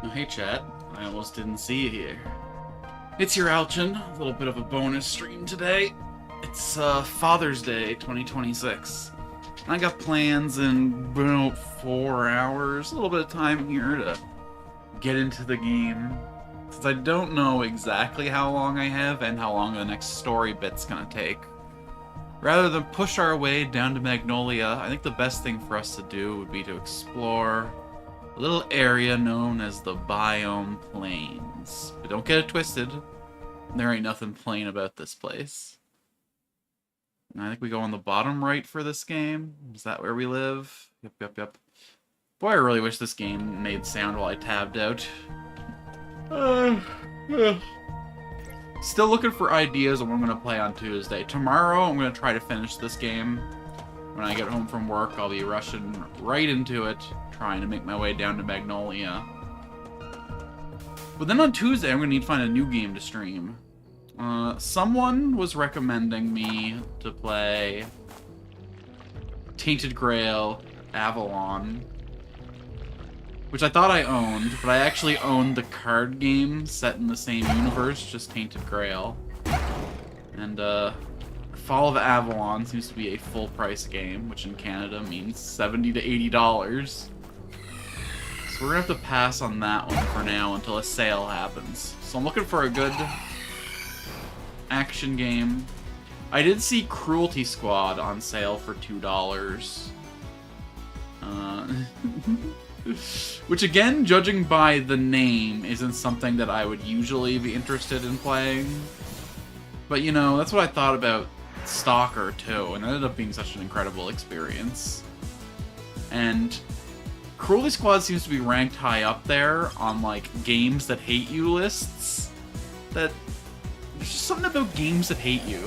Oh, hey, Chad. I almost didn't see you here. It's your Alchin. A little bit of a bonus stream today. It's Father's Day 2026. I got plans in about 4 hours. A little bit of time here to get into the game. Since I don't know exactly how long I have and how long the next story bit's gonna take. Rather than push our way down to Magnolia, I think the best thing for us to do would be to explore a little area known as the Biome Plains. But don't get it twisted. There ain't nothing plain about this place. And I think we go on the bottom right for this game. Is that where we live? Yep. Boy, I really wish this game made sound while I tabbed out. Still looking for ideas on what I'm going to play on Tuesday. Tomorrow, I'm going to try to finish this game. When I get home from work, I'll be rushing right into it, trying to make my way down to Magnolia. But then on Tuesday, I'm going to need to find a new game to stream. Someone was recommending me to play Tainted Grail Avalon, which I thought I owned, but I actually owned the card game set in the same universe, just Tainted Grail. And, Fall of Avalon seems to be a full-price game, which in Canada means $70 to $80. So we're gonna have to pass on that one for now until a sale happens. So I'm looking for a good action game. I did see Cruelty Squad on sale for $2. Which again, judging by the name, isn't something that I would usually be interested in playing. But you know, that's what I thought about Stalker too, and it ended up being such an incredible experience. And Cruelty Squad seems to be ranked high up there on like games that hate you lists. That there's just something about games that hate you.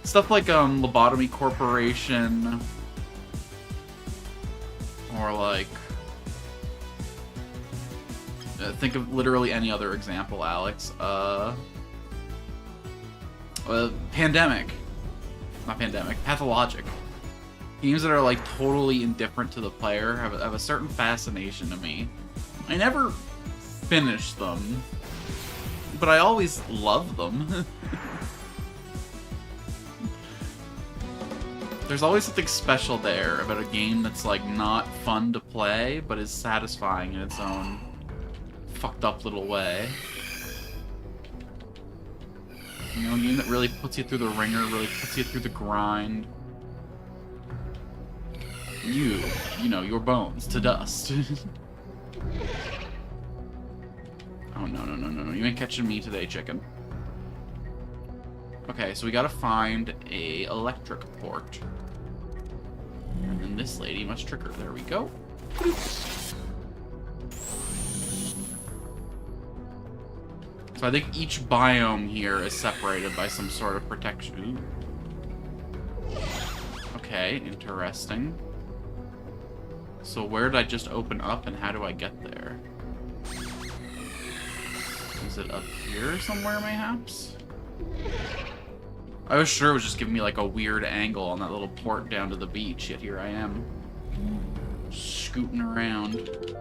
Stuff like Lobotomy Corporation, or like think of literally any other example, Alex. Pandemic. Not Pandemic. Pathologic. Games that are like totally indifferent to the player have a certain fascination to me. I never finish them, but I always love them. There's always something special there about a game that's like not fun to play, but is satisfying in its own fucked up little way. You know, a game that really puts you through the ringer, really puts you through the grind. You know, your bones to dust. Oh, no. You ain't catching me today, chicken. Okay, so we gotta find a electric port. And then this lady must trigger. There we go. So I think each biome here is separated by some sort of protection. Ooh. Okay, interesting. So where did I just open up and how do I get there? Is it up here somewhere, mayhaps? I was sure it was just giving me like a weird angle on that little port down to the beach, yet here I am. Scooting around.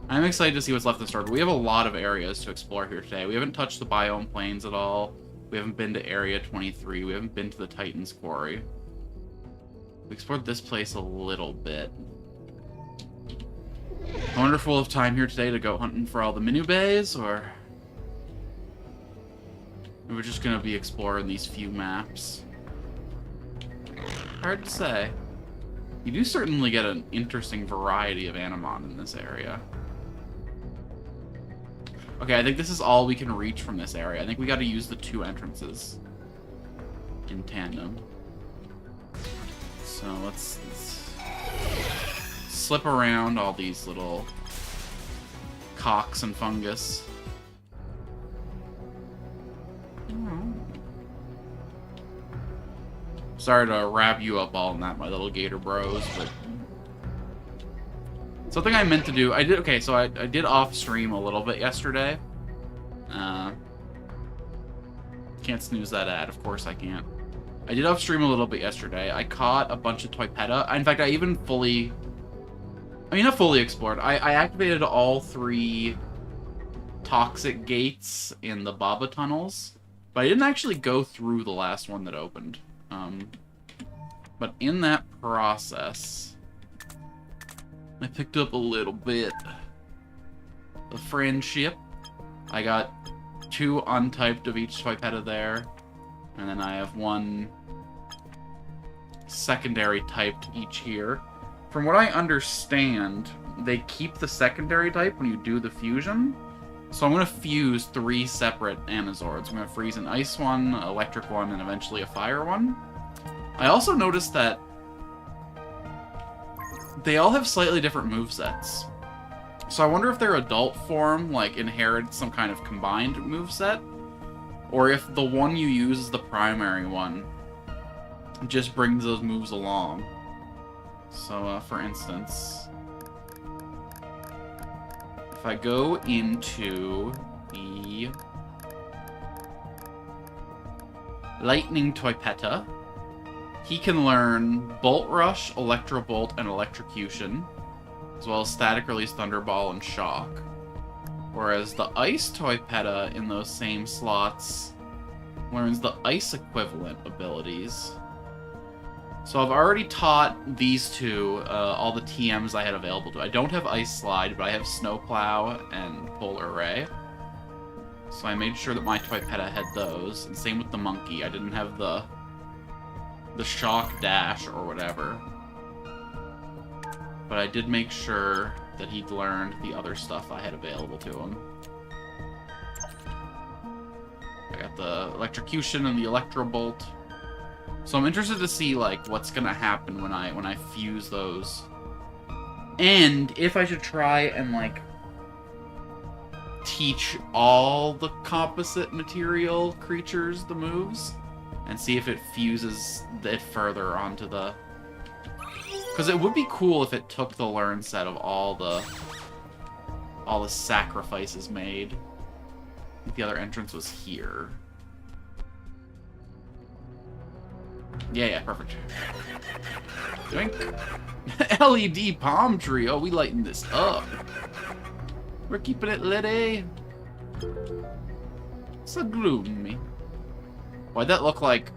I'm excited to see what's left in the store. We have a lot of areas to explore here today. We haven't touched the Biome Plains at all. We haven't been to Area 23. We haven't been to the Titan's Quarry. We explored this place a little bit. I wonder if we'll have time here today to go hunting for all the Minu Bays, or we're just gonna be exploring these few maps. Hard to say. You do certainly get an interesting variety of Animon in this area. Okay, I think this is all we can reach from this area. I think we gotta use the 2 entrances in tandem. So let's slip around all these little cocks and fungus. Sorry to wrap you up all in that, my little gator bros, but something I meant to do, I did off stream a little bit yesterday. Can't snooze that ad, of course I can't. I did off stream a little bit yesterday. I caught a bunch of Toypeta. In fact, I even fully I mean, not fully explored. I activated all 3 toxic gates in the Baba tunnels, but I didn't actually go through the last one that opened. But in that process, I picked up a little bit of friendship. I got 2 untyped of each Toypeta there, and then I have 1 secondary typed each here. From what I understand, they keep the secondary type when you do the fusion. So I'm going to fuse 3 separate Amazords. I'm going to freeze an ice one, an electric one, and eventually a fire one. I also noticed that they all have slightly different movesets. So I wonder if their adult form, like, inherits some kind of combined moveset, or if the one you use is the primary one just brings those moves along. So, for instance, if I go into the Lightning Toypeta, he can learn Bolt Rush, Electro Bolt, and Electrocution, as well as Static Release, Thunderball, and Shock. Whereas the Ice Toypeta in those same slots learns the Ice equivalent abilities. So I've already taught these 2 all the TMs I had available to. I don't have Ice Slide, but I have Snowplow and Polar Ray. So I made sure that my Toypeta had those, and same with the Monkey. I didn't have the Shock Dash or whatever. But I did make sure that he'd learned the other stuff I had available to him. I got the Electrocution and the Electro Bolt. So I'm interested to see, like, what's gonna happen when I fuse those. And if I should try and, like, teach all the composite material creatures the moves, and see if it fuses it further onto the... Because it would be cool if it took the learn set of all the sacrifices made. I think the other entrance was here. Yeah, perfect. Doink. LED palm tree. Oh, we lighten this up. We're keeping it lit, eh? So gloomy. Why'd that look like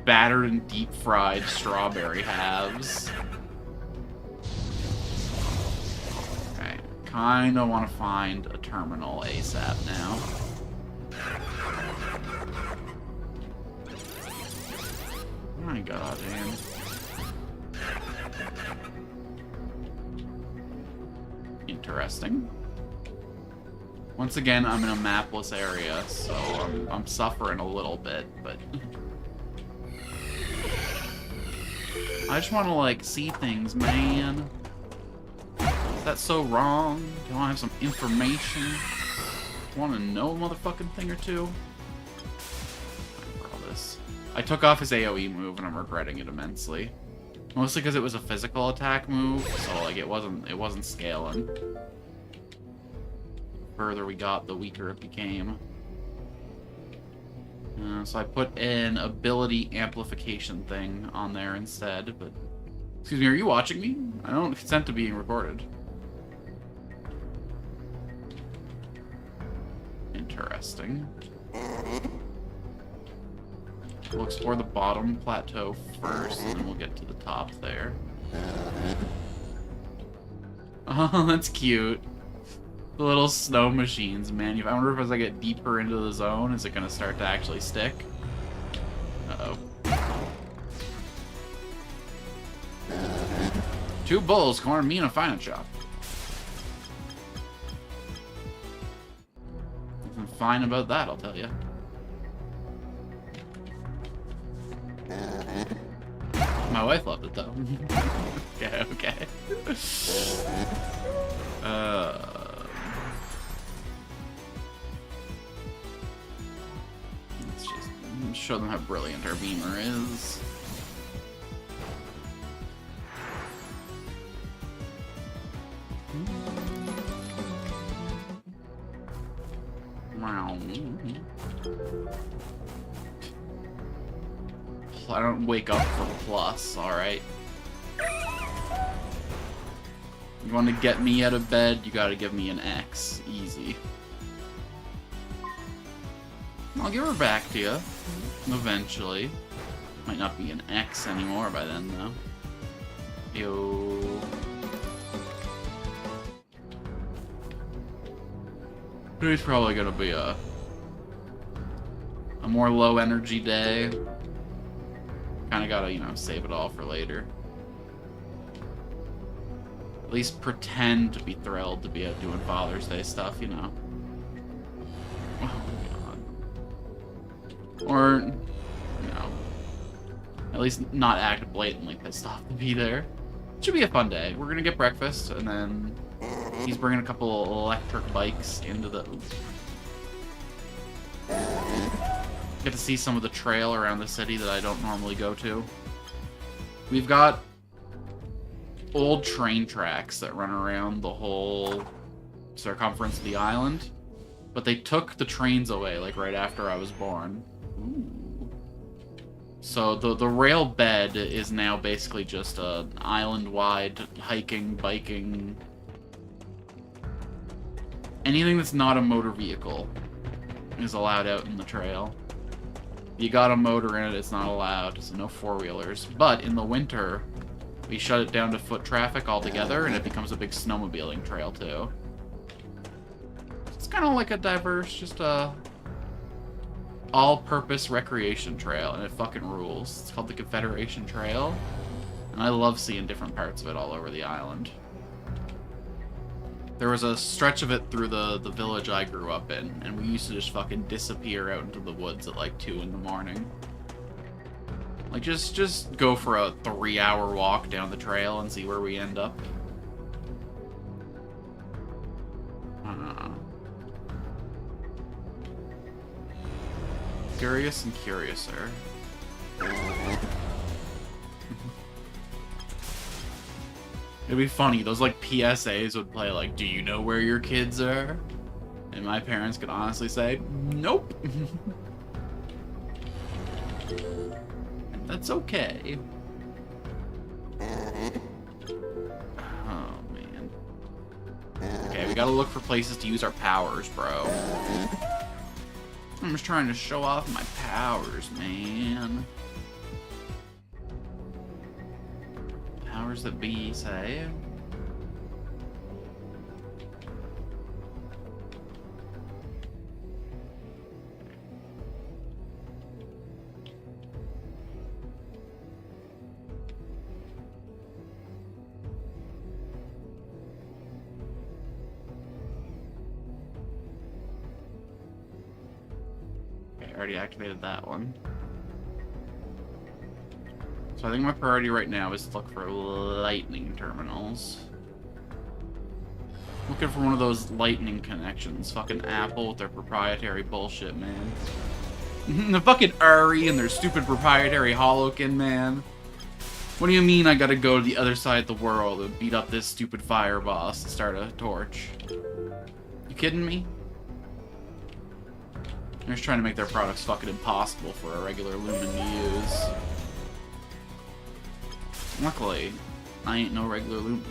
battered and deep-fried strawberry halves? Okay, kinda want to find a terminal ASAP now. My god, man. Interesting. Once again, I'm in a mapless area, so I'm suffering a little bit, but... I just want to, like, see things, man. Is that so wrong? Do I have some information? Want to know a motherfucking thing or two? I took off his AoE move, and I'm regretting it immensely. Mostly because it was a physical attack move, so like it wasn't scaling. The further we got, the weaker it became. So I put an ability amplification thing on there instead, but... Excuse me, are you watching me? I don't consent to being recorded. Interesting. We'll explore the bottom plateau first, and then we'll get to the top there. Oh, that's cute. The little snow machines, man. I wonder if as I get deeper into the zone, is it going to start to actually stick? Uh-oh. 2 bulls cornered me in a finance shop. Nothing fine about that, I'll tell you. My wife loved it, though. Okay. Let's just show them how brilliant our beamer is. I don't wake up for plus, alright? You want to get me out of bed, you gotta give me an X. Easy. I'll give her back to you. Eventually. Might not be an X anymore by then, though. Yo. Today's probably gonna be a more low energy day. Kinda gotta, you know, save it all for later. At least pretend to be thrilled to be out doing Father's Day stuff, you know. Oh, God. Or, you know, at least not act blatantly pissed off to be there. It should be a fun day. We're gonna get breakfast, and then he's bringing a couple electric bikes into the... Get to see some of the trail around the city that I don't normally go to. We've got old train tracks that run around the whole circumference of the island, but they took the trains away, like, right after I was born. Ooh. So the rail bed is now basically just an island-wide hiking, biking... Anything that's not a motor vehicle is allowed out in the trail. You got a motor in it, it's not allowed, so no four-wheelers. But in the winter, we shut it down to foot traffic altogether, and it becomes a big snowmobiling trail, too. It's kind of like a diverse, just a all-purpose recreation trail, and it fucking rules. It's called the Confederation Trail, and I love seeing different parts of it all over the island. There was a stretch of it through the village I grew up in, and we used to just fucking disappear out into the woods at like 2 in the morning. Like, just go for a 3-hour walk down the trail and see where we end up. Curious and curiouser. It'd be funny, those like PSAs would play like, do you know where your kids are? And my parents could honestly say, nope. And that's okay. Oh, man. Okay, we gotta look for places to use our powers, bro. I'm just trying to show off my powers, man. Powers that be, say. Okay, I already activated that one. So I think my priority right now is to look for lightning terminals. Looking for one of those lightning connections. Fucking Apple with their proprietary bullshit, man. The fucking Uri and their stupid proprietary Holokin, man. What do you mean I gotta go to the other side of the world and beat up this stupid fire boss to start a torch? You kidding me? They're just trying to make their products fucking impossible for a regular Lumen to use. Luckily, I ain't no regular Lumen.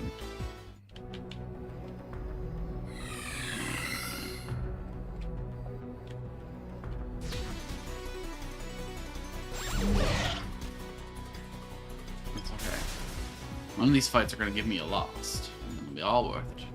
That's okay. One of these fights are gonna give me a lost, and it'll be all worth it.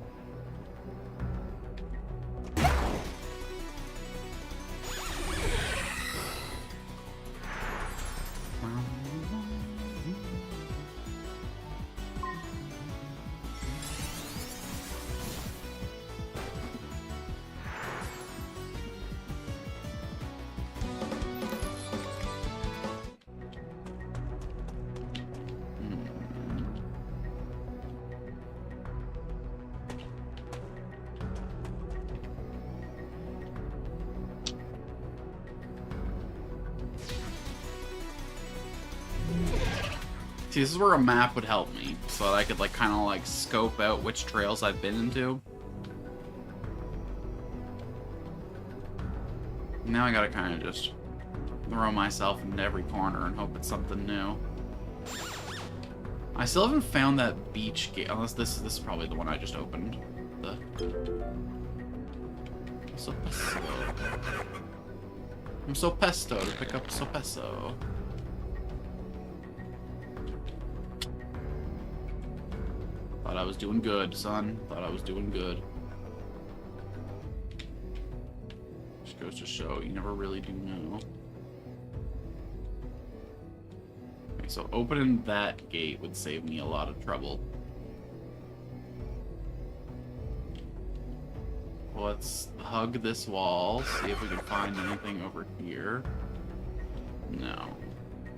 See, this is where a map would help me, so that I could, like, kind of, like, scope out which trails I've been into. Now I gotta kind of just throw myself into every corner and hope it's something new. I still haven't found that beach gate, unless this is probably the one I just opened. The Sopeso. I'm so pesto to pick up Sopeso. Thought I was doing good, son. Thought I was doing good. Just goes to show, you never really do know. Okay, so opening that gate would save me a lot of trouble. Let's hug this wall, see if we can find anything over here. No.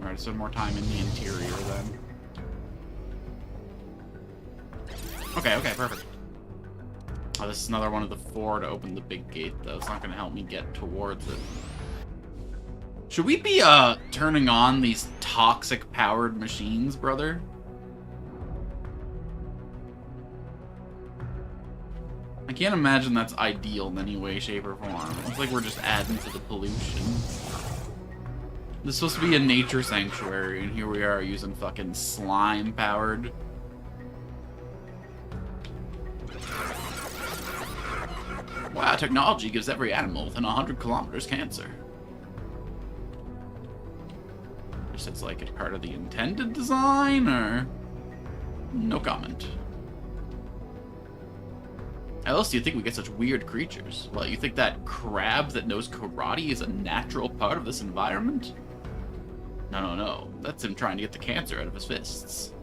Alright, spend more time in the interior then. Okay, perfect. Oh, this is another one of the 4 to open the big gate, though. It's not going to help me get towards it. Should we be, turning on these toxic-powered machines, brother? I can't imagine that's ideal in any way, shape, or form. It's like we're just adding to the pollution. This is supposed to be a nature sanctuary, and here we are using fucking slime-powered... Wow, technology gives every animal within 100 kilometers cancer. Just it's like it's part of the intended design, or... No comment. How else do you think we get such weird creatures? Well, you think that crab that knows karate is a natural part of this environment? No. That's him trying to get the cancer out of his fists.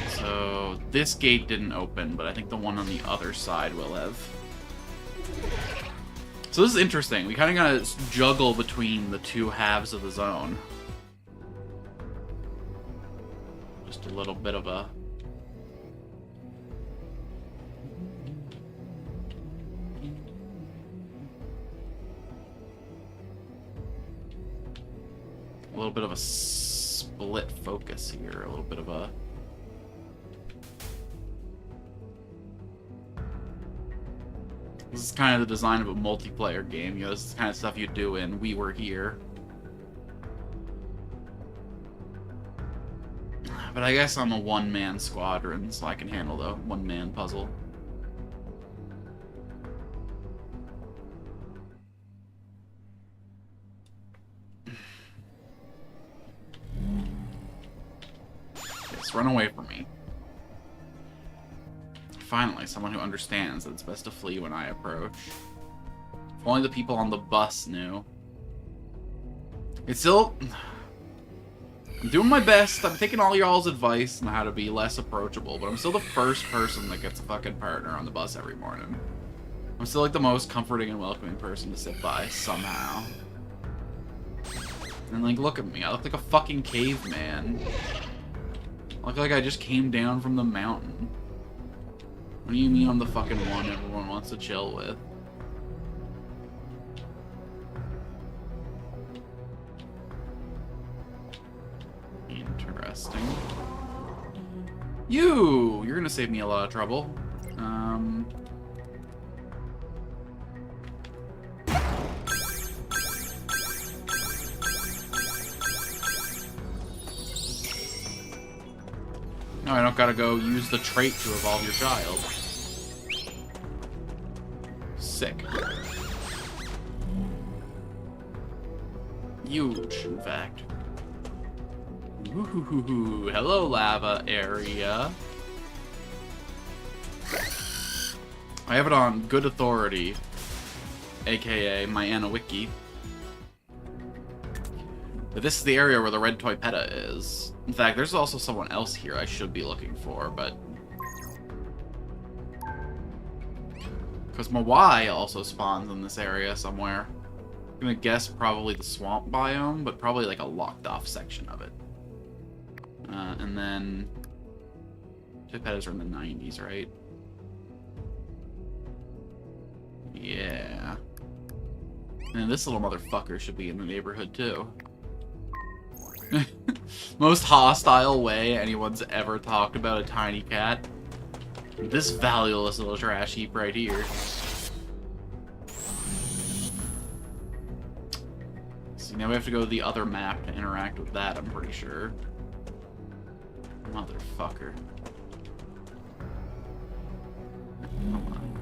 So, this gate didn't open, but I think the one on the other side will have. So this is interesting. We kind of gotta juggle between the two halves of the zone. Just a little bit of a... split focus here, a little bit of a... This is kind of the design of a multiplayer game, you know, this is the kind of stuff you do in We Were Here. But I guess I'm a one-man squadron, so I can handle the one-man puzzle. Yes, run away from me. Finally, someone who understands that it's best to flee when I approach. If only the people on the bus knew. It's still... I'm doing my best. I'm taking all y'all's advice on how to be less approachable, but I'm still the first person that gets a fucking partner on the bus every morning. I'm still like the most comforting and welcoming person to sit by, somehow. And like, look at me. I look like a fucking caveman. I look like I just came down from the mountain. What do you mean I'm the fucking one everyone wants to chill with? Interesting. You're gonna save me a lot of trouble. No, I don't gotta go use the trait to evolve your child. Sick. Huge, in fact. Ooh, hello, lava area. I have it on good authority, aka my Anawiki. But this is the area where the red toy peta is. In fact, there's also someone else here I should be looking for, but... Because Mawai also spawns in this area somewhere. I'm gonna guess probably the swamp biome, but probably like a locked off section of it. And then... Toy petas are in the 90s, right? Yeah. And this little motherfucker should be in the neighborhood too. Most hostile way anyone's ever talked about a tiny cat. This valueless little trash heap right here. See, now we have to go to the other map to interact with that, I'm pretty sure. Motherfucker. Come on.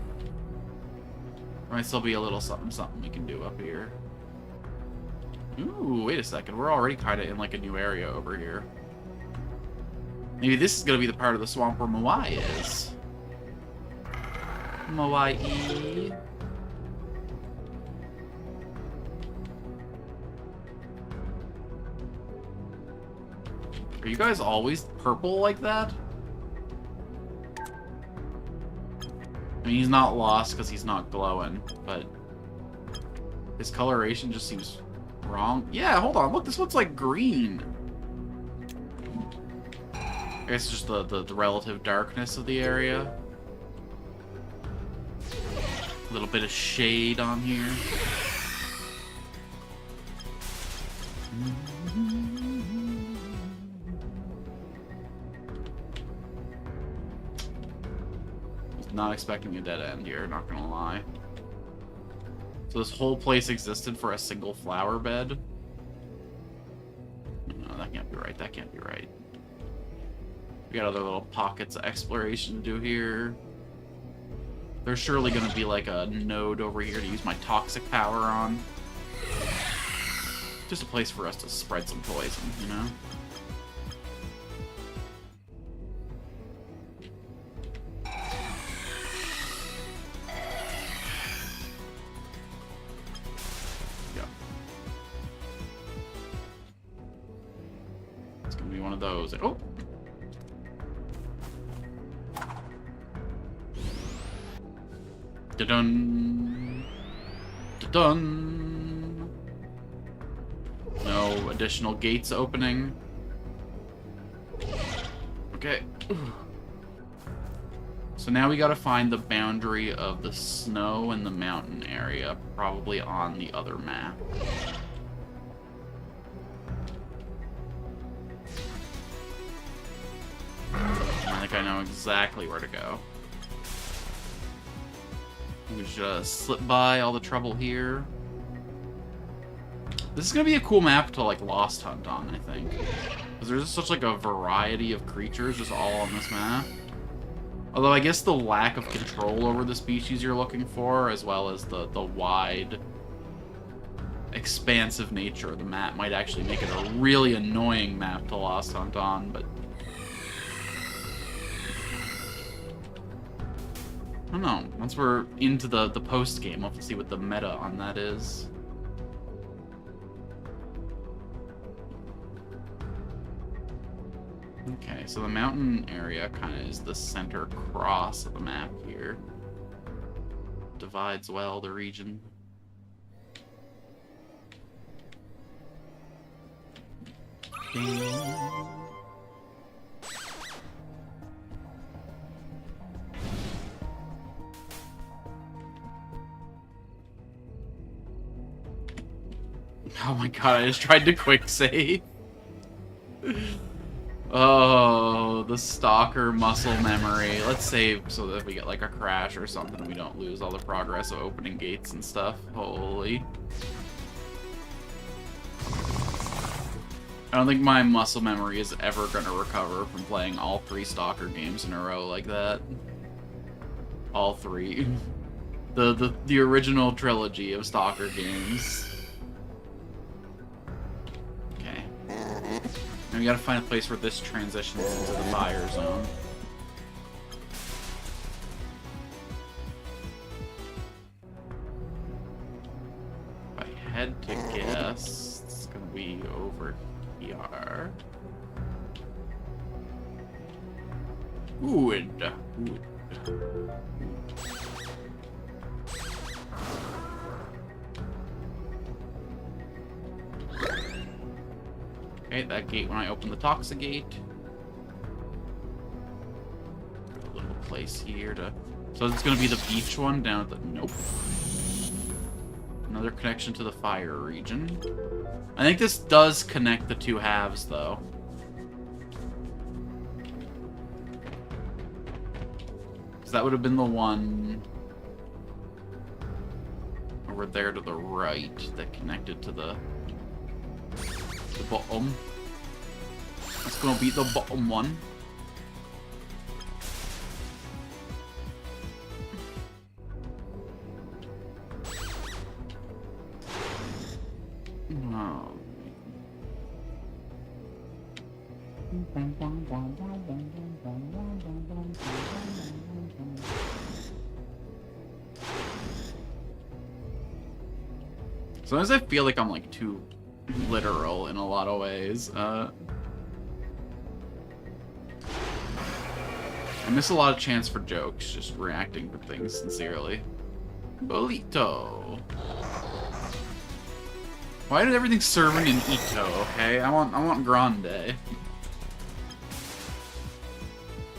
There might still be a little something we can do up here. Ooh, wait a second. We're already kind of in like a new area over here. Maybe this is going to be the part of the swamp where Moai is. Moai. Are you guys always purple like that? I mean, he's not lost because he's not glowing, but his coloration just seems wrong. Yeah, hold on. Look, this one's like green. I guess it's just the relative darkness of the area. A little bit of shade on here. Not expecting a dead end here, not gonna lie. So this whole place existed for a single flower bed? No, that can't be right, that can't be right. We got other little pockets of exploration to do here. There's surely gonna be like a node over here to use my toxic power on. Just a place for us to spread some poison, you know? Those. Oh! Da-dun! Da-dun! No additional gates opening. Okay. So now we gotta find the boundary of the snow and the mountain area, probably on the other map. I think I know exactly where to go. We just slip by all the trouble here. This is gonna be a cool map to like Lost Hunt on, I think. Because there's such like a variety of creatures just all on this map. Although I guess the lack of control over the species you're looking for, as well as the wide, expansive nature of the map might actually make it a really annoying map to Lost Hunt on, but I don't know. Once we're into the post-game, we'll have to see what the meta on that is. Okay, so the mountain area kind of is the center cross of the map here. Divides well the region. Oh my god, I just tried to quick save. Oh, the stalker muscle memory. Let's save so that if we get like a crash or something, we don't lose all the progress of opening gates and stuff. Holy. I don't think my muscle memory is ever going to recover from playing all 3 stalker games in a row like that. All 3. The original trilogy of stalker games. And we gotta find a place where this transitions into the fire zone. If I had to guess, it's gonna be over here. Wood. Okay, that gate when I open the toxic gate. A little place here to... So it's gonna be the beach one down at the... Nope. Another connection to the fire region. I think this does connect the 2 halves, though. Because that would have been the one... over there to the right that connected to the The bottom. It's gonna be the bottom one. Oh. Sometimes I feel like I'm like too literal in a lot of ways. I miss a lot of chance for jokes, just reacting to things sincerely. Bolito. Why did everything serving in Ito? Okay, I want grande.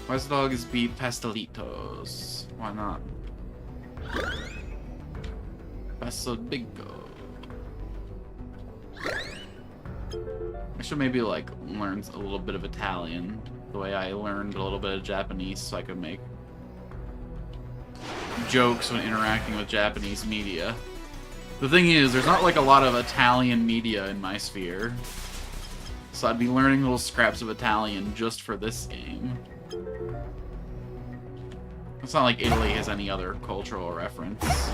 Why does the dog is beef pastelitos? Why not? Pasodigo. I should maybe like learn a little bit of Italian, the way I learned a little bit of Japanese, so I could make jokes when interacting with Japanese media. The thing is, there's not like a lot of Italian media in my sphere, so I'd be learning little scraps of Italian just for this game. It's not like Italy has any other cultural reference.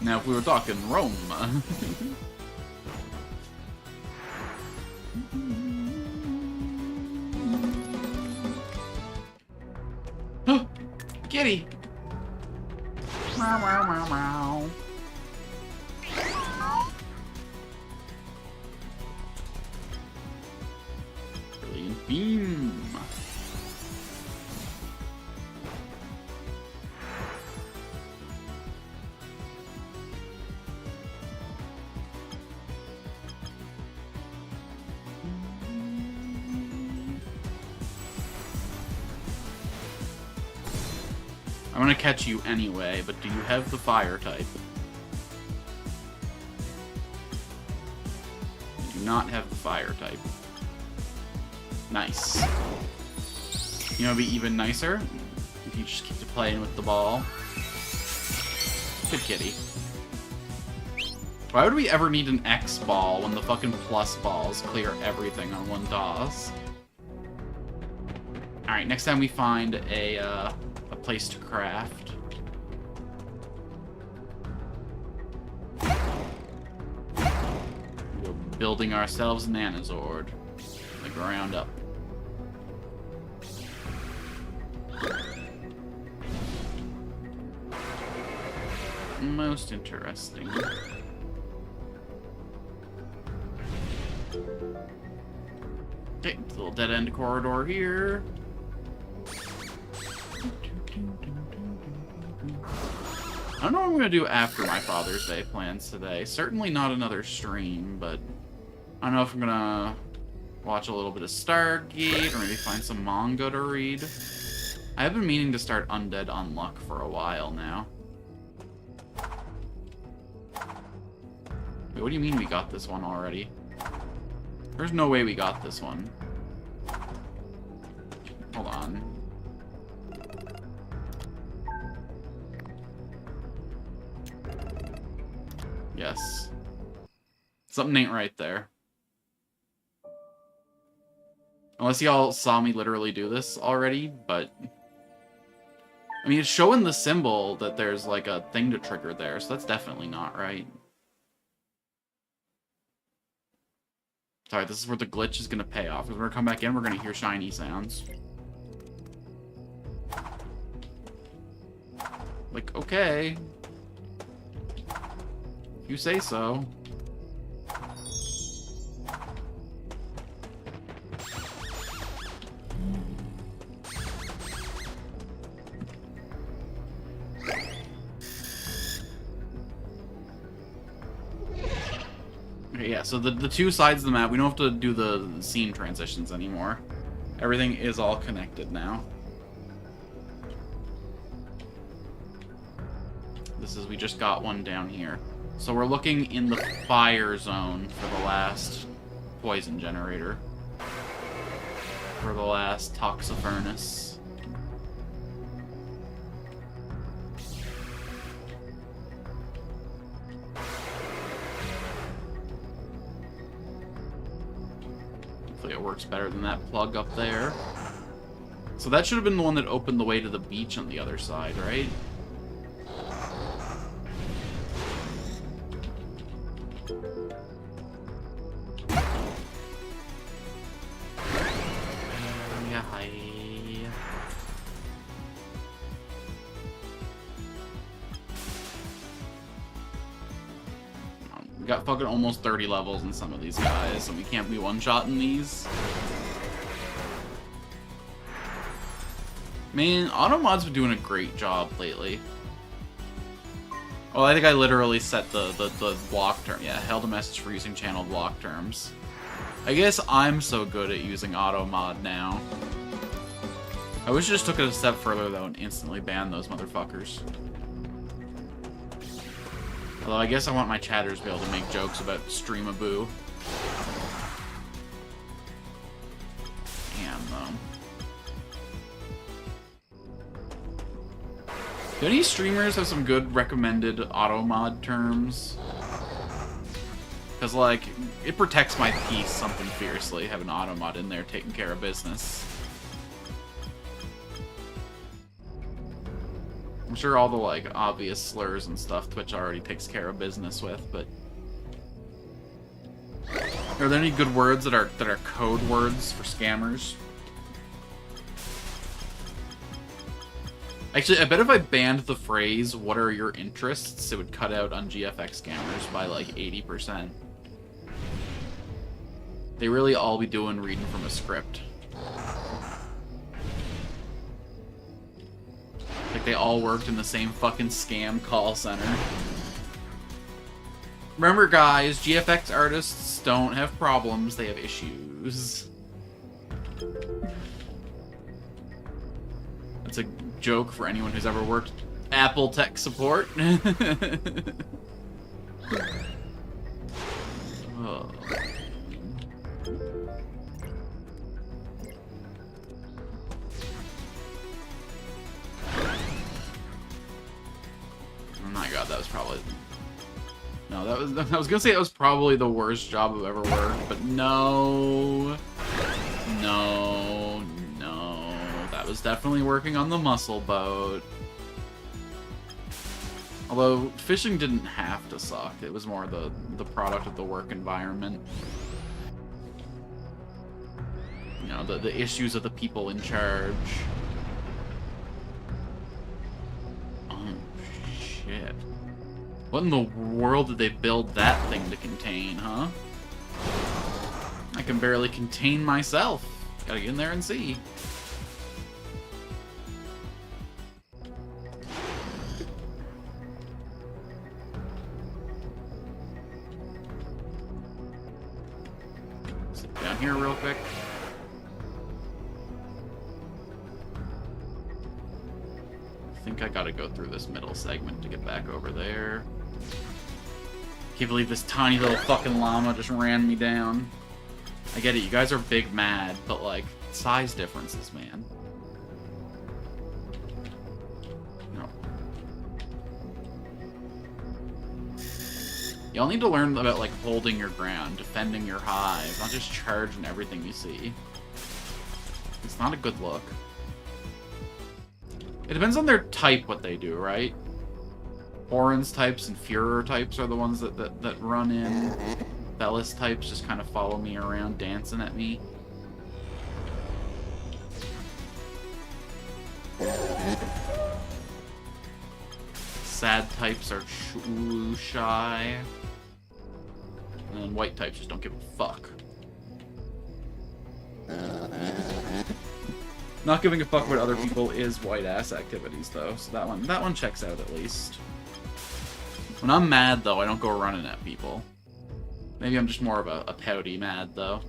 Now, if we were talking Rome... Kitty! Meow, meow, meow, meow. Brilliant beam. I'm gonna catch you anyway, but do you have the fire type? You do not have the fire type. Nice. You know, it'd be even nicer if you just keep playing with the ball. Good kitty. Why would we ever need an X ball when the fucking plus balls clear everything on one toss? Alright, next time we find a place to craft. We're building ourselves an Nanozord. The ground up. Most interesting. Okay, little dead-end corridor here. I don't know what I'm gonna do after my Father's Day plans today. Certainly not another stream, but I don't know if I'm gonna watch a little bit of Stargate or maybe find some manga to read. I have been meaning to start Undead Unluck for a while now. Wait, what do you mean we got this one already? There's no way we got this one. Hold on. Yes. Something ain't right there. Unless y'all saw me literally do this already, but... I mean, it's showing the symbol that there's, like, a thing to trigger there, so that's definitely not right. Sorry, this is where the glitch is gonna pay off. Because we're gonna come back in, we're gonna hear shiny sounds. Like, okay. You say so. Okay, yeah, so the two sides of the map, we don't have to do the scene transitions anymore. Everything is all connected now. This is, we just got one down here. So we're looking in the fire zone for the last poison generator. for the last Toxifurnace. Hopefully it works better than that plug up there. So that should have been the one that opened the way to the beach on the other side, right? Yeah, hi. We got fucking almost 30 levels in some of these guys, and we can't be one-shotting these. Man, Automod's been doing a great job lately. Well, I think I literally set the block term. Yeah, held a message for using channel block terms. I guess I'm so good at using Automod now. I wish I just took it a step further, though, and instantly banned those motherfuckers. Although, I guess I want my chatters to be able to make jokes about Streamaboo. Damn, though. Do any streamers have some good recommended Automod terms? Because, like, it protects my peace something fiercely, having Automod in there taking care of business. I'm sure all the, like, obvious slurs and stuff Twitch already takes care of business with, but... Are there any good words that are code words for scammers? Actually, I bet if I banned the phrase, "What are your interests?" it would cut out on GFX scammers by, like, 80%. They really all be doing reading from a script. Like they all worked in the same fucking scam call center. Remember, guys, GFX artists don't have problems, they have issues. That's a joke for anyone who's ever worked Apple tech support. Oh. Oh my god, that was probably... No, that was... I was gonna say that was probably the worst job I've ever worked, but no... No... No... That was definitely working on the muscle boat. Although, fishing didn't have to suck. It was more the product of the work environment. You know, the issues of the people in charge. Oh, shit. What in the world did they build that thing to contain, huh? I can barely contain myself. Gotta get in there and see. Sit down here real quick. I think I gotta go through this middle segment to get back over there. Can't believe this tiny little fucking llama just ran me down. I get it, you guys are big mad, but like, size differences, man. No. Y'all need to learn about like holding your ground, defending your hive, not just charging everything you see. It's not a good look. It depends on their type what they do, right? Orange types and Furor types are the ones that run in. Bellis types just kind of follow me around dancing at me. Sad types are shy. And then white types just don't give a fuck. Not giving a fuck about other people is white ass activities though, so that one checks out at least. When I'm mad though, I don't go running at people. Maybe I'm just more of a pouty mad though.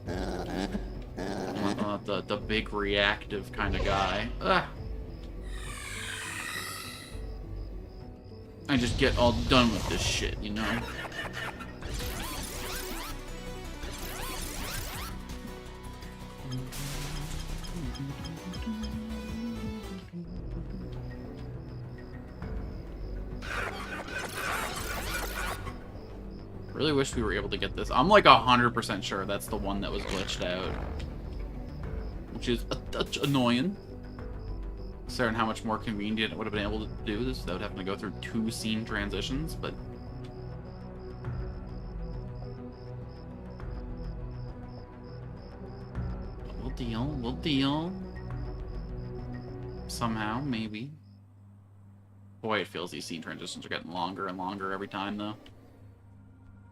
I'm not the big reactive kind of guy. Ugh. I just get all done with this shit, you know? really wish we were able to get this. I'm like 100% sure that's the one that was glitched out. Which is a touch annoying. Considering how much more convenient it would have been able to do this without having to go through 2 scene transitions, but... We'll deal. Somehow, maybe. Boy, it feels these scene transitions are getting longer and longer every time, though.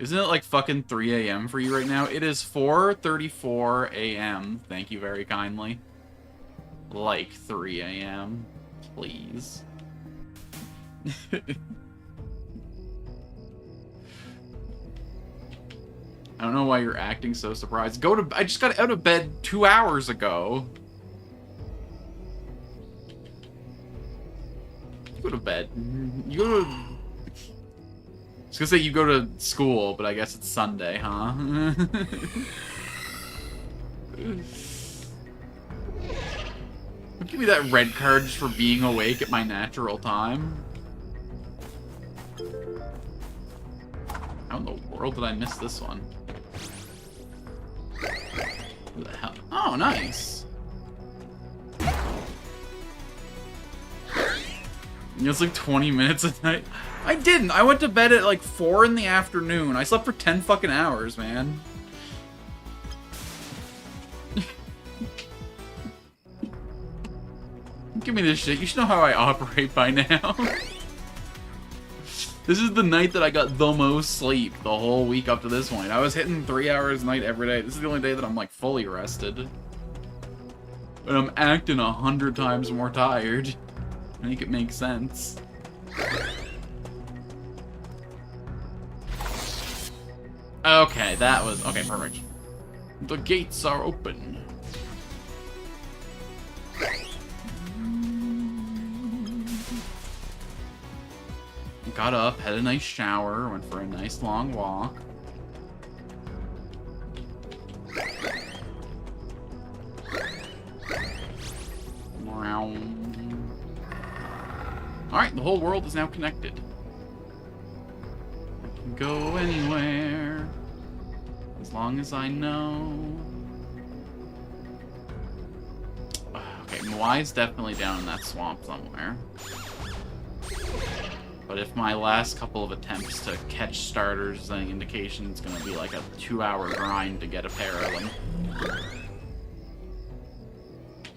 Isn't it like fucking 3 a.m. for you right now? It is 4:34 a.m. Thank you very kindly. Like 3 a.m. Please. I don't know why you're acting so surprised. I just got out of bed 2 hours ago. You go to bed. You go to... I was gonna say you go to school, but I guess it's Sunday, huh? Give me that red card just for being awake at my natural time. How in the world did I miss this one? Who the hell? Oh, nice. It's like 20 minutes a night. I didn't. I went to bed at like 4 in the afternoon. I slept for 10 fucking hours, man. Give me this shit. You should know how I operate by now. This is the night that I got the most sleep the whole week up to this point. I was hitting 3 hours a night every day. This is the only day that I'm like fully rested. And I'm acting 100 times more tired. Make it make sense. Okay, that was... Okay, perfect. The gates are open. Got up, had a nice shower, went for a nice long walk. Alright, the whole world is now connected. I can go anywhere, as long as I know. Okay, Moai's definitely down in that swamp somewhere. But if my last couple of attempts to catch starters is any indication, it's going to be like a 2-hour grind to get a pair of them.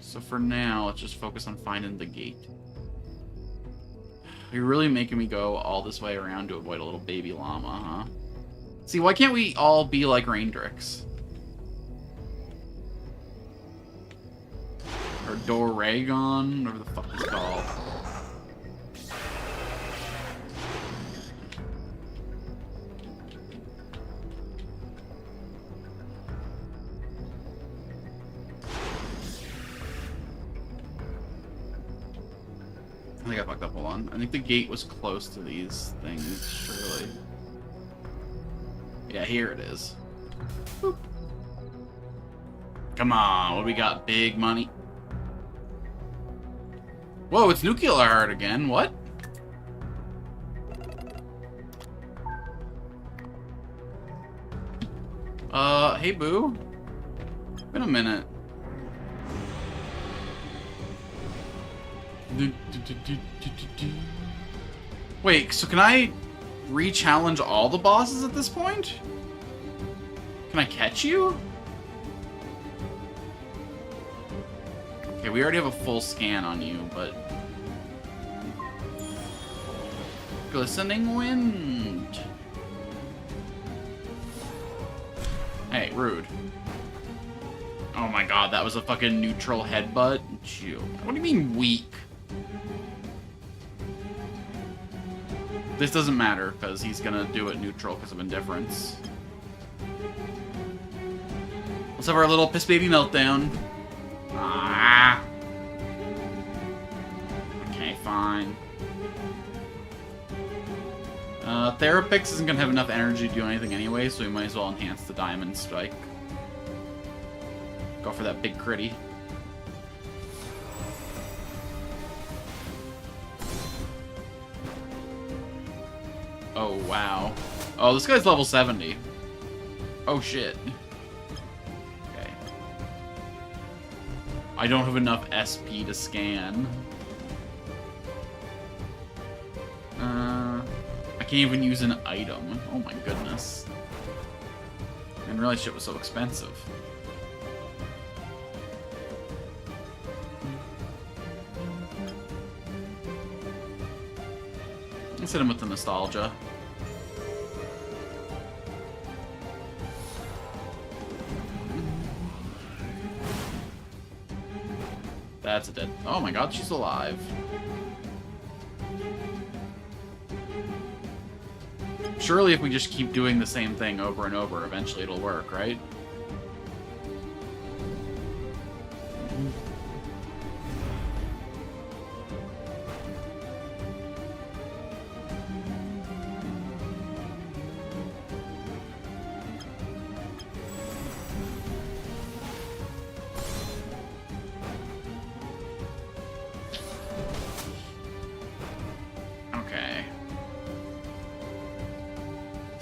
So for now, let's just focus on finding the gate. You're really making me go all this way around to avoid a little baby llama, huh? See, why can't we all be like Raindrix? Or Doragon, whatever the fuck it's called. I think I fucked up, hold on. I think the gate was close to these things, surely. Yeah, here it is. Boop. Come on, what do we got? Big money. Whoa, it's nuclear heart again, what? Hey boo. Been a minute. Wait, so can I re-challenge all the bosses at this point? Can I catch you? Okay, we already have a full scan on you, but... Glistening wind. Hey, rude. Oh my god, that was a fucking neutral headbutt? Chill. What do you mean weak? This doesn't matter, because he's gonna do it neutral because of indifference. Let's have our little piss baby meltdown. Ah. Okay, fine. Therapix isn't gonna have enough energy to do anything anyway, so we might as well enhance the Diamond Strike. Go for that big critty. Oh, wow. Oh, this guy's level 70. Oh, shit. Okay. I don't have enough SP to scan. I can't even use an item. Oh my goodness. I didn't realize shit was so expensive. Let's hit him with the nostalgia. That's a dead. Oh my god, she's alive. Surely if we just keep doing the same thing over and over, eventually it'll work, right?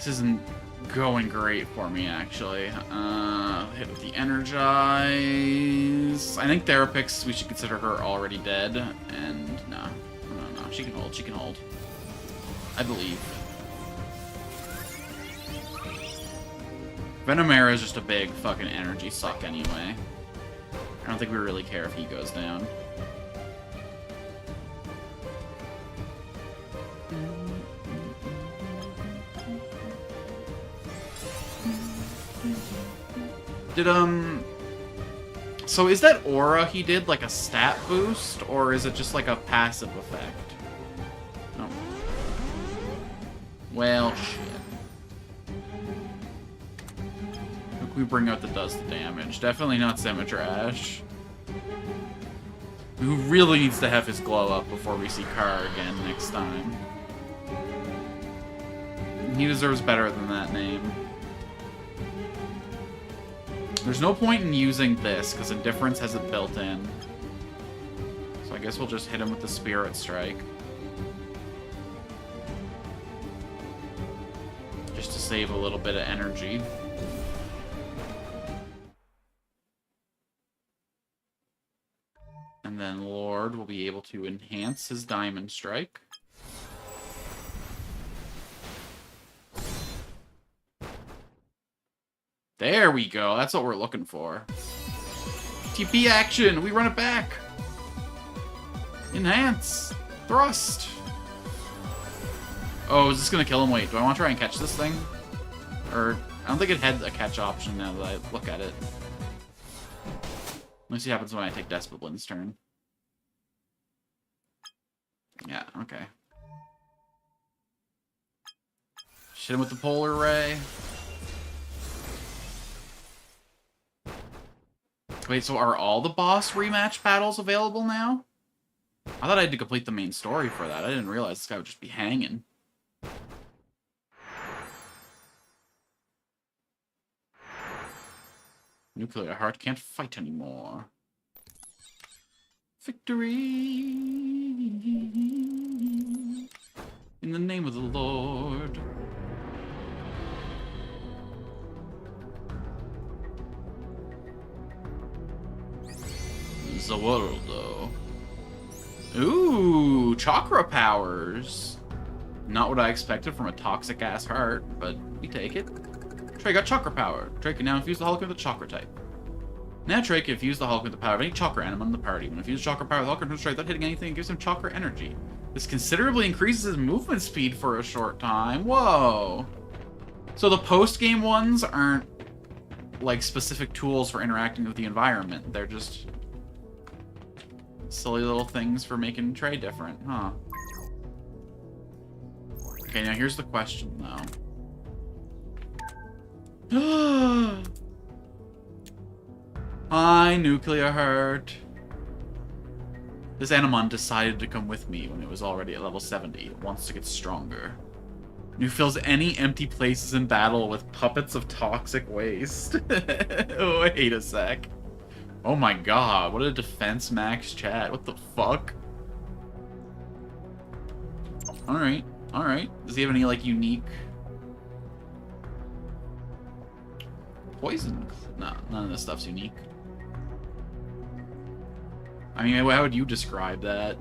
This isn't going great for me, actually. Hit with the Energize. I think Therapix, we should consider her already dead. And no, she can hold, she can hold. I believe. Venomera is just a big fucking energy suck anyway. I don't think we really care if he goes down. So is that aura he did like a stat boost, or is it just like a passive effect? Oh. Well, shit. Look, we bring out that does the damage. Definitely not Semitrash. Who really needs to have his glow up before we see Kar again next time. He deserves better than that name. There's no point in using this, because Indifference has it built in. So I guess we'll just hit him with the Spirit Strike. Just to save a little bit of energy. And then Lord will be able to enhance his Diamond Strike. There we go. That's what we're looking for. TP action. We run it back. Enhance. Thrust. Oh, is this going to kill him? Wait, do I want to try and catch this thing? Or, I don't think it had a catch option now that I look at it. Let me see what happens when I take Despotlin's turn. Yeah, okay. Hit him with the Polar Ray. Wait, so are all the boss rematch battles available now? I thought I had to complete the main story for that. I didn't realize this guy would just be hanging. Nuclear Heart can't fight anymore. Victory! In the name of the Lord. The world, though. Ooh, chakra powers. Not what I expected from a toxic-ass heart, but we take it. Trey got chakra power. Trey can now infuse the Hulk with the chakra type. Now Trey can infuse the Hulk with the power of any chakra animal in the party. When infused chakra power, the Hulk can strike without hitting anything and gives him chakra energy. This considerably increases his movement speed for a short time. Whoa. So the post-game ones aren't, like, specific tools for interacting with the environment. They're just silly little things for making Trey different, huh? Okay, now here's the question, though. Hi, Nuclear Heart. This Animon decided to come with me when it was already at level 70. It wants to get stronger. It fills any empty places in battle with puppets of toxic waste. Oh, wait a sec. Oh my god, what a defense max chat. What the fuck? Alright, alright. Does he have any, like, unique Poison? No, none of this stuff's unique. I mean, how would you describe that?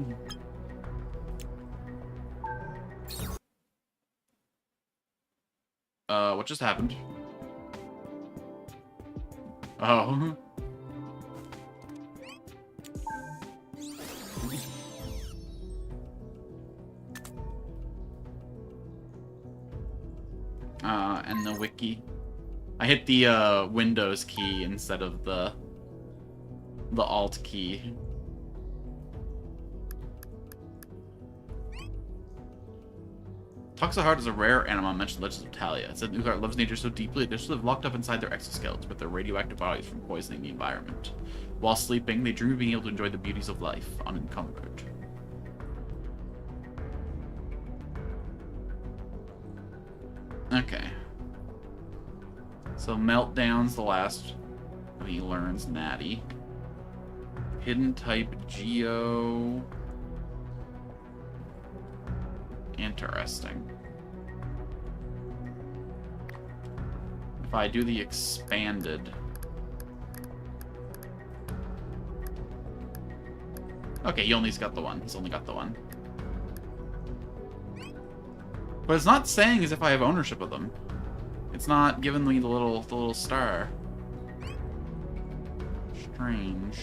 What just happened? Oh. And the wiki. I hit the Windows key instead of the Alt key. Toxahard is a rare animal mentioned in Legends of Talia. It said Newgard loves nature so deeply they should live locked up inside their exoskeletons with their radioactive bodies from poisoning the environment. While sleeping, they dream of being able to enjoy the beauties of life unencumbered. Okay. So Meltdown's the last he learns Natty. Hidden type Geo. Interesting. If I do the expanded... Okay, he only's got the one. He's only got the one. But it's not saying as if I have ownership of them. It's not giving me the little star. Strange.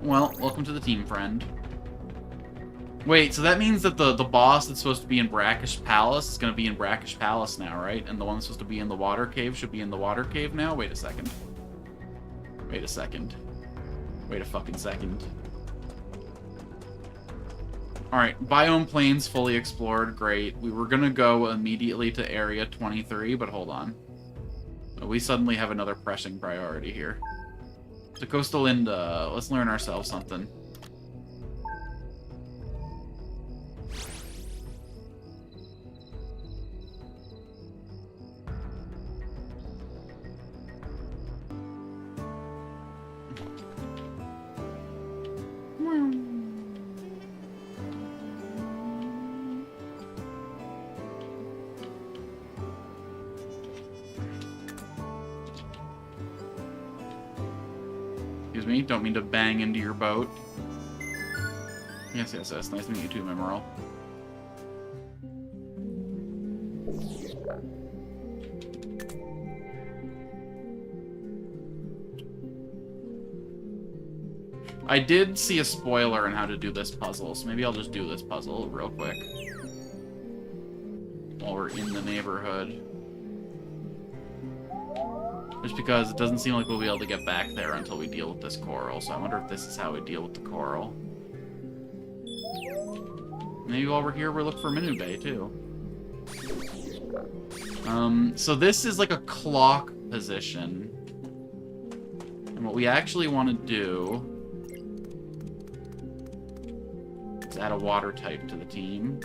Well, welcome to the team, friend. Wait, so that means that the boss that's supposed to be in Brackish Palace is going to be in Brackish Palace now, right? And the one that's supposed to be in the Water Cave should be in the Water Cave now? Wait a second. Wait a second. Wait a fucking second. Alright, Biome Plains fully explored. Great. We were going to go immediately to Area 23, but hold on. We suddenly have another pressing priority here. To Coastal Linda, let's learn ourselves something. Excuse me, don't mean to bang into your boat. Yes, yes, yes. Nice to meet you too, Memoral. I did see a spoiler on how to do this puzzle, so maybe I'll just do this puzzle real quick. While we're in the neighborhood. Just because it doesn't seem like we'll be able to get back there until we deal with this coral, so I wonder if this is how we deal with the coral. Maybe while we're here, we'll look for Minu Bay, too. So this is like a clock position. And what we actually want to do is add a water type to the team.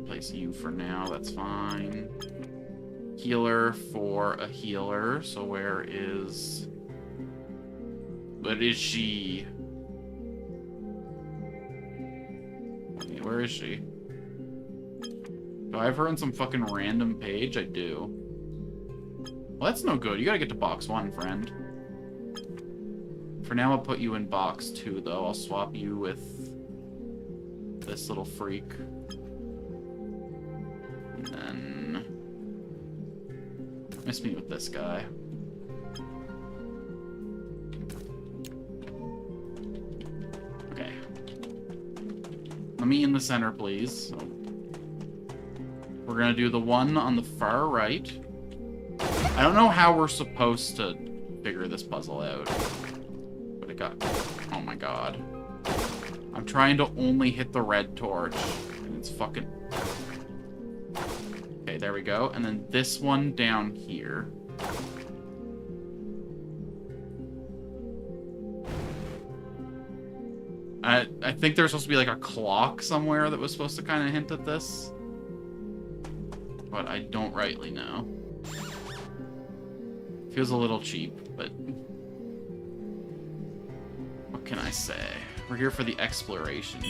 Place you for now, that's fine. Healer for a healer, so where is... But is she? Okay, where is she? Do I have her on some fucking random page? I do. Well, that's no good. You gotta get to box 1, friend. For now, I'll put you in box 2, though. I'll swap you with this little freak. And then... Miss me with this guy. Okay. Let me in the center, please. We're gonna do the one on the far right. I don't know how we're supposed to figure this puzzle out. But it got... Oh my god. I'm trying to only hit the red torch. And it's fucking... Okay, there we go. And then this one down here. I think there's supposed to be like a clock somewhere that was supposed to kind of hint at this. But I don't rightly know. Feels a little cheap, but... What can I say? We're here for the exploration.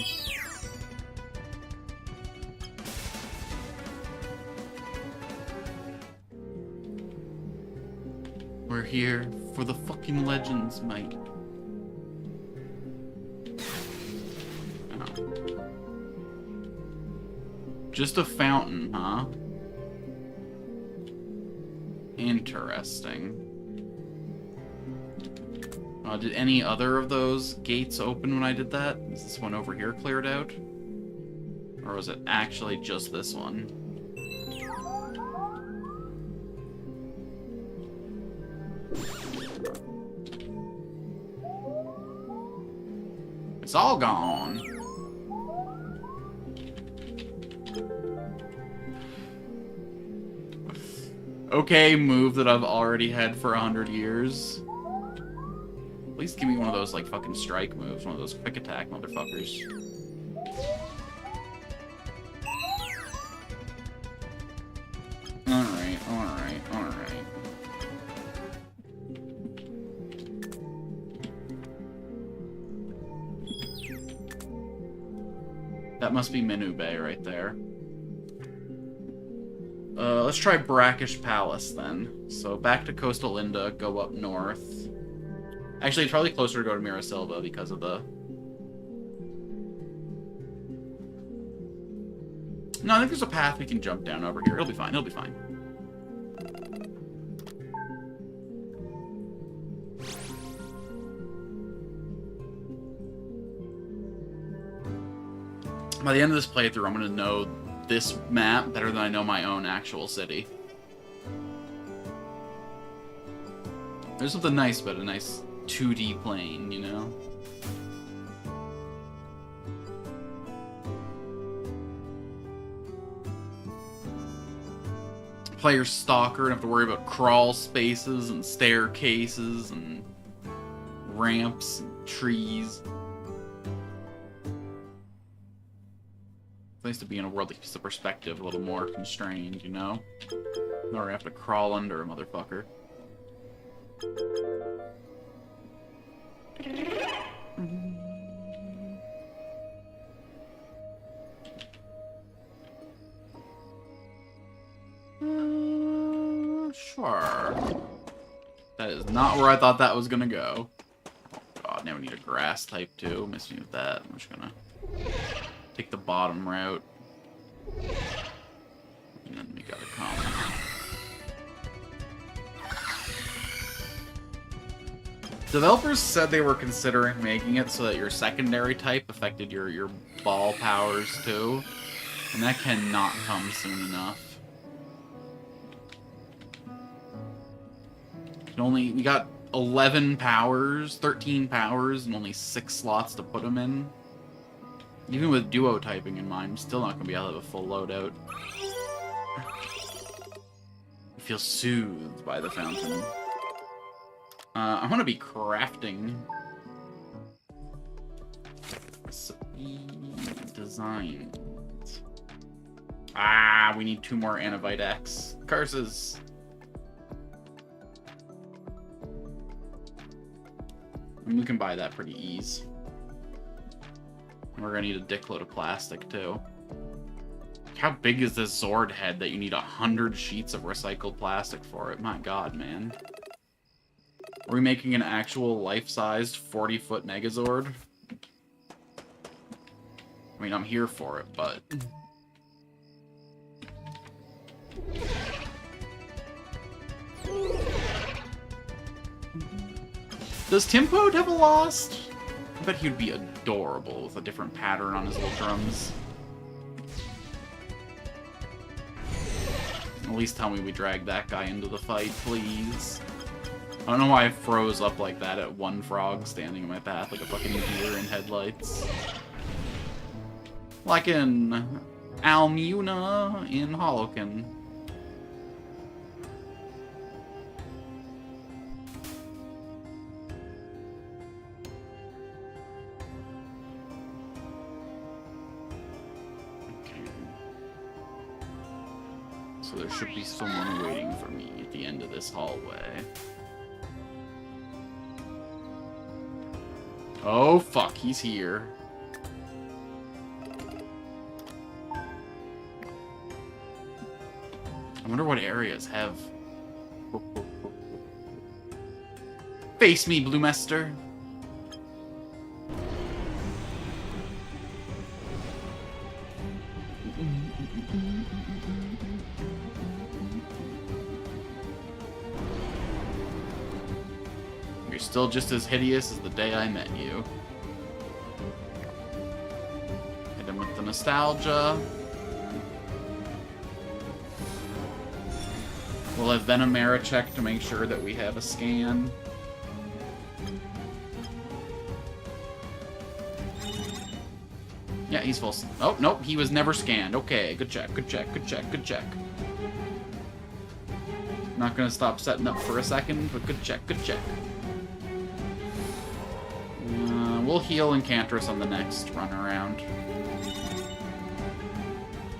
We're here for the fucking legends, mate. Oh. Just a fountain, huh? Interesting. Did any other of those gates open when I did that? Is this one over here cleared out? Or was it actually just this one? It's all gone. Okay, move that I've already had for 100 years. At least give me one of those, like, fucking strike moves. One of those quick attack motherfuckers. Alright, alright, alright. That must be Minu Bay right there. Let's try Brackish Palace, then. So, back to Coastal Linda, go up north. Actually, it's probably closer to go to Mirasilva because of the... No, I think there's a path we can jump down over here. It'll be fine, it'll be fine. By the end of this playthrough, I'm going to know this map better than I know my own actual city. There's something nice about a nice 2D plane, you know? Player stalker and have to worry about crawl spaces and staircases and ramps and trees. It's nice to be in a world that keeps the perspective a little more constrained, you know? Or I have to crawl under a motherfucker. Sure. That is not where I thought that was gonna go. Oh god, now we need a grass type too. Miss me with that. I'm just gonna take the bottom route. And then we gotta come. Developers said they were considering making it so that your secondary type affected your ball powers too. And that cannot come soon enough. We got 11 powers, 13 powers, and only 6 slots to put them in. Even with duo typing in mind, I'm still not going to be able to have a full loadout. I feel soothed by the fountain. I want to be crafting. Recipe design. Ah, we need 2 more Anavite X. Curses. We can buy that pretty easy. We're gonna need a dickload of plastic too. How big is this Zord head that you need 100 sheets of recycled plastic for it? My god, man. Are we making an actual life-sized 40-foot Megazord? I mean, I'm here for it, but... Does Timpo have a Lost? I bet he would be adorable with a different pattern on his little drums. At least tell me we dragged that guy into the fight, please. I don't know why I froze up like that at one frog standing in my path like a fucking deer in headlights. Like in Almuna in Hollokin. So there should be someone waiting for me at the end of this hallway. Oh fuck, he's here. I wonder what areas have... Face me, Bluemester. You're still just as hideous as the day I met you. Hit him with the nostalgia. We'll have Venomera check to make sure that we have a scan. Yeah, he's full. Oh, nope, he was never scanned. Okay, good check, good check, good check, good check. Not gonna stop setting up for a second, but good check, good check. We'll heal Enchantress on the next run around.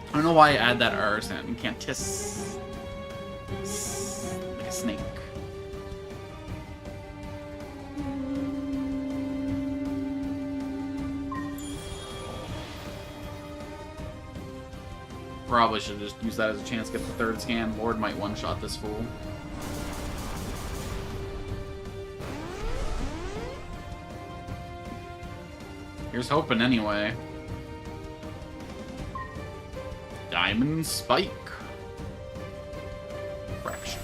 I don't know why I add that R sound. Enchantis. Like a snake. Probably should just use that as a chance to get the third scan. Lord might one-shot this fool. Here's hoping anyway. Diamond Spike. Fraction.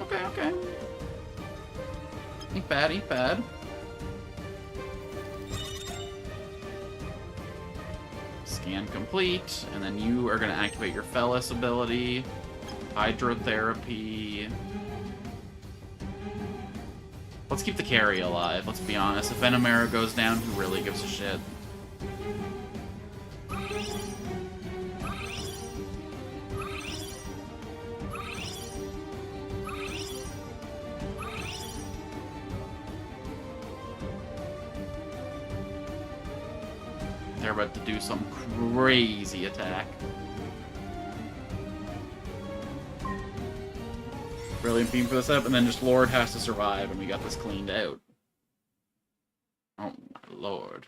Okay, okay. Ain't bad, ain't bad. Scan complete, and then you are going to activate your Fellis ability. Hydrotherapy. Let's keep the carry alive, let's be honest. If Venomera goes down, who really gives a shit? They're about to do some crazy attack. Brilliant beam for the setup, and then just Lord has to survive, and we got this cleaned out. Oh my lord.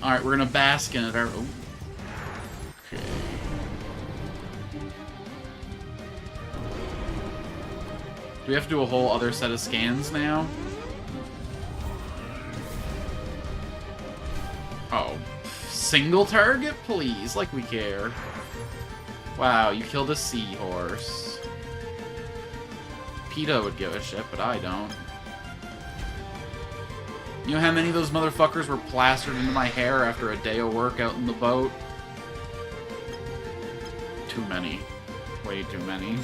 Alright, we're gonna bask in it. Oh. Okay. Do we have to do a whole other set of scans now? Oh. Single target, please, like we care. Wow, you killed a seahorse. PETA would give a shit, but I don't. You know how many of those motherfuckers were plastered into my hair after a day of work out in the boat? Too many. Way too many.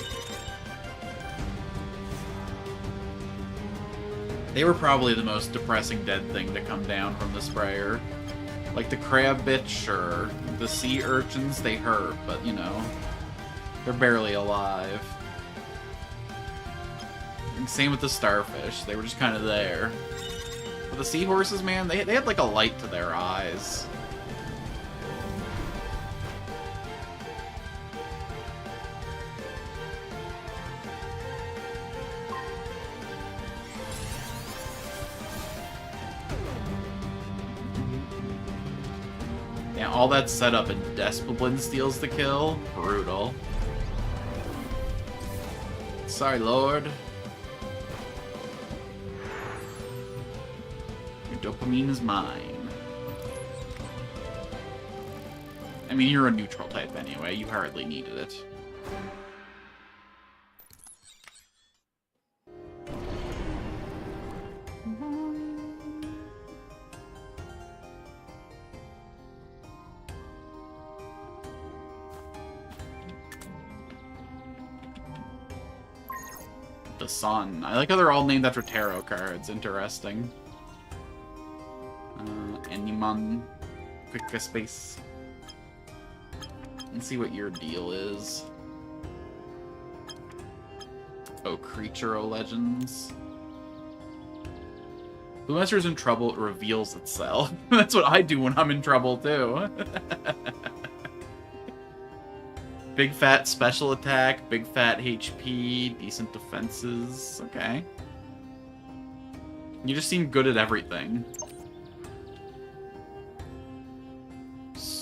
They were probably the most depressing dead thing to come down from the sprayer. Like the crab bitch, sure. The sea urchins, they hurt, but you know, they're barely alive. And same with the starfish, they were just kind of there. But the seahorses, man, they had like a light to their eyes. Yeah, all that setup and Despoblin steals the kill. Brutal. Sorry, Lord. Your dopamine is mine. I mean, you're a neutral type anyway. You hardly needed it. The sun. I like how they're all named after tarot cards. Interesting. Animon. Quick space. Let's see what your deal is. Oh, Creature Legends. Bluemester's in trouble, it reveals itself. That's what I do when I'm in trouble, too. Big fat special attack, big fat HP, decent defenses. Okay. You just seem good at everything.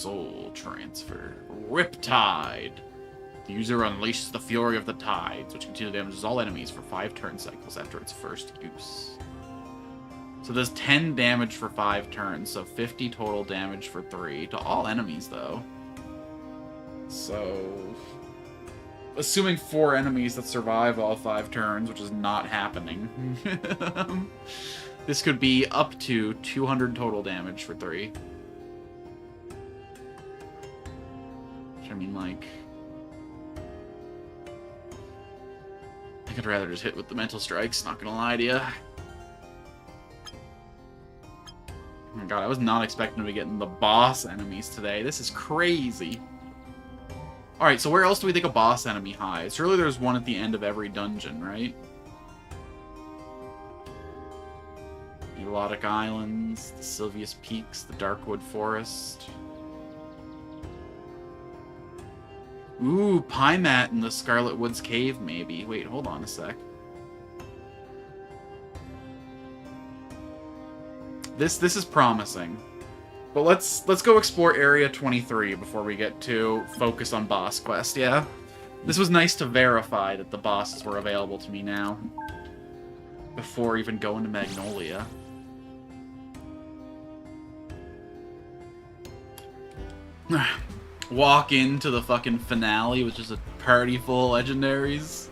Soul Transfer. Riptide. The user unleashes the fury of the tides, which continually damages all enemies for 5 turn cycles after its first use. So there's 10 damage for 5 turns, so 50 total damage for 3 to all enemies, though. So, assuming 4 enemies that survive all 5 turns, which is not happening, this could be up to 200 total damage for 3. Which, I mean, like, I could rather just hit with the mental strikes, not gonna lie to you. Oh my god, I was not expecting to be getting the boss enemies today. This is crazy. Alright, so where else do we think a boss enemy hides? Surely there's one at the end of every dungeon, right? Melodic Islands, the Sylvius Peaks, the Darkwood Forest. Ooh, Pymat in the Scarlet Woods Cave, maybe. Wait, hold on a sec. This is promising. But let's go explore Area 23 before we get to focus on boss quest, yeah? This was nice to verify that the bosses were available to me now. Before even going to Magnolia. Walk into the fucking finale, which is a party full of legendaries.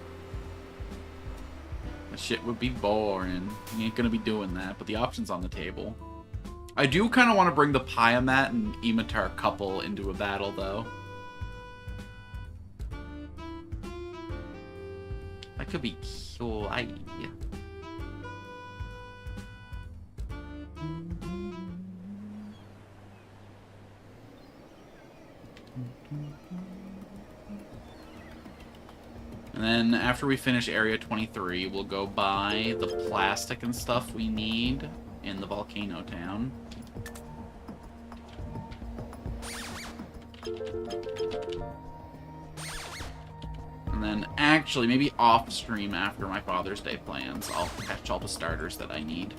That shit would be boring. You ain't gonna be doing that, but the option's on the table. I do kind of want to bring the Pyamat and Imitar couple into a battle, though. That could be cool. And then after we finish Area 23, we'll go buy the plastic and stuff we need in the volcano town. And then actually, maybe off stream after my Father's Day plans, I'll catch all the starters that I need.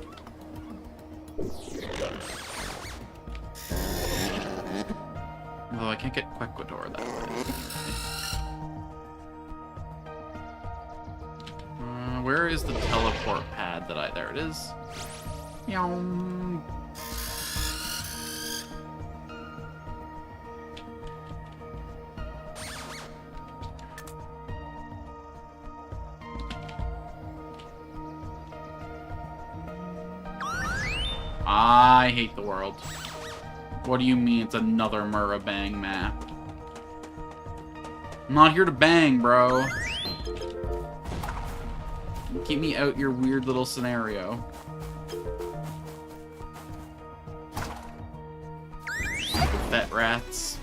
Although I can't get Quequador that way. Where is the teleport pad that there it is. Meow. I hate the world. What do you mean it's another Murabang map? I'm not here to bang, bro. Keep me out your weird little scenario. Fat rats.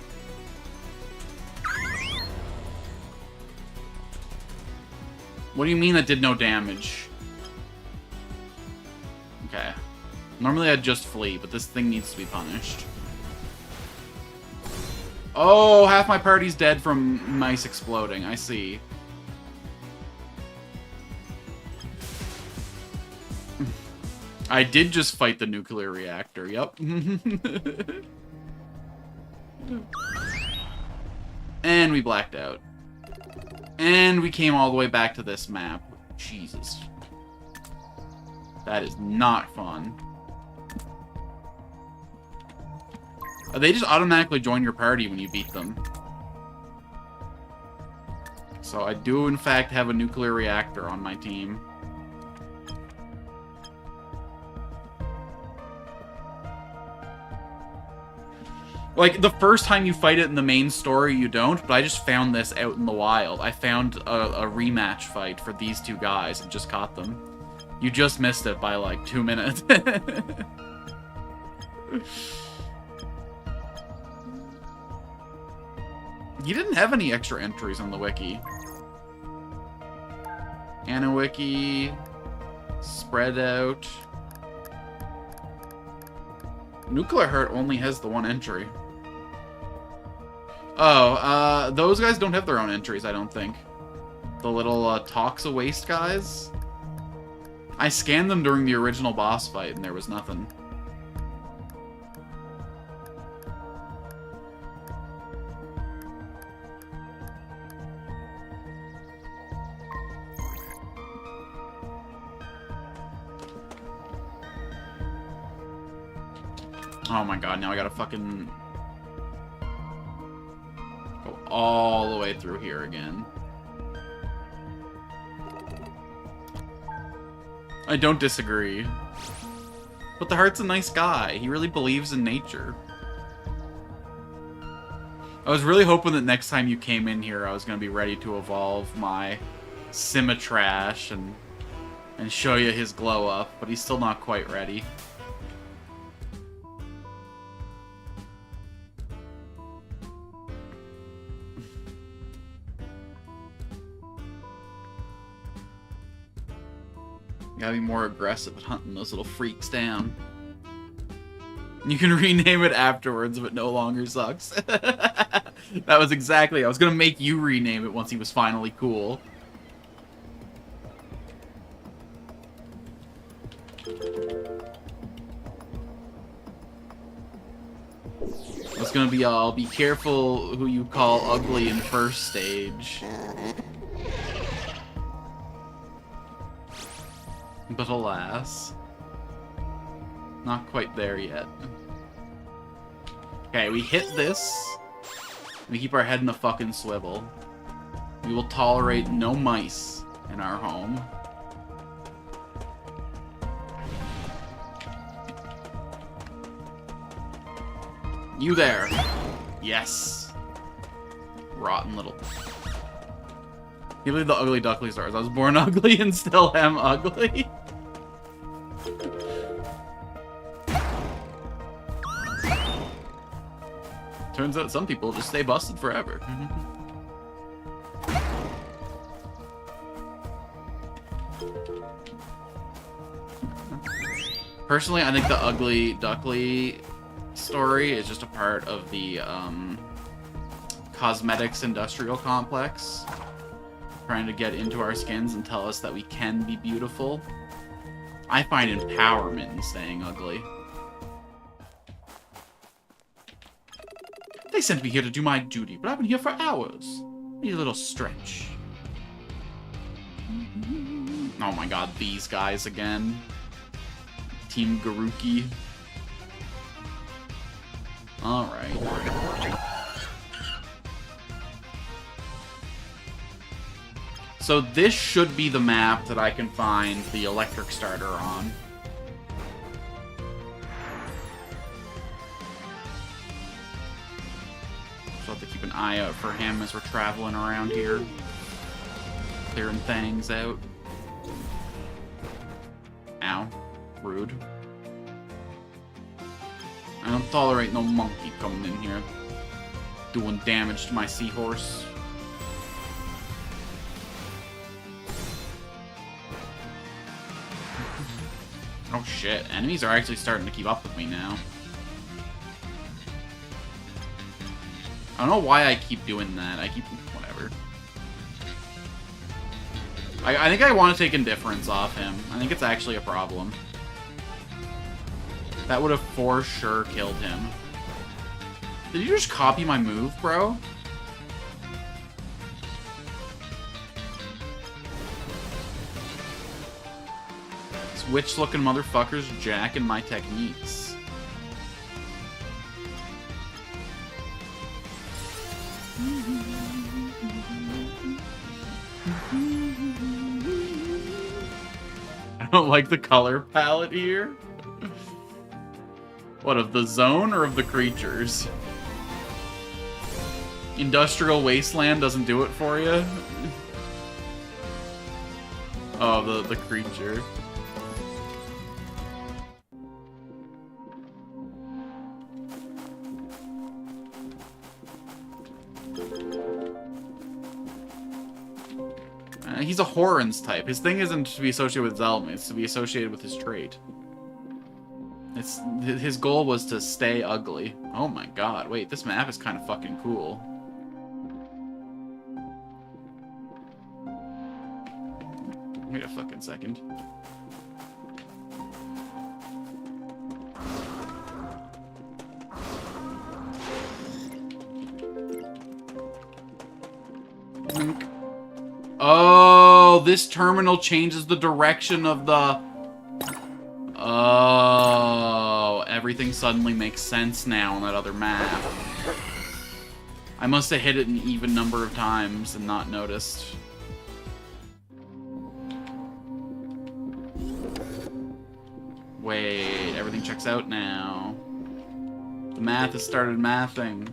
What do you mean that did no damage? Okay. Normally I'd just flee, but this thing needs to be punished. Oh, half my party's dead from mice exploding. I see. I did just fight the nuclear reactor, yep. And we blacked out. And we came all the way back to this map. Jesus. That is not fun. They just automatically join your party when you beat them. So I do, in fact, have a nuclear reactor on my team. Like, the first time you fight it in the main story, you don't, but I just found this out in the wild. I found a rematch fight for these two guys and just caught them. You just missed it by, like, 2 minutes. You didn't have any extra entries on the wiki. AnnaWiki, spread out. Nuclear Heart only has the one entry. Oh, those guys don't have their own entries, I don't think. The little, Toxa Waste guys. I scanned them during the original boss fight, and there was nothing. Oh my god, now I gotta fucking go all the way through here again. I don't disagree. But the Heart's a nice guy. He really believes in nature. I was really hoping that next time you came in here, I was going to be ready to evolve my Simitrash and show you his glow up, but he's still not quite ready. Gotta be more aggressive at hunting those little freaks down. You can rename it afterwards if it no longer sucks. That was exactly... I was gonna make you rename it once he was finally cool. It's gonna be all, be careful who you call ugly in first stage. But alas, not quite there yet. Okay, we hit this. We keep our head in the fucking swivel. We will tolerate no mice in our home. You there. Yes. Rotten little... You believe the ugly duckly stars. I was born ugly and still am ugly. Turns out some people just stay busted forever. Personally, I think the ugly duckly story is just a part of the cosmetics industrial complex. Trying to get into our skins and tell us that we can be beautiful. I find empowerment in staying ugly. They sent me here to do my duty, but I've been here for hours. Need a little stretch. Oh my god, these guys again. Team Garuki. Alright. So this should be the map that I can find the electric starter on. So I'll have to keep an eye out for him as we're traveling around here. Clearing things out. Ow. Rude. I don't tolerate no monkey coming in here. Doing damage to my seahorse. Oh shit, enemies are actually starting to keep up with me now. I don't know why I keep doing that. I keep... whatever. I think I want to take indifference off him. I think it's actually a problem. That would have for sure killed him. Did you just copy my move, bro? Witch-looking motherfuckers jacking my techniques. I don't like the color palette here. What, of the zone or of the creatures? Industrial Wasteland doesn't do it for you? Oh, the creature. He's a Horns type. His thing isn't to be associated with his element, it's to be associated with his trait. His goal was to stay ugly. Oh my god, wait, this map is kind of fucking cool. Wait a fucking second. Oh, this terminal changes the direction of the... Oh, Everything suddenly makes sense now on that other map. I must have hit it an even number of times and not noticed. Wait, everything checks out now. The math has started mathing.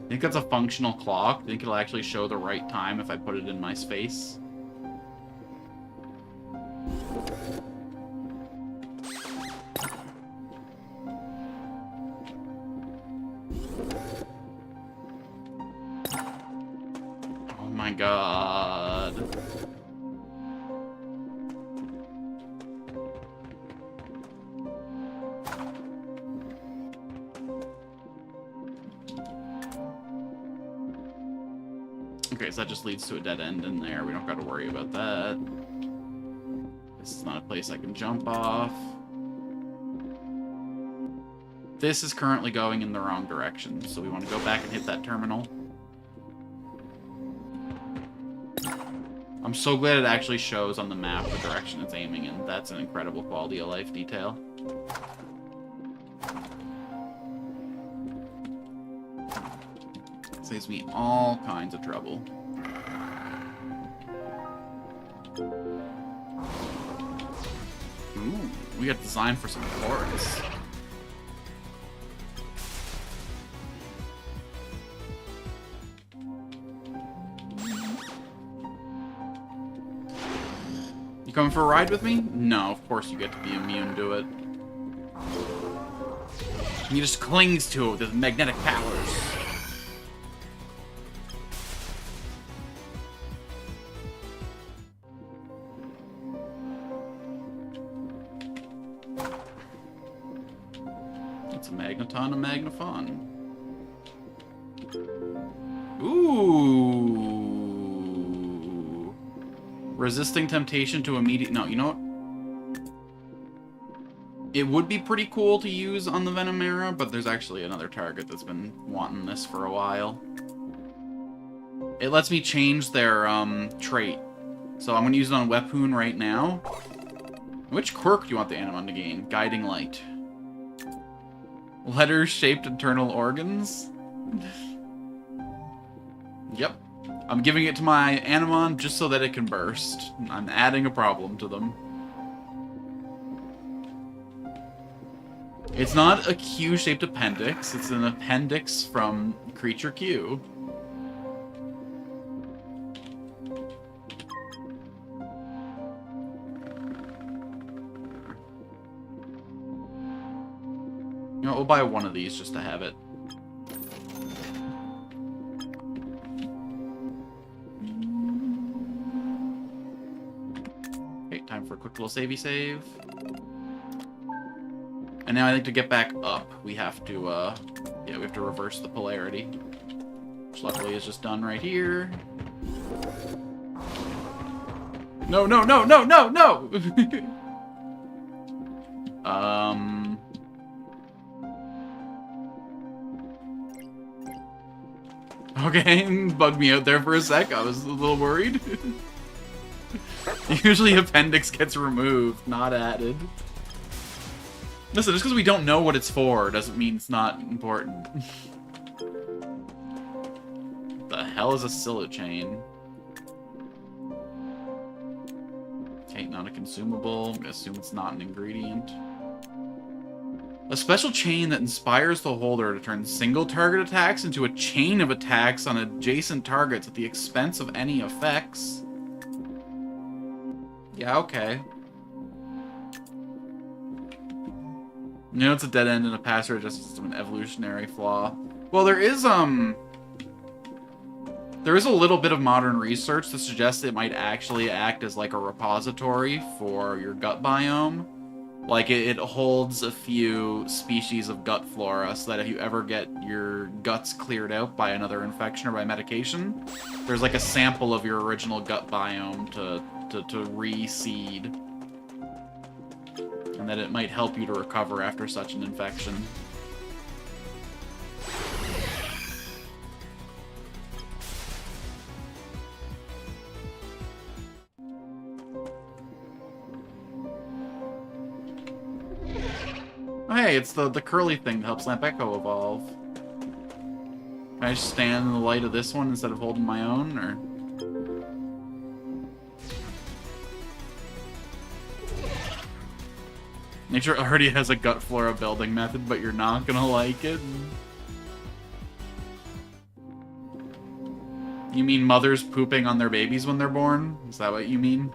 I think that's a functional clock. I think it'll actually show the right time if I put it in my space. Oh my god. Okay, so that just leads to a dead end in there. We don't got to worry about that. This is not a place I can jump off. This is currently going in the wrong direction, so we want to go back and hit that terminal. I'm so glad it actually shows on the map the direction it's aiming in. That's an incredible quality of life detail. Saves me all kinds of trouble. Ooh, we got designed for some chorus. You coming for a ride with me? No, of course you get to be immune to it. He just clings to it with his magnetic powers. It's a magneton, a magnaphon. Ooh. Resisting temptation to immediate... No, you know what? It would be pretty cool to use on the Venomera, but there's actually another target that's been wanting this for a while. It lets me change their trait. So I'm going to use it on Weapon right now. Which quirk do you want the Animon to gain? Guiding Light. Letter-shaped internal organs? Yep. I'm giving it to my Animon just so that it can burst. I'm adding a problem to them. It's not a Q-shaped appendix, it's an appendix from Creature Q. You know, we'll buy one of these just to have it. Okay, time for a quick little savey save. And now I think to get back up, we have to, yeah, we have to reverse the polarity. Which luckily is just done right here. No, no, no, no, no, no! Okay, bugged me out there for a sec. I was a little worried. Usually appendix gets removed, not added. Listen, just because we don't know what it's for doesn't mean it's not important. What the hell is a silichain? Okay, not a consumable. I'm gonna assume it's not an ingredient. A special chain that inspires the holder to turn single target attacks into a chain of attacks on adjacent targets at the expense of any effects. Yeah, okay. You know, it's a dead end in a password just an evolutionary flaw. Well, there is a little bit of modern research that suggests it might actually act as like a repository for your gut biome. Like, it holds a few species of gut flora, so that if you ever get your guts cleared out by another infection or by medication, there's like a sample of your original gut biome to reseed. And that it might help you to recover after such an infection. Hey, it's the curly thing that helps Lamp Echo evolve. Can I just stand in the light of this one instead of holding my own, or...? Nature already has a gut flora building method, but you're not gonna like it. You mean mothers pooping on their babies when they're born? Is that what you mean?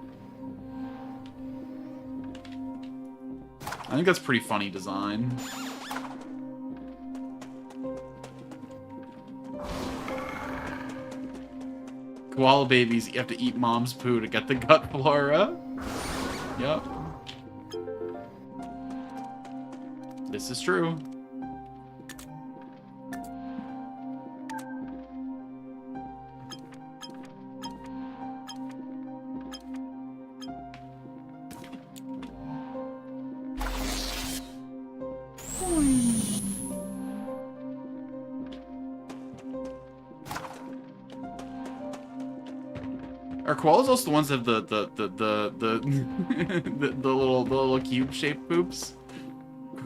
I think that's pretty funny design. Koala babies, you have to eat mom's poo to get the gut flora. Yep. This is true. Are koalas also the ones that have the little cube-shaped poops?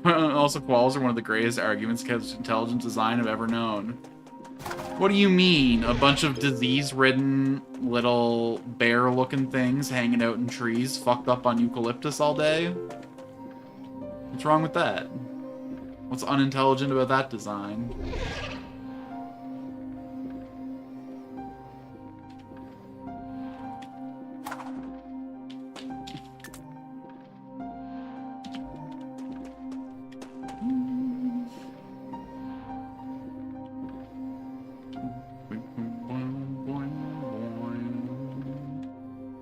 Also, koalas are one of the greatest arguments against intelligent design I've ever known. What do you mean? A bunch of disease-ridden little bear-looking things hanging out in trees, fucked up on eucalyptus all day? What's wrong with that? What's unintelligent about that design?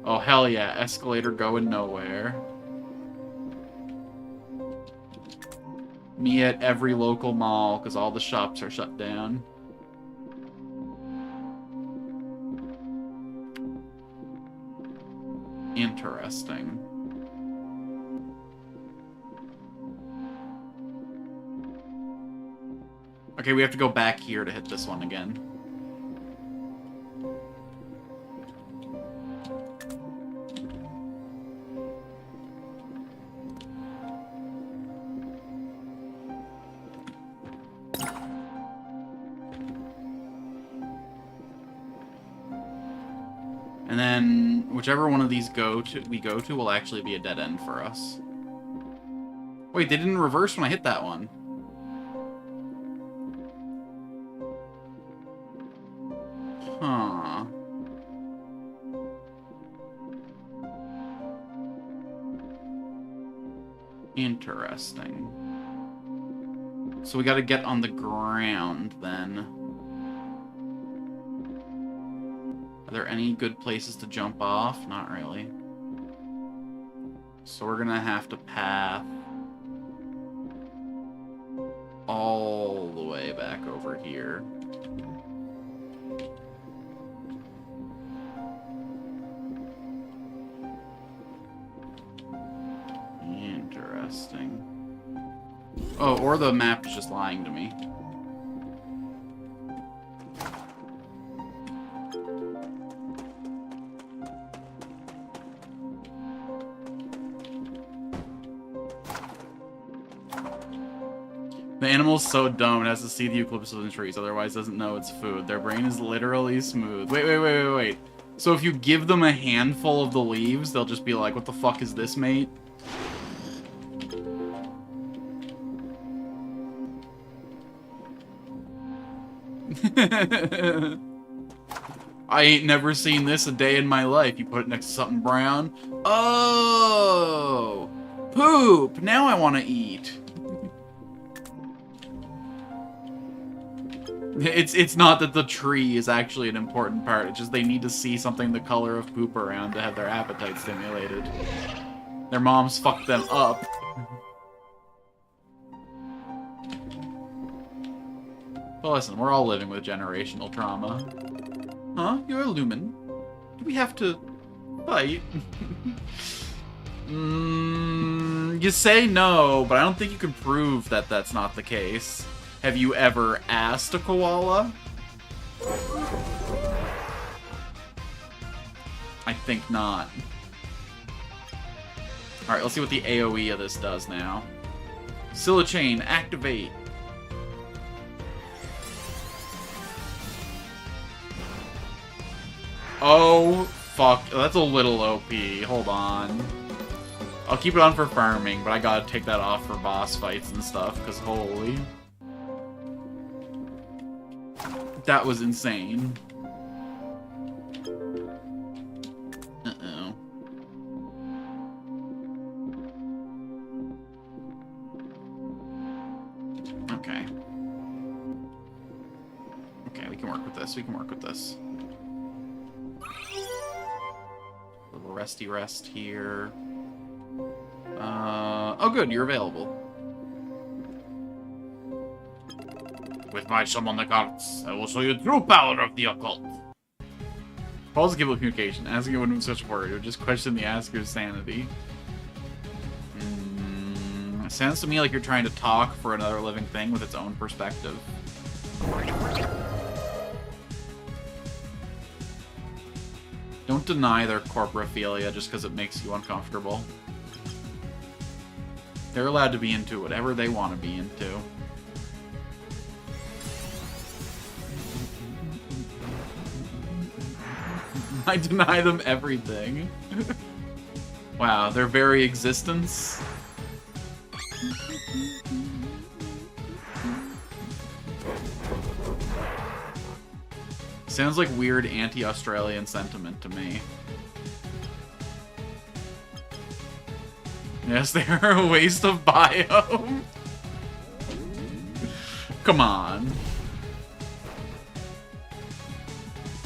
Oh, hell yeah. Escalator going nowhere. Me at every local mall, because all the shops are shut down. Interesting. Okay, we have to go back here to hit this one again. And then whichever one of these we go to will actually be a dead end for us. Wait, they didn't reverse when I hit that one. Huh. Interesting. So we gotta get on the ground then. Are there any good places to jump off? Not really. So we're gonna have to path all the way back over here. Interesting. Oh, or the map is just lying to me. The animal's so dumb it has to see the eucalyptus in the trees, otherwise doesn't know it's food. Their brain is literally smooth. Wait. So if you give them a handful of the leaves, they'll just be like, what the fuck is this, mate? I ain't never seen this a day in my life. You put it next to something brown. Oh! Poop! Now I want to eat. It's not that the tree is actually an important part. It's just they need to see something the color of poop around to have their appetite stimulated. Their moms fucked them up. But listen, we're all living with generational trauma. Huh? You're a Lumen. Do we have to fight? You say no, but I don't think you can prove that that's not the case. Have you ever asked a koala? I think not. Alright, let's see what the AoE of this does now. Silachain, activate. Oh, fuck. That's a little OP. Hold on. I'll keep it on for farming, but I gotta take that off for boss fights and stuff, because holy. That was insane. Uh-oh. Okay. Okay, we can work with this. We can work with this. A little resty rest here. Oh good, you're available. With my summon the gods, I will show you the true power of the occult. Pause capable communication. Asking it wouldn't be such a word. It would just question the asker's sanity. It sounds to me like you're trying to talk for another living thing with its own perspective. Don't deny their corporophilia just because it makes you uncomfortable. They're allowed to be into whatever they want to be into. I deny them everything. Wow, their very existence. Sounds like weird anti-Australian sentiment to me. Yes, they are a waste of biome. Come on.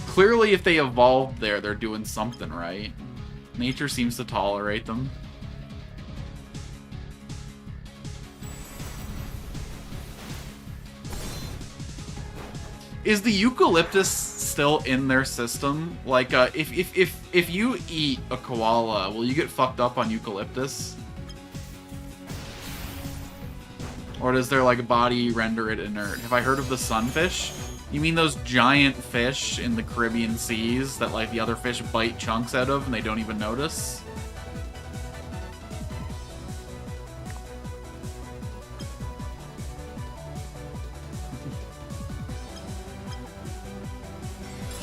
Clearly, if they evolved there, they're doing something right. Nature seems to tolerate them. Is the eucalyptus still in their system? Like, if you eat a koala, will you get fucked up on eucalyptus? Or does their, like, body render it inert? Have I heard of the sunfish? You mean those giant fish in the Caribbean seas that, like, the other fish bite chunks out of and they don't even notice?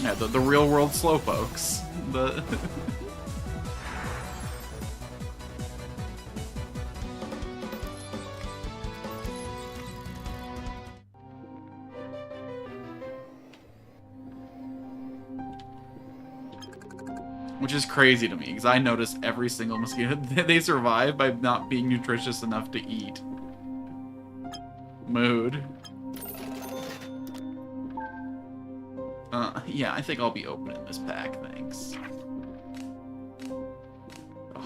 Yeah, the real world slowpokes. The which is crazy to me, because I notice every single mosquito, they survive by not being nutritious enough to eat. Mood. Yeah, I think I'll be opening this pack, thanks. Ugh.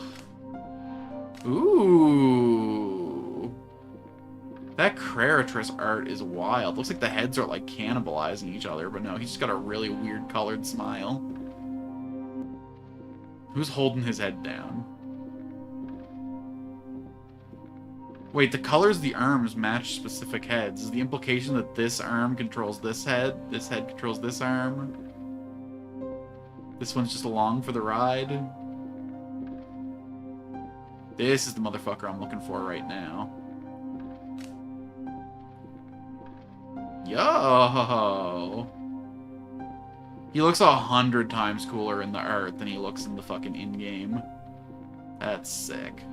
Ooh. That Creratrus art is wild. Looks like the heads are, like, cannibalizing each other, but no, he's just got a really weird colored smile. Who's holding his head down? Wait, the colors of the arms match specific heads. Is the implication that this arm controls this head controls this arm? This one's just along for the ride? This is the motherfucker I'm looking for right now. Yo! He looks 100 times cooler in the art than he looks in the fucking in-game. That's sick.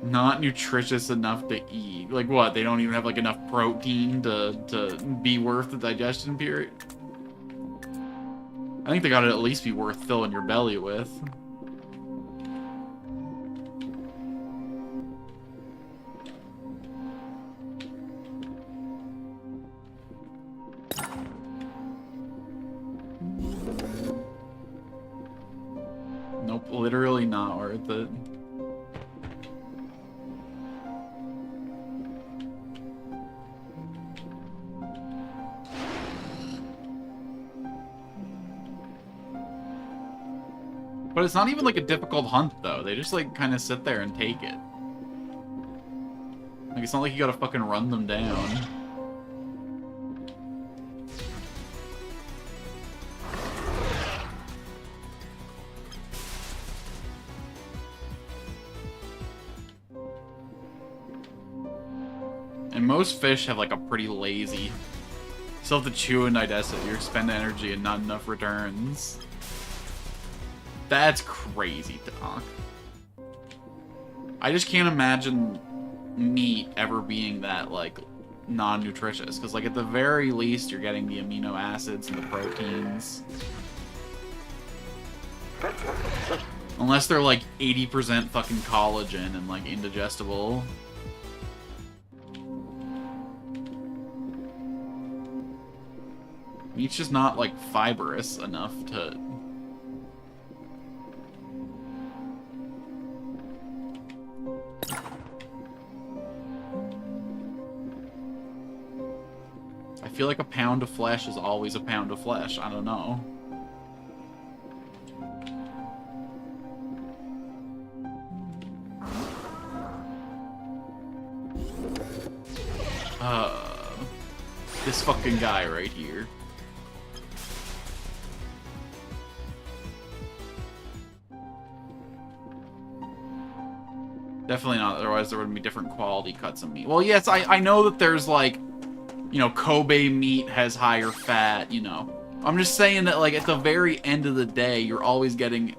Not nutritious enough to eat. Like what? They don't even have like enough protein to be worth the digestion period? I think they gotta at least be worth filling your belly with. Nope, literally not worth it. But it's not even like a difficult hunt, though. They just like kind of sit there and take it. Like, it's not like you gotta fucking run them down. And most fish have like a pretty lazy. You still have to chew and digest it. You expend energy and not enough returns. That's crazy talk. I just can't imagine meat ever being that, like, non-nutritious. Because, like, at the very least, you're getting the amino acids and the proteins. Unless they're, like, 80% fucking collagen and, like, indigestible. Meat's just not, like, fibrous enough to... I feel like a pound of flesh is always a pound of flesh. I don't know. This fucking guy right here. Definitely not, otherwise there would be different quality cuts of meat. Well, yes, I know that there's, like, you know, Kobe meat has higher fat, you know. I'm just saying that, like, at the very end of the day, you're always getting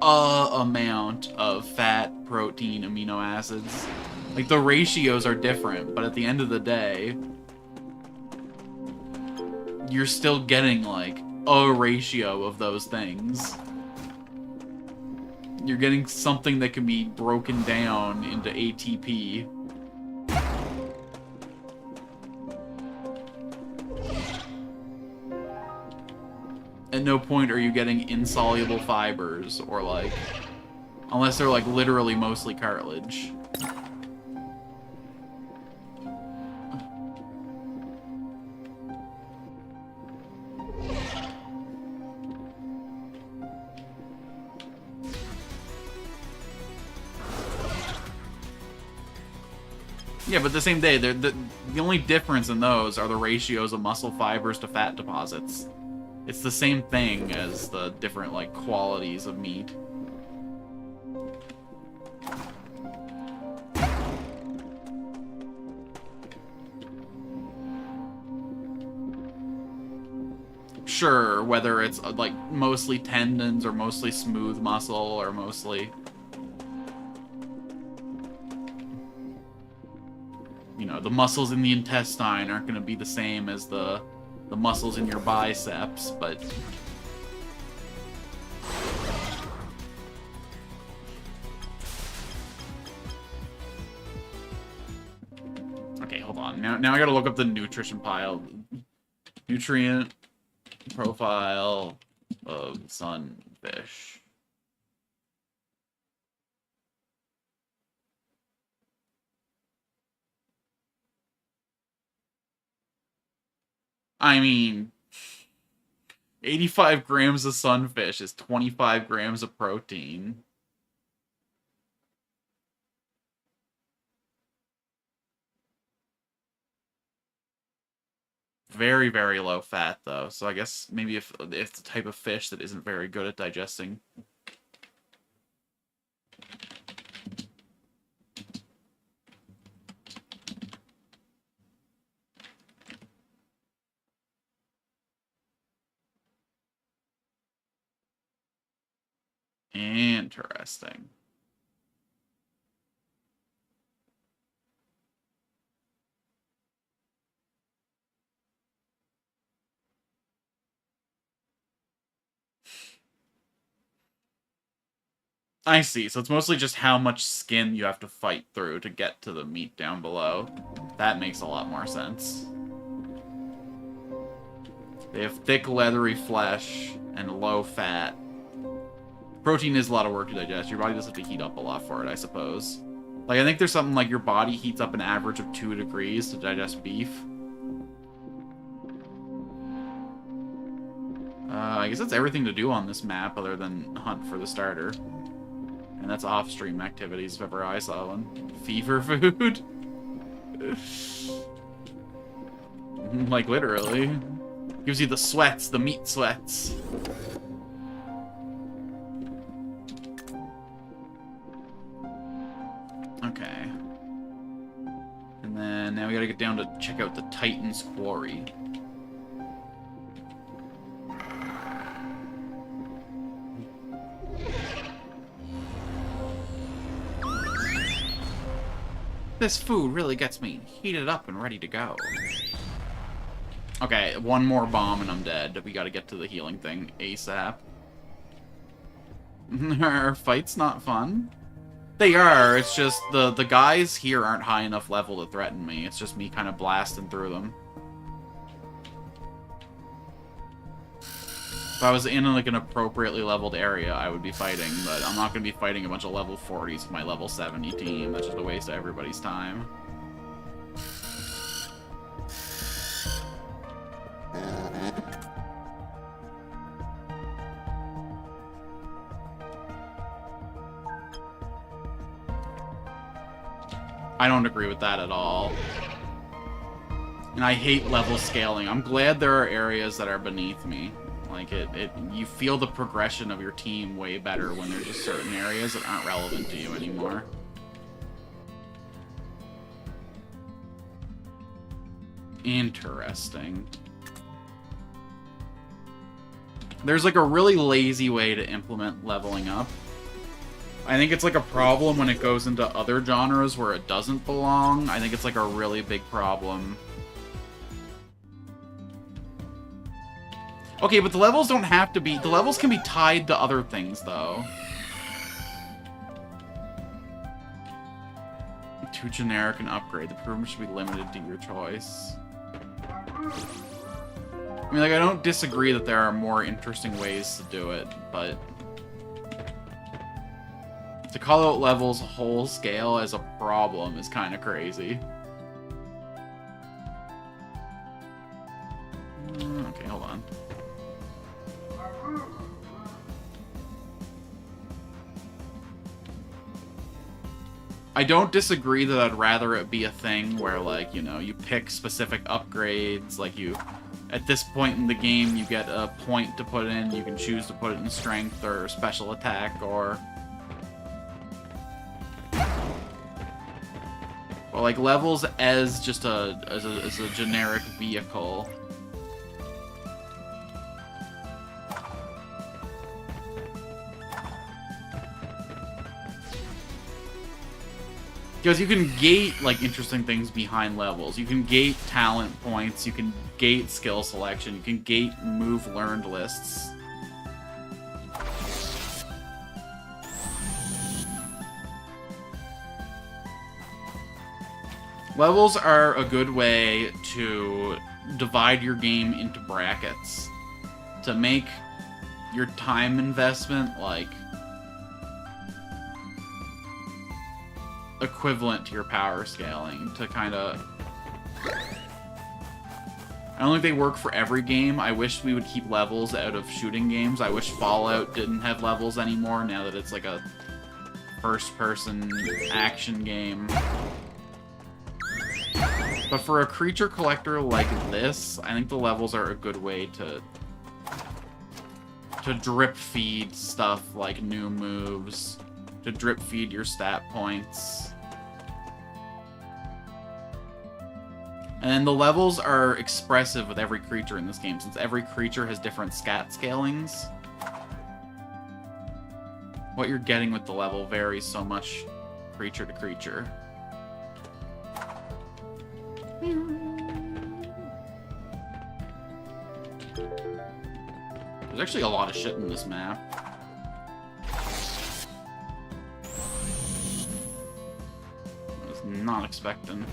a amount of fat, protein, amino acids. Like, the ratios are different, but at the end of the day, you're still getting, like, a ratio of those things. You're getting something that can be broken down into ATP. At no point are you getting insoluble fibers, or, like, unless they're, like, literally mostly cartilage. Yeah, but the same day, the only difference in those are the ratios of muscle fibers to fat deposits. It's the same thing as the different, like, qualities of meat. Sure, whether it's, like, mostly tendons or mostly smooth muscle or mostly... You know, the muscles in the intestine aren't going to be the same as the muscles in your biceps, but... Okay, hold on. Now I gotta look up the nutrition pile. Nutrient profile of sunfish. I mean, 85 grams of sunfish is 25 grams of protein. Very, very low fat, though. So I guess maybe if it's the type of fish that isn't very good at digesting. Interesting. I see. So it's mostly just how much skin you have to fight through to get to the meat down below. That makes a lot more sense. They have thick, leathery flesh and low fat. Protein is a lot of work to digest. Your body does have to heat up a lot for it, I suppose. Like, I think there's something like your body heats up an average of 2 degrees to digest beef. I guess that's everything to do on this map other than hunt for the starter. And that's off-stream activities if ever I saw one. Fever food? Like, literally. Gives you the sweats, the meat sweats. Okay. And then And now we gotta get down to check out the Titan's Quarry. This food really gets me heated up and ready to go. Okay, one more bomb and I'm dead. We gotta get to the healing thing ASAP. Are fights not fun? They are, it's just the guys here aren't high enough level to threaten me. It's just me kind of blasting through them. If I was in like an appropriately leveled area, I would be fighting, but I'm not going to be fighting a bunch of level 40s with my level 70 team. That's just a waste of everybody's time. I don't agree with that at all. And I hate level scaling. I'm glad there are areas that are beneath me. Like, you feel the progression of your team way better when there's just certain areas that aren't relevant to you anymore. Interesting. There's like a really lazy way to implement leveling up. I think it's like a problem when it goes into other genres where it doesn't belong. I think it's like a really big problem. Okay, but the levels don't have to be... The levels can be tied to other things, though. Too generic an upgrade. The improvement should be limited to your choice. I mean, like, I don't disagree that there are more interesting ways to do it, but... to call out levels whole scale as a problem is kind of crazy. Okay, hold on. I don't disagree that I'd rather it be a thing where, like, you know, you pick specific upgrades, like you... At this point in the game, you get a point to put in, you can choose to put it in strength or special attack, or... Or, like, levels as just as a generic vehicle. Because you can gate, like, interesting things behind levels. You can gate talent points, you can gate skill selection, you can gate move learned lists. Levels are a good way to divide your game into brackets. To make your time investment, like, equivalent to your power scaling, to kind of... I don't think they work for every game. I wish we would keep levels out of shooting games. I wish Fallout didn't have levels anymore, now that it's like a first-person action game. But for a creature collector like this, I think the levels are a good way to drip feed stuff like new moves, to drip feed your stat points. And then the levels are expressive with every creature in this game, since every creature has different stat scalings. What you're getting with the level varies so much creature to creature. There's actually a lot of shit in this map. I was not expecting.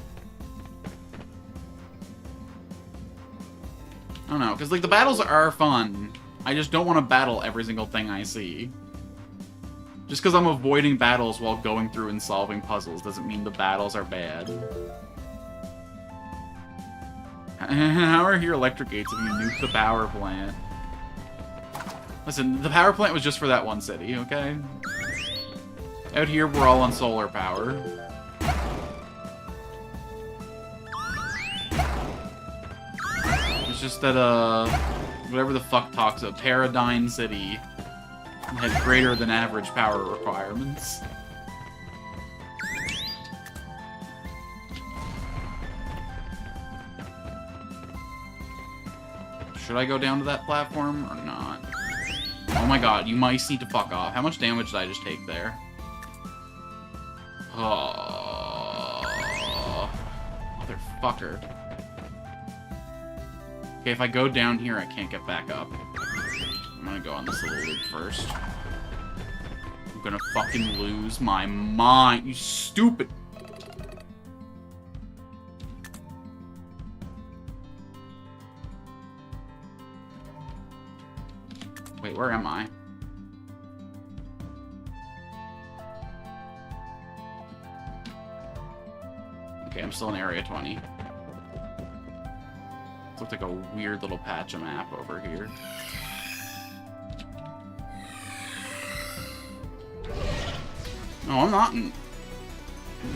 I don't know, because, like, the battles are fun. I just don't want to battle every single thing I see. Just because I'm avoiding battles while going through and solving puzzles doesn't mean the battles are bad. How are here electric gates if you nuke the power plant? Listen, the power plant was just for that one city, okay? Out here, we're all on solar power. It's just that, whatever the fuck talks of, Paradigm City had greater than average power requirements. Should I go down to that platform or not? Oh my god, you mice need to fuck off. How much damage did I just take there? Oh, motherfucker. Okay, if I go down here, I can't get back up. I'm gonna go on this little loop first. I'm gonna fucking lose my mind, you stupid... Wait, where am I? Okay, I'm still in Area 20. It looks like a weird little patch of map over here. No, I'm not in...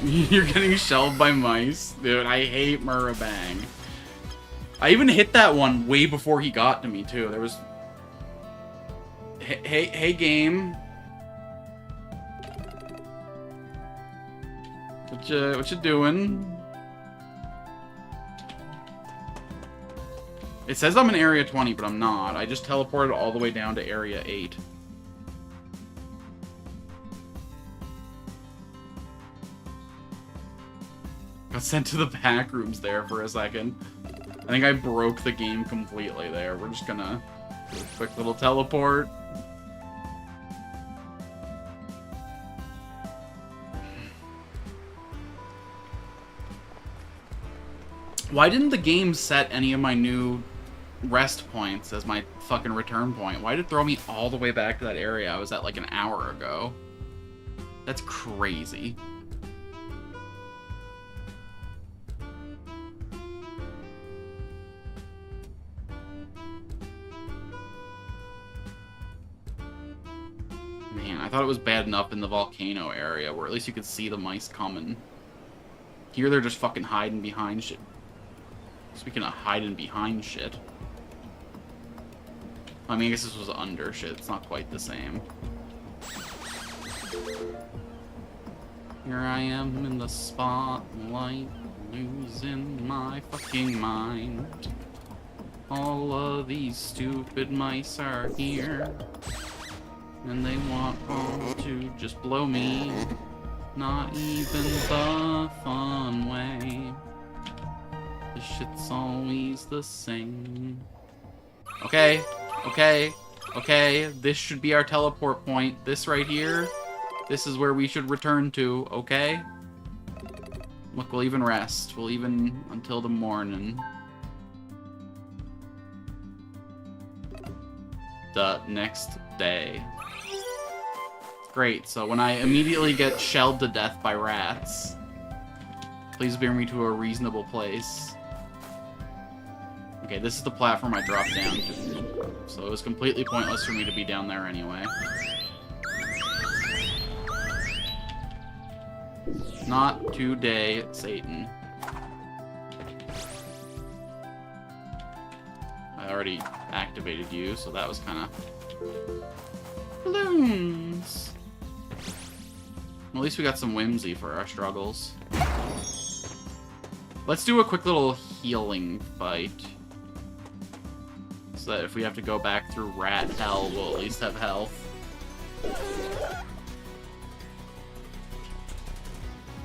You're getting shelled by mice? Dude, I hate Murabang. I even hit that one way before he got to me, too. There was... Hey, game. What you doing? It says I'm in Area 20, but I'm not. I just teleported all the way down to Area 8. Got sent to the back rooms there for a second. I think I broke the game completely there. We're just gonna do a quick little teleport. Why didn't the game set any of my new rest points as my fucking return point? Why did it throw me all the way back to that area I was at like an hour ago? That's crazy. Man, I thought it was bad enough in the volcano area where at least you could see the mice coming. Here they're just fucking hiding behind shit. Speaking of hiding behind shit. I mean, I guess this was under shit. It's not quite the same. Here I am in the spotlight, losing my fucking mind. All of these stupid mice are here, and they want all to just blow me. Not even the fun way. This shit's always the same. Okay, okay, okay. This should be our teleport point. This right here. This is where we should return to, okay? Look, we'll even rest. We'll even until the morning. The next day. Great, so when I immediately get shelled to death by rats, please bear me to a reasonable place. Okay, this is the platform I dropped down to, so it was completely pointless for me to be down there anyway. Not today, Satan. I already activated you, so that was kind of... Balloons! Well, at least we got some whimsy for our struggles. Let's do a quick little healing fight. So that if we have to go back through rat hell, we'll at least have health.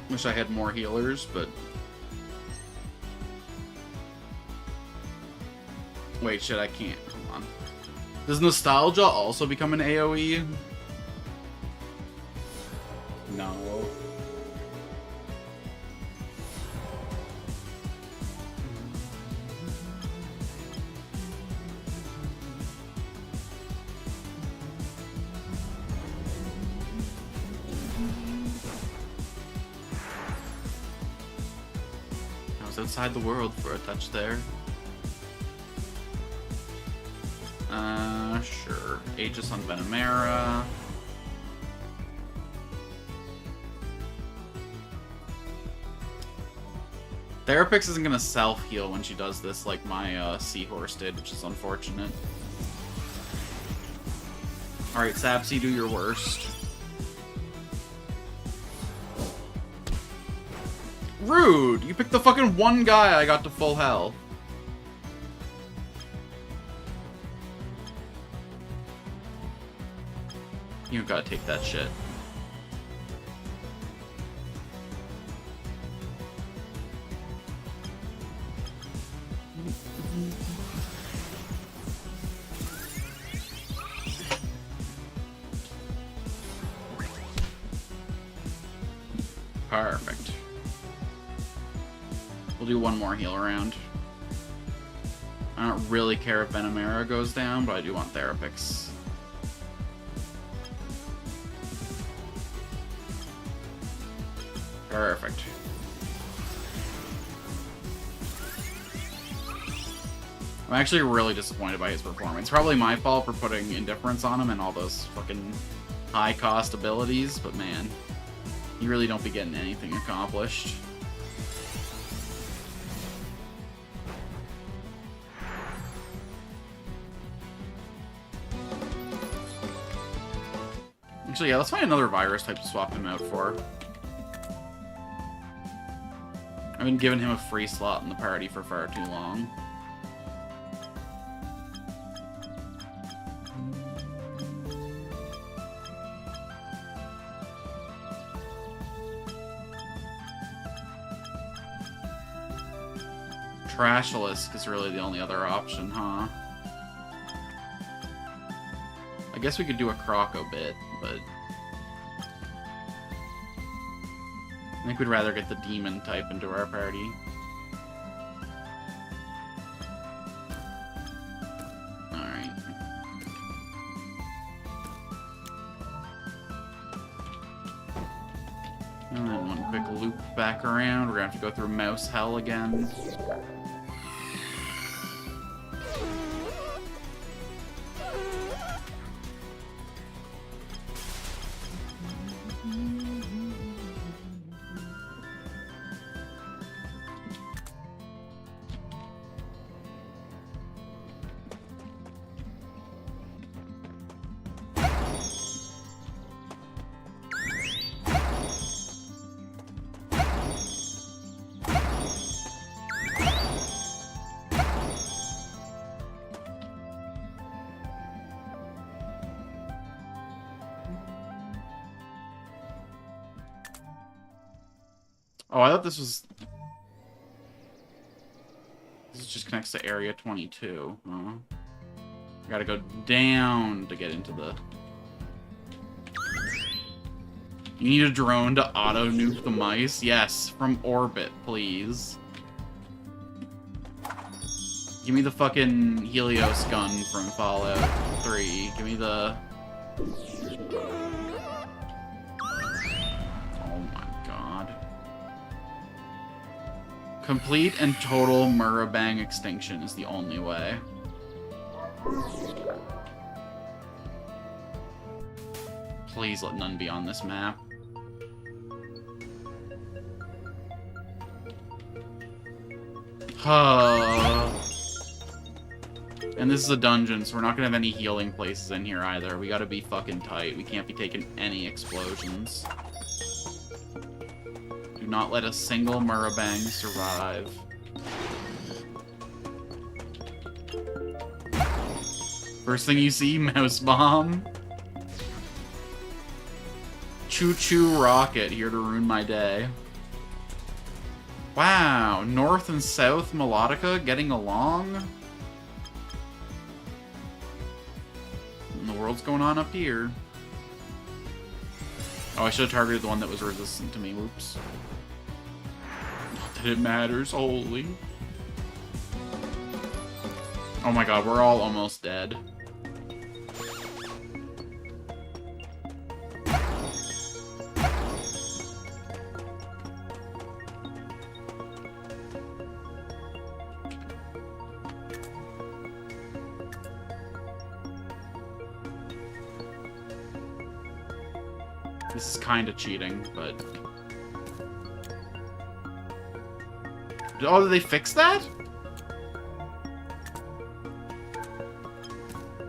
Wish I had more healers, but... Wait, shit, I can't. Hold on. Does Nostalgia also become an AoE? No. I was outside the world for a touch there. Sure. Aegis on Venomera. Therapix isn't gonna self-heal when she does this like my Seahorse did, which is unfortunate. Alright, Sapsy, do your worst. Rude! You picked the fucking one guy I got to full health. You gotta take that shit. Perfect. We'll do one more heal around. I don't really care if Venom Arrow goes down, but I do want Therapix. Perfect. I'm actually really disappointed by his performance. It's probably my fault for putting Indifference on him and all those fucking high-cost abilities, but man, you really don't be getting anything accomplished. Actually, yeah, let's find another virus type to swap him out for. I've been giving him a free slot in the party for far too long. Trashalisk is really the only other option, huh? I guess we could do a Croco bit, but I think we'd rather get the demon type into our party. Alright. And then one quick loop back around. We're gonna have to go through Mouse Hell again. Oh, I thought this was... This just connects to Area 22. Huh? I gotta go down to get into the... You need a drone to auto-nuke the mice? Yes, from orbit, please. Give me the fucking Helios gun from Fallout 3. Give me the... Complete and total Murabang extinction is the only way. Please let none be on this map. And this is a dungeon, so we're not gonna have any healing places in here either. We gotta be fucking tight. We can't be taking any explosions. Do not let a single Murabang survive. First thing you see, Mouse Bomb. Choo-choo rocket here to ruin my day. Wow, North and South Melodica getting along? What in the world's going on up here? Oh, I should have targeted the one that was resistant to me. Whoops. Not that it matters, holy. Oh my god, we're all almost dead. This is kind of cheating, but... Oh, did they fix that?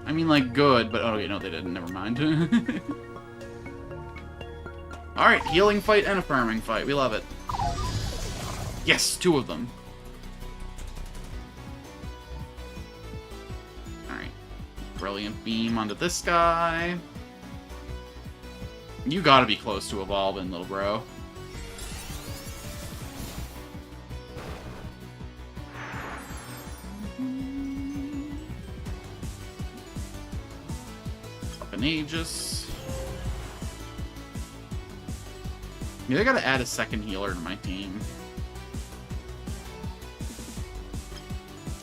I mean, like, good, but... Oh, you know, they didn't. Never mind. Alright, healing fight and a farming fight. We love it. Yes, 2 of them. Alright. Brilliant beam onto this guy. You gotta be close to evolving, little bro. Fucking Aegis. Yeah, I gotta add a second healer to my team.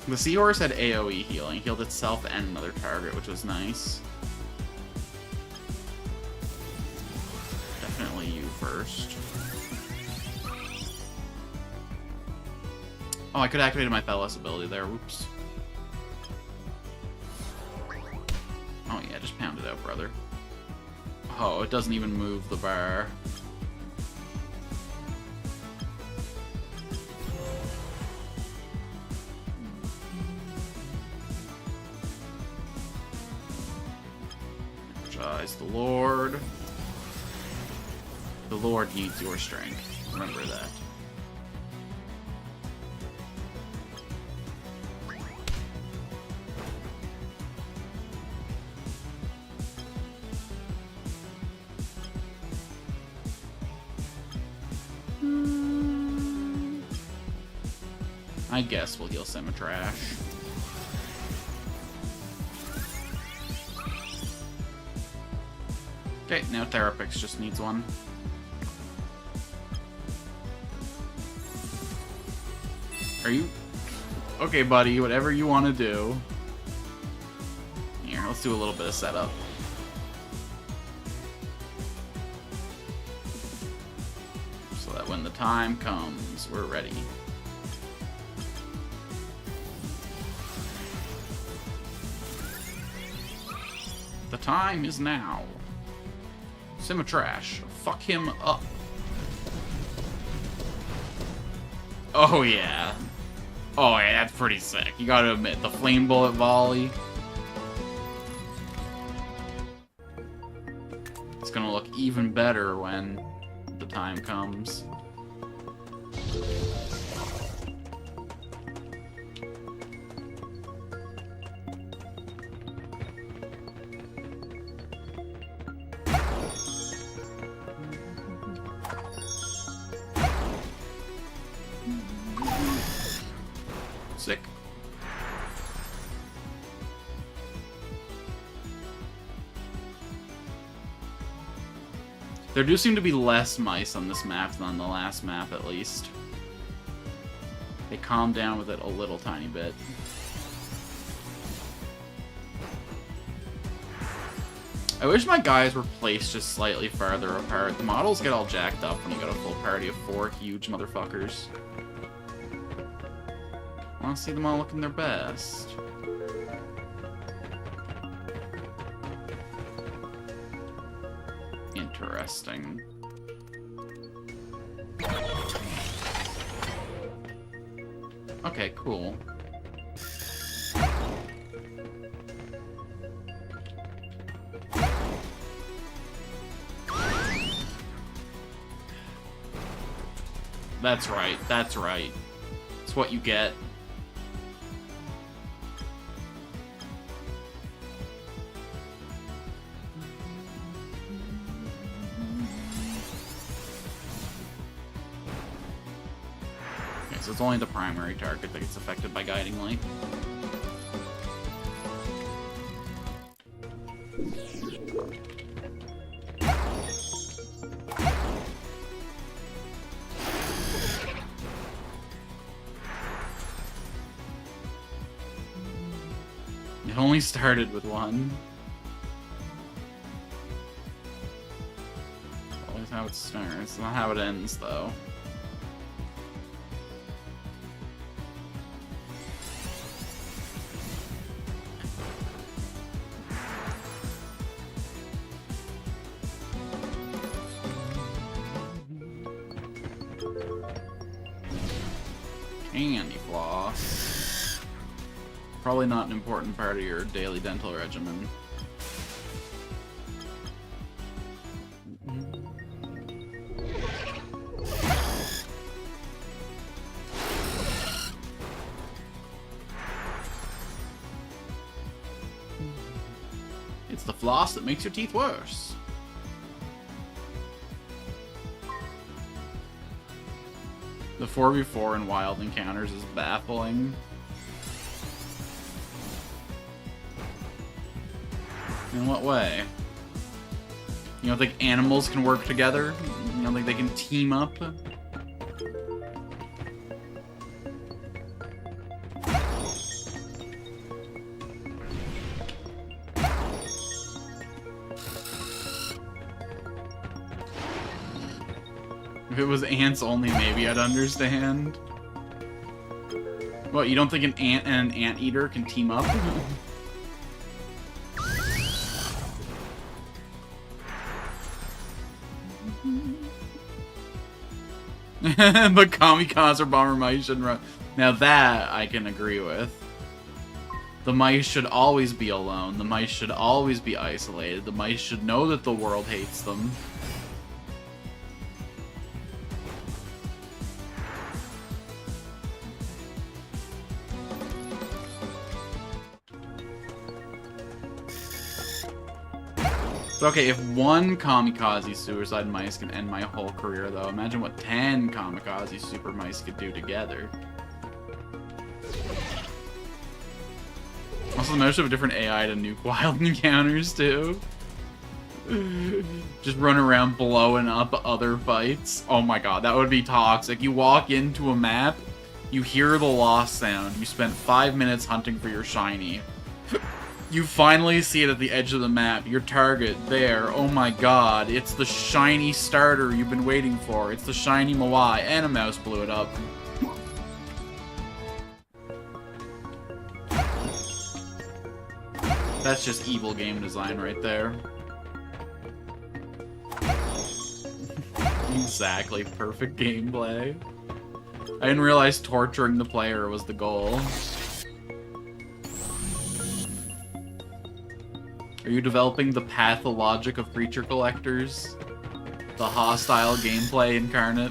The Seahorse had AoE healing, healed itself and another target, which was nice. Definitely you first. Oh, I could have activated my Thelos ability there, whoops. Oh yeah, just pound it out, brother. Oh, it doesn't even move the bar. The Lord. The Lord needs your strength. Remember that. I guess we'll heal Simitrash. Okay, now Therapix just needs one. Are you... Okay, buddy, whatever you want to do. Here, let's do a little bit of setup. So that when the time comes, we're ready. The time is now. Simitrash, fuck him up. Oh yeah. Oh yeah, that's pretty sick. You gotta admit, the flame bullet volley. It's gonna look even better when the time comes. Sick. There do seem to be less mice on this map than on the last map, at least. They calmed down with it a little tiny bit. I wish my guys were placed just slightly farther apart. The models get all jacked up when you got a full party of 4 huge motherfuckers. I want to see them all looking their best. Interesting. Okay, cool. That's right, that's right. It's what you get. So it's only the primary target that gets affected by Guiding Light. It only started with one. Always how it starts. It's not how it ends, though. Candy floss. Probably not an important part of your daily dental regimen. It's the floss that makes your teeth worse. The 4v4 in wild encounters is baffling. In what way? You don't think animals can work together? You don't think they can team up? If it was ants only, maybe I'd understand. What, you don't think an ant and an anteater can team up? But kamikaze or bomber mice shouldn't run. Now that I can agree with. The mice should always be alone. The mice should always be isolated. The mice should know that the world hates them. But okay, if one kamikaze suicide mice can end my whole career, though, imagine what 10 kamikaze super mice could do together. Also, the notion of a different AI to nuke wild encounters, too. Just run around blowing up other fights. Oh my god, that would be toxic. You walk into a map, you hear the lost sound, you spent 5 minutes hunting for your shiny. You finally see it at the edge of the map. Your target, there. Oh my god. It's the shiny starter you've been waiting for. It's the shiny Moai. And a mouse blew it up. That's just evil game design right there. Exactly. Perfect gameplay. I didn't realize torturing the player was the goal. Are you developing the pathologic of creature collectors? The hostile gameplay incarnate?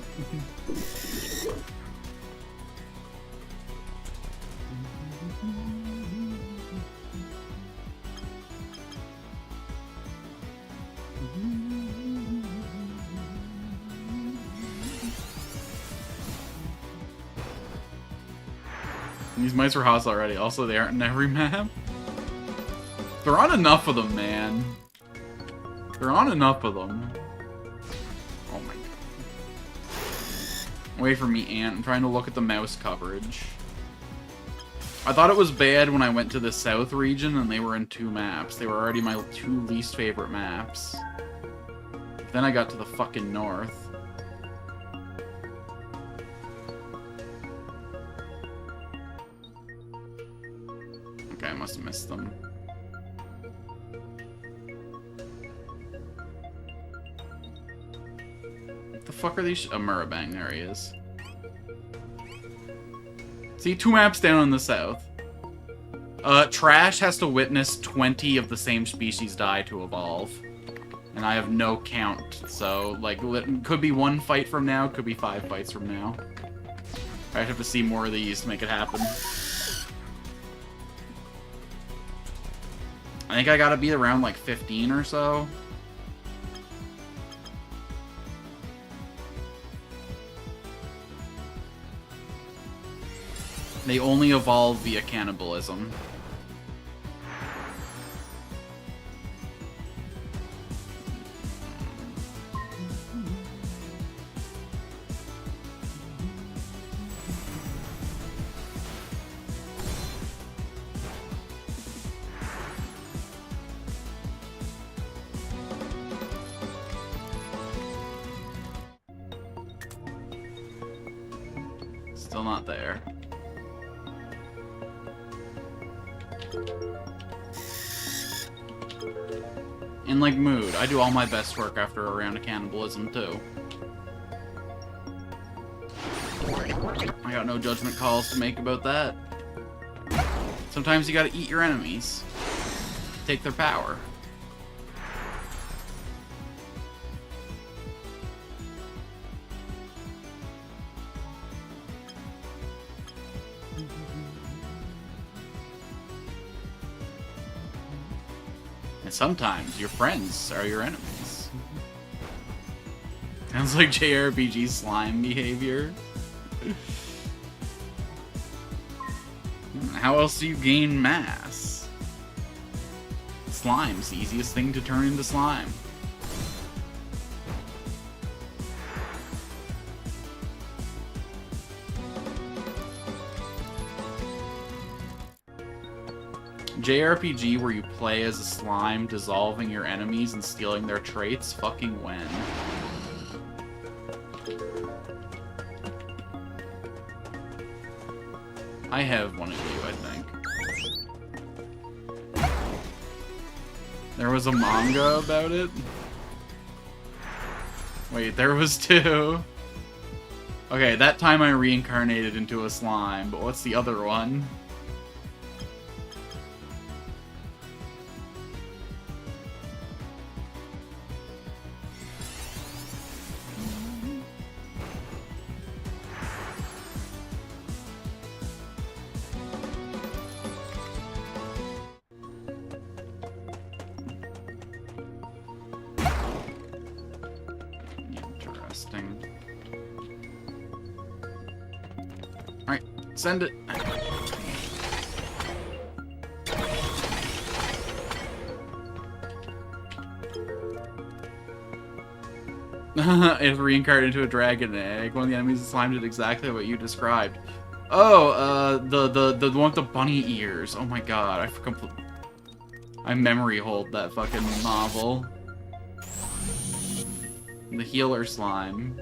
These mice are hostile already. Also, they aren't in every map. They're on enough of them, man. They're on enough of them. Oh my god. Wait for me, Ant. I'm trying to look at the mouse coverage. I thought it was bad when I went to the south region and they were in 2 maps. They were already my 2 least favorite maps. Then I got to the fucking north. Okay, I must have missed them. The fuck are these? Oh, Murabang, there he is. See, 2 maps down in the south. Trash has to witness 20 of the same species die to evolve. And I have no count, so, like, could be 1 fight from now, could be 5 fights from now. I have to see more of these to make it happen. I think I gotta be around, like, 15 or so. They only evolve via cannibalism. Still not there. In, like, mood. I do all my best work after a round of cannibalism, too. I got no judgment calls to make about that. Sometimes you gotta eat your enemies. Take their power. And sometimes your friends are your enemies. Sounds like JRPG slime behavior. How else do you gain mass? Slime's the easiest thing to turn into slime. JRPG where you play as a slime, dissolving your enemies and stealing their traits? Fucking when? I have one of you, I think. There was a manga about it? Wait, there was two. Okay, that time I reincarnated into a slime, but what's the other one? Alright, send it. If reincarnated into a dragon egg, one of the enemies slimed did exactly what you described. Oh, the one with the bunny ears. Oh my god, I memory hold that fucking novel. The healer slime.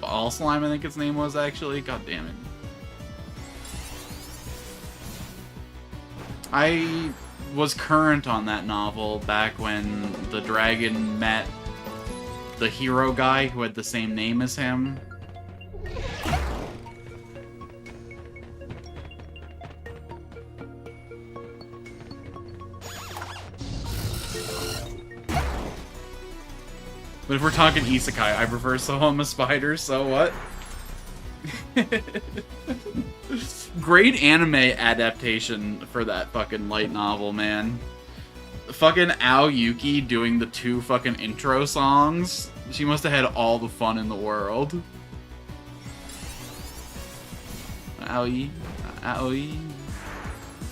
Ball slime, I think its name was actually. God damn it. I was current on that novel back when the dragon met the hero guy who had the same name as him. But if we're talking isekai, I prefer Sohoma Spider, so what? Great anime adaptation for that fucking light novel, man. Fucking Aoyuki doing the two fucking intro songs. She must have had all the fun in the world. Aoi. I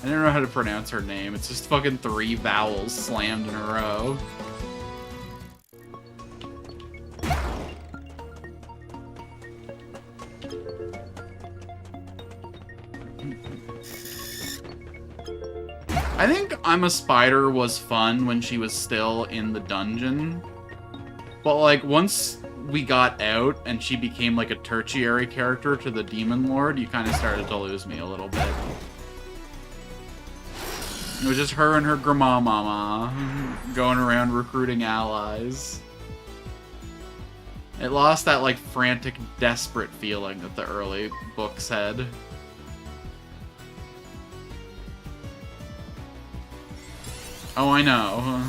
don't know how to pronounce her name. It's just fucking 3 vowels slammed in a row. I think I'm a Spider was fun when she was still in the dungeon. But, like, once we got out and she became, like, a tertiary character to the Demon Lord, you kind of started to lose me a little bit. It was just her and her grandma mama going around recruiting allies. It lost that, like, frantic, desperate feeling that the early books had. Oh, I know.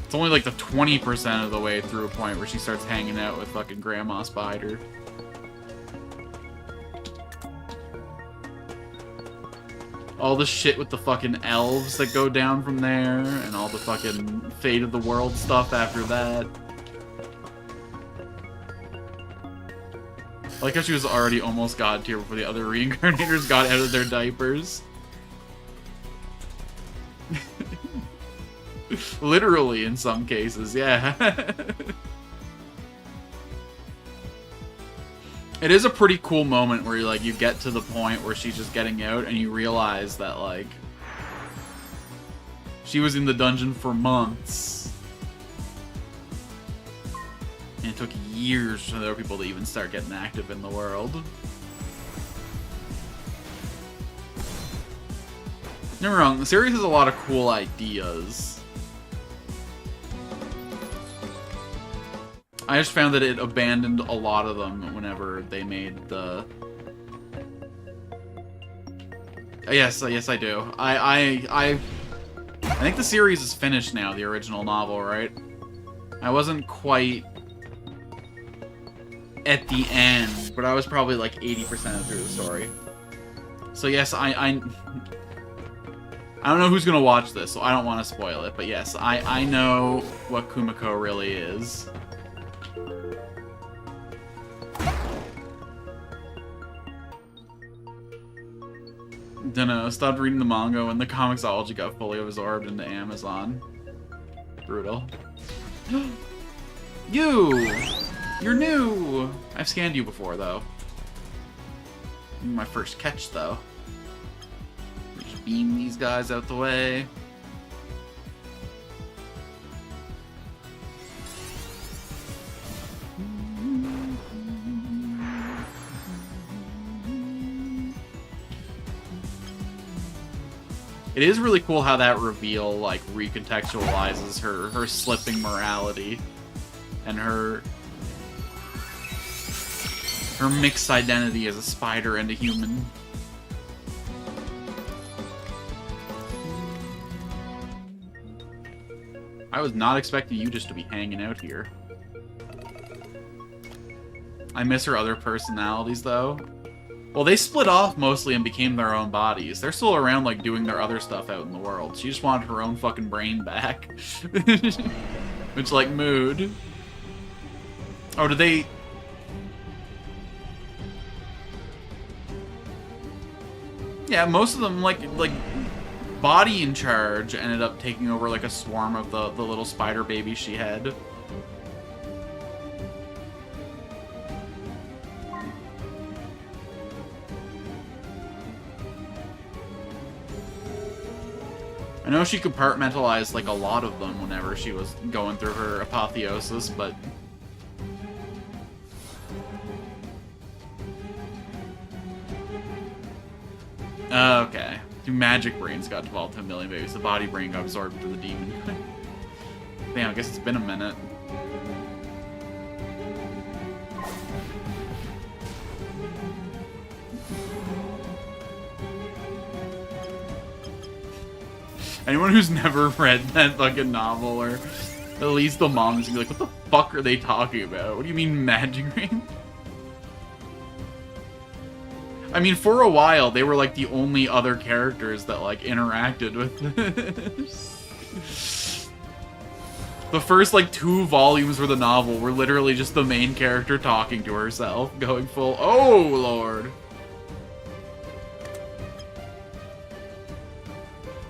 It's only like the 20% of the way through a point where she starts hanging out with fucking Grandma Spider. All the shit with the fucking elves that go down from there, and all the fucking Fate of the World stuff after that. I like how she was already almost god tier before the other reincarnators got out of their diapers. Literally, in some cases, yeah. It is a pretty cool moment where you get to the point where she's just getting out and you realize that, like, she was in the dungeon for months. And it took years for other people to even start getting active in the world. Don't get me wrong, the series has a lot of cool ideas. I just found that it abandoned a lot of them whenever they made the... Yes, I do. I think the series is finished now, the original novel, right? I wasn't quite at the end, but I was probably like 80% through the story. So yes, I don't know who's gonna watch this, so I don't want to spoil it, but yes, I know what Kumiko really is. Dunno, stopped reading the manga when the comicsology got fully absorbed into Amazon. Brutal. You're new! I've scanned you before, though. My first catch, though. Just beam these guys out the way. It is really cool how that reveal, like, recontextualizes her slipping morality and her mixed identity as a spider and a human. I was not expecting you just to be hanging out here. I miss her other personalities, though. Well, they split off mostly and became their own bodies. They're still around, like, doing their other stuff out in the world. She just wanted her own fucking brain back. Which, like, mood. Oh, did they... Yeah, most of them, like Body in Charge ended up taking over, like, a swarm of the little spider babies she had. I know she compartmentalized, like, a lot of them whenever she was going through her apotheosis, but... Okay. Two magic brains got devolved to a million babies. The body brain got absorbed into the demon. Damn, I guess it's been a minute. Anyone who's never read that fucking novel, or at least the mom, is gonna be like, what the fuck are they talking about? What do you mean magic brain? I mean, for a while, they were, like, the only other characters that, like, interacted with this. The first, like, 2 volumes of the novel were literally just the main character talking to herself, going full, oh, Lord.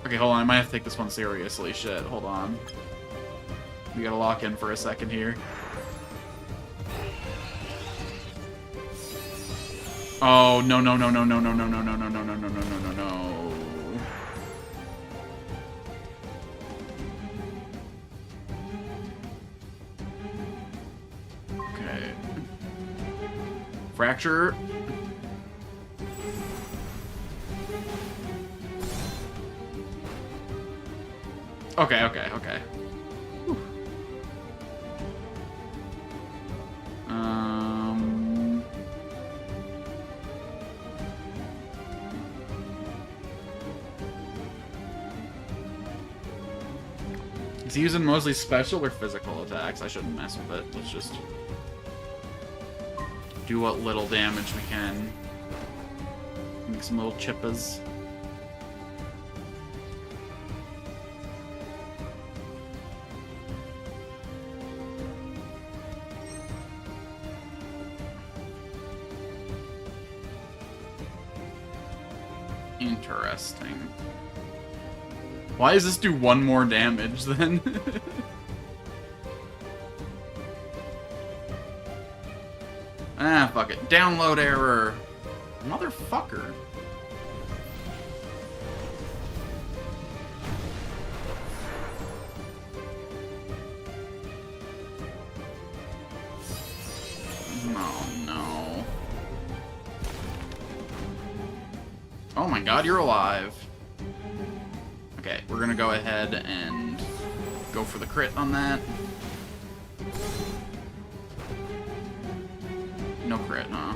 Okay, hold on, I might have to take this one seriously. Shit, hold on. We gotta lock in for a second here. Oh, no, no, no, no, no, no, no, no, no, no, no, no, no, no, no, no, no. Okay. Fracture. Okay, okay, okay. Is he using mostly special or physical attacks? I shouldn't mess with it. Let's just do what little damage we can. Make some little chippas. Interesting. Why does this do 1 more damage then? Ah, fuck it. Download error. Motherfucker. Oh no. Oh my god, you're alive. Okay, we're gonna go ahead and go for the crit on that. No crit, huh?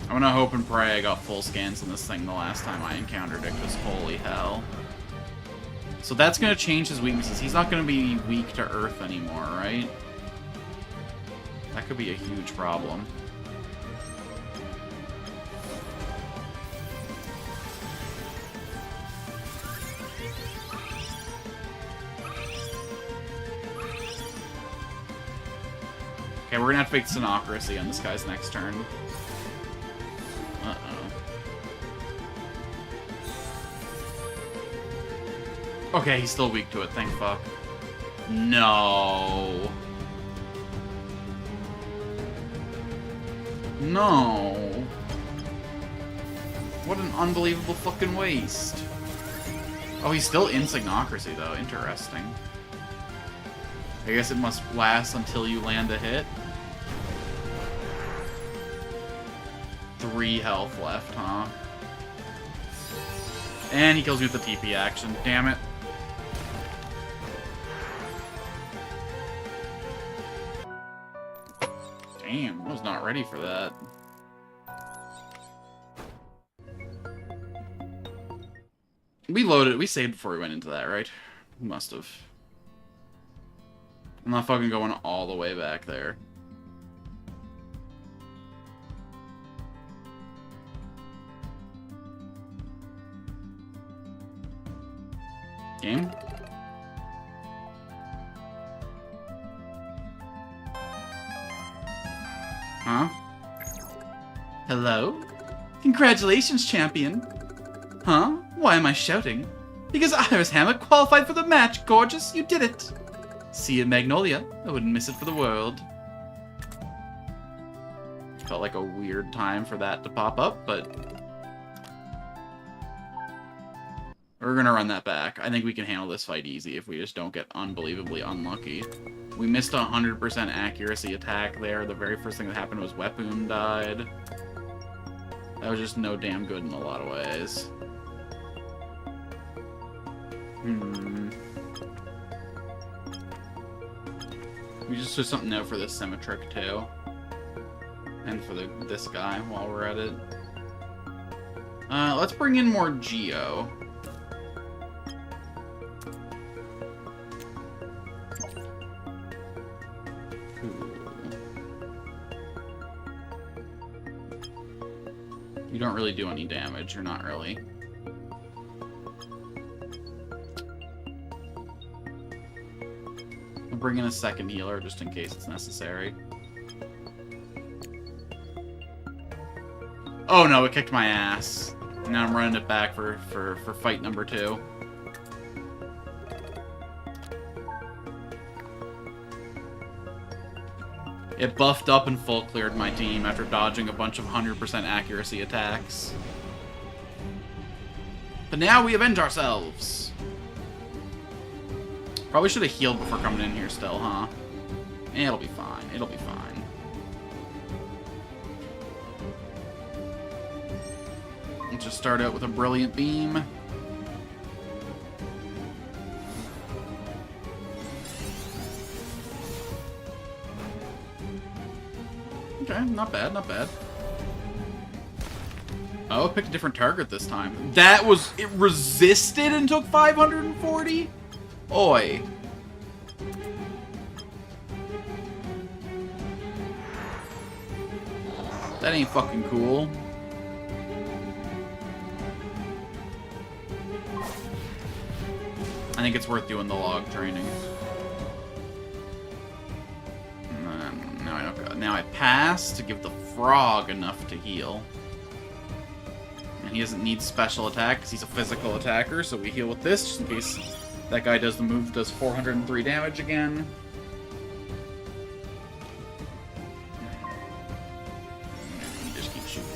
I'm gonna hope and pray I got full scans on this thing the last time I encountered it, because holy hell. So that's going to change his weaknesses. He's not going to be weak to Earth anymore, right? That could be a huge problem. Okay, we're gonna have to fake Synocracy on this guy's next turn. Uh-oh. Okay, he's still weak to it, thank fuck. No. No. What an unbelievable fucking waste. Oh, he's still in Synocracy, though. Interesting. I guess it must last until you land a hit. 3 health left, huh? And he kills me with the TP action. Damn it. Damn, I was not ready for that. We saved before we went into that, right? We must have. I'm not fucking going all the way back there. Game? Huh? Hello? Congratulations, champion! Huh? Why am I shouting? Because Iris Hammer qualified for the match, gorgeous! You did it! See you, Magnolia. I wouldn't miss it for the world. Felt like a weird time for that to pop up, but... we're gonna run that back. I think we can handle this fight easy if we just don't get unbelievably unlucky. We missed a 100% accuracy attack there. The very first thing that happened was Weapon died. That was just no damn good in a lot of ways. We just took something out for this Symmetric too. And for this guy while we're at it. Let's bring in more Geo. You don't really do any damage, you're not really. I'll bring in a second healer just in case it's necessary. Oh no, it kicked my ass. Now I'm running it back for fight number 2. It buffed up and full cleared my team after dodging a bunch of 100% accuracy attacks. But now we avenge ourselves! Probably should have healed before coming in here still, huh? It'll be fine. It'll be fine. Let's just start out with a Brilliant Beam. Okay, not bad, not bad. Oh, picked a different target this time. That was... it resisted and took 540? Oi. That ain't fucking cool. I think it's worth doing the log training. Now I pass to give the frog enough to heal. And he doesn't need special attack because he's a physical attacker, so we heal with this just in case that guy does the move that does 403 damage again. You just keep shooting.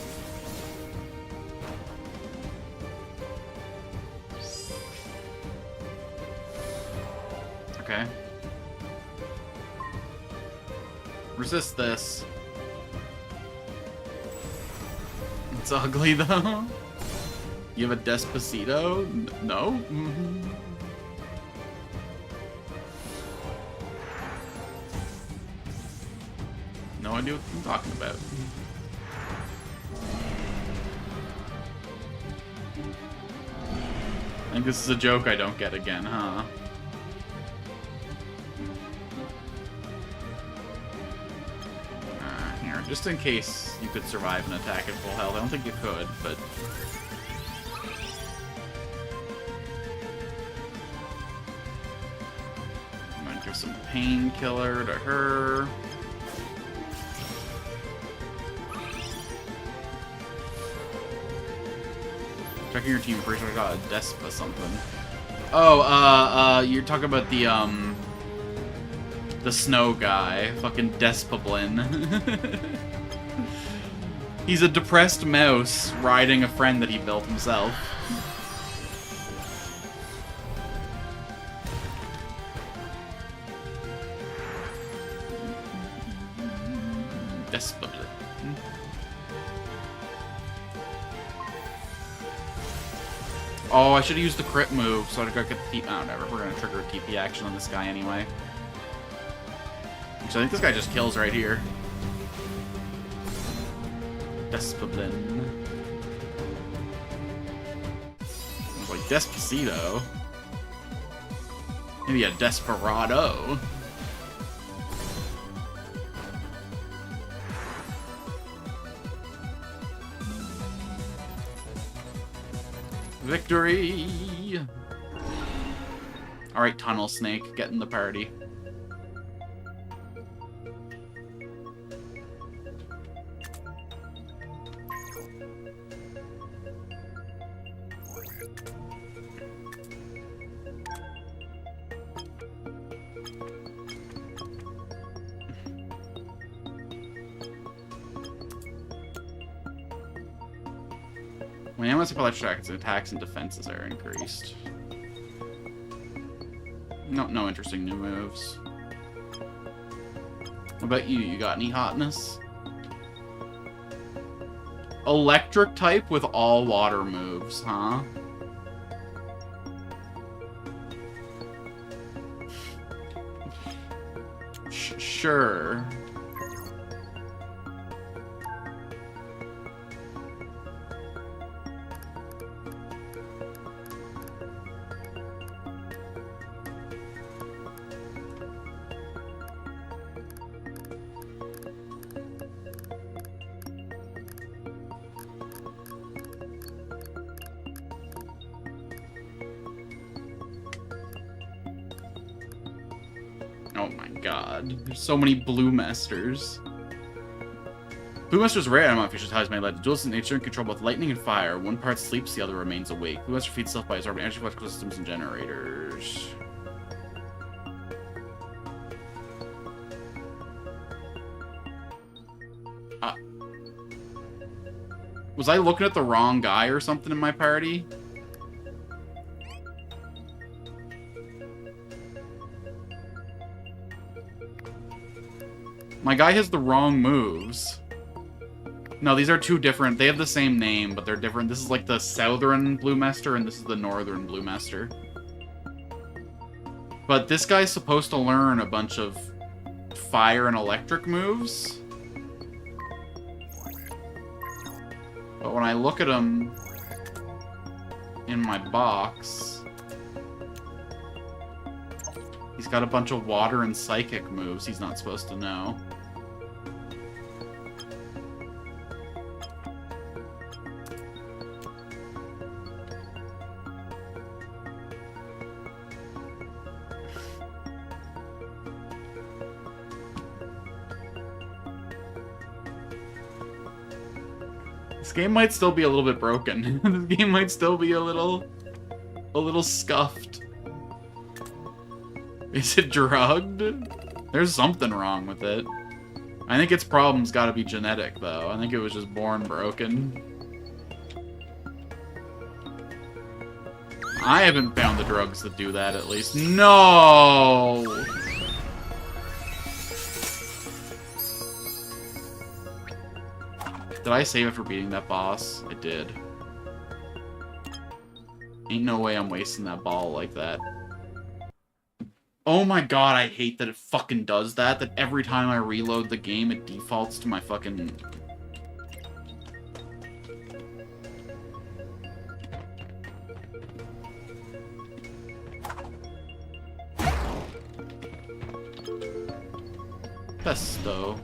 Okay. Resist this. It's ugly, though. You have a Despacito? No? No idea what I'm talking about. I think this is a joke I don't get again, huh? Here, just in case you could survive an attack at full health. I don't think you could, but... I'm gonna give some painkiller to her. Checking your team first, I got a Despa something. Oh, you're talking about the snow guy. Fucking Despablin. He's a depressed mouse riding a friend that he built himself. Despablin. Oh, I should have used the crit move, so I'd go get the TP. Oh, whatever. We're gonna trigger a TP action on this guy anyway. So I think this guy just kills right here. Despablin. It's like Despacito. Maybe a Desperado. Victory! Alright, Tunnel Snake, get in the party. When animals have electric attacks and defenses are increased. No interesting new moves. What about you? You got any hotness? Electric type with all water moves, huh? Sure. Oh my god. There's so many Blue Masters. Blue Master's rare animal features how he's made like duals in nature and control both lightning and fire. One part sleeps, the other remains awake. Blue Master feeds itself by absorbing energy from electrical systems and generators. Was I looking at the wrong guy or something in my party? My guy has the wrong moves. No, these are two different. They have the same name, but they're different. This is like the southern Blue Master, and this is the northern Blue Master. But this guy's supposed to learn a bunch of fire and electric moves. But when I look at him in my box, he's got a bunch of water and psychic moves he's not supposed to know. This game might still be a little bit broken. This game might still be a little scuffed. Is it drugged? There's something wrong with it. I think its problem's gotta be genetic, though. I think it was just born broken. I haven't found the drugs that do that, at least. No! Did I save it for beating that boss? I did. Ain't no way I'm wasting that ball like that. Oh my god, I hate that it fucking does that. That every time I reload the game, it defaults to my fucking... Pesto.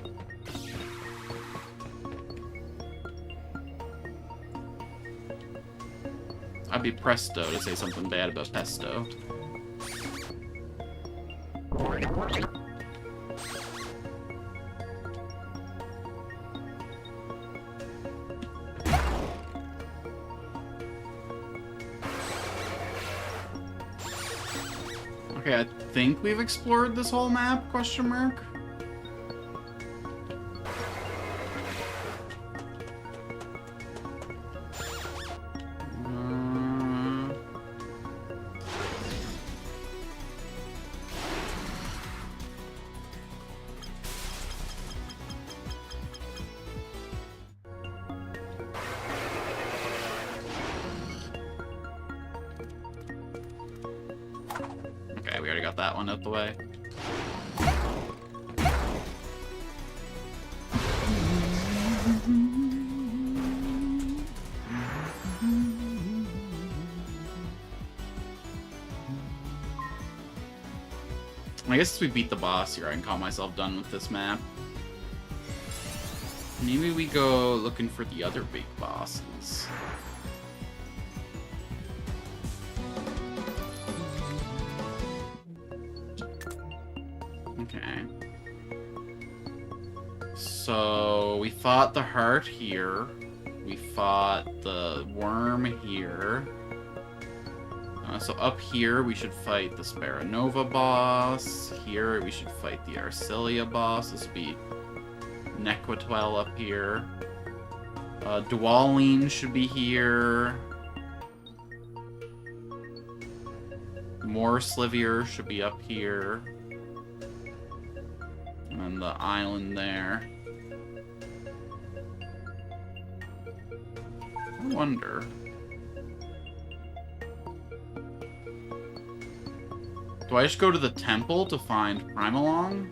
I'd be presto to say something bad about pesto. Okay, I think we've explored this whole map, question mark? Okay, we already got that one out the way. I guess we beat the boss here, I can call myself done with this map. Maybe we go looking for the other big bosses. Okay. So, we fought the heart here. We fought the worm here. So up here, we should fight the Sparanova boss. Here, we should fight the Arcelia boss. This would be Nequitwell up here. Dwaline should be here. More Slivier should be up here. And then the island there. I wonder. Do I just go to the temple to find Primalong?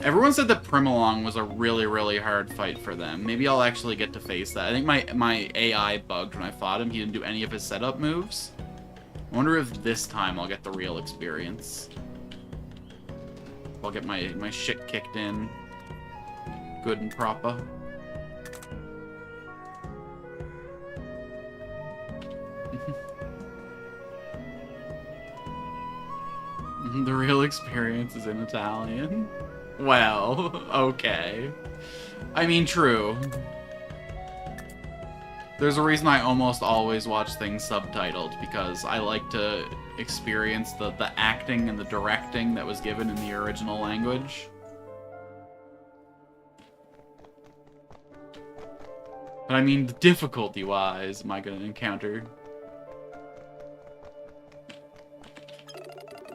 Everyone said that Primalong was a really, really hard fight for them. Maybe I'll actually get to face that. I think my AI bugged when I fought him. He didn't do any of his setup moves. I wonder if this time I'll get the real experience. I'll get my shit kicked in. Good and proper. The real experience is in Italian. Well, okay. I mean, true. There's a reason I almost always watch things subtitled, because I like to experience the acting and the directing that was given in the original language. But I mean, difficulty-wise, am I going to encounter?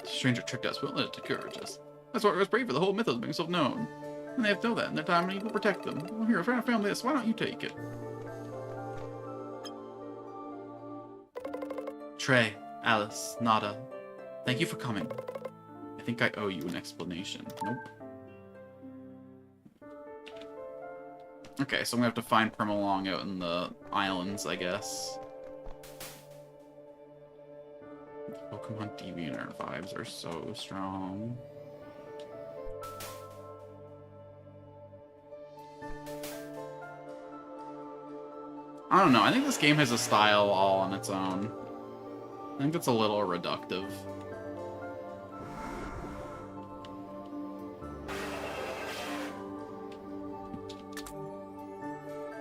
The stranger tricked us, won't let it discourage us. That's why we was brave for the whole mythos being self-known. And they have to know that in their time, and you will protect them. Well, here, if I found this, why don't you take it? Trey, Alice, Nada, thank you for coming. I think I owe you an explanation. Nope. Okay, so I'm gonna have to find Primalong out in the islands, I guess. Pokemon DeviantArt vibes are so strong. I don't know, I think this game has a style all on its own. I think that's a little reductive.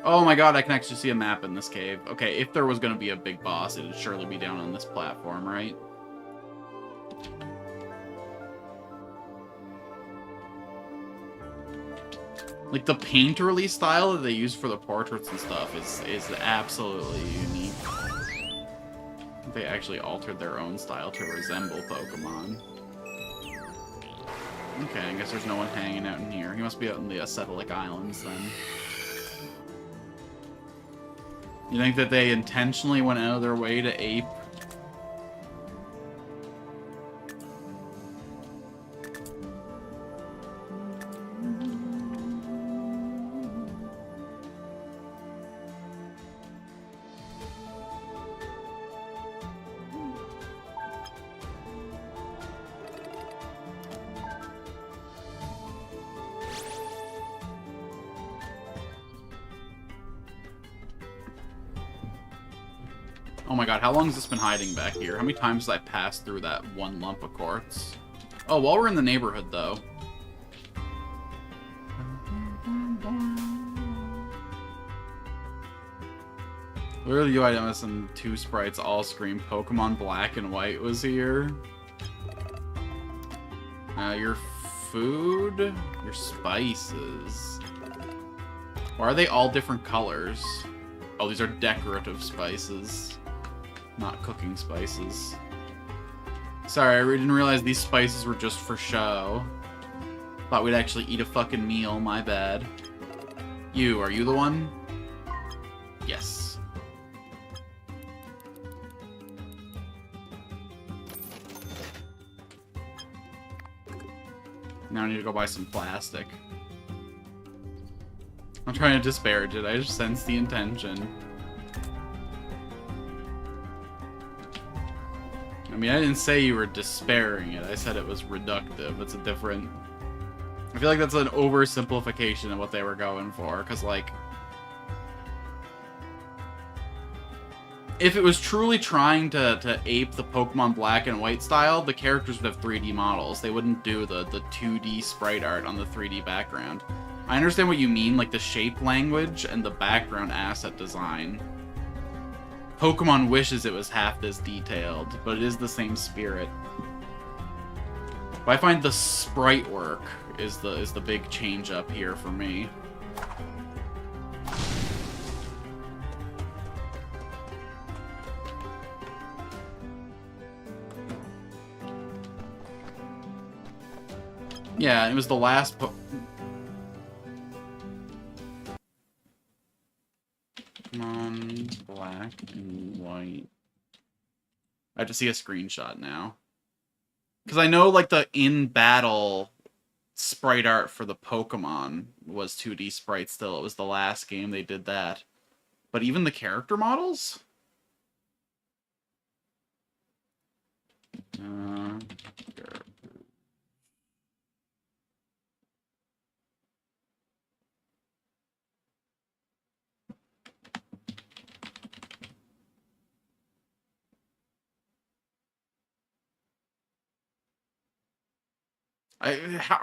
Oh my god, I can actually see a map in this cave. Okay, if there was going to be a big boss, it'd surely be down on this platform, right? Like, the painterly style that they use for the portraits and stuff is absolutely unique. They actually altered their own style to resemble Pokemon. Okay, I guess there's no one hanging out in here. He must be out in the Acetyllic Islands, then. You think that they intentionally went out of their way to ape? Oh my god, how long has this been hiding back here? How many times did I pass through that one lump of quartz? Oh, while we're in the neighborhood, though. Literally, UIMS and 2 sprites all scream Pokemon Black and White was here. Your food, your spices. Why are they all different colors? Oh, these are decorative spices, not cooking spices. Sorry, I didn't realize these spices were just for show. Thought we'd actually eat a fucking meal, my bad. Are you the one? Yes. Now I need to go buy some plastic. I'm trying to disparage it, I just sense the intention. I mean, I didn't say you were despairing it, I said it was reductive. It's a different... I feel like that's an oversimplification of what they were going for, because, like... If it was truly trying to ape the Pokemon Black and White style, the characters would have 3D models. They wouldn't do the 2D sprite art on the 3D background. I understand what you mean, like the shape language and the background asset design. Pokemon wishes it was half this detailed, but it is the same spirit. But I find the sprite work is the big change up here for me. Yeah, it was the last Pokemon Black and White. I have to see a screenshot now. Because I know, like, the in-battle sprite art for the Pokemon was 2D sprite still. It was the last game they did that. But even the character models?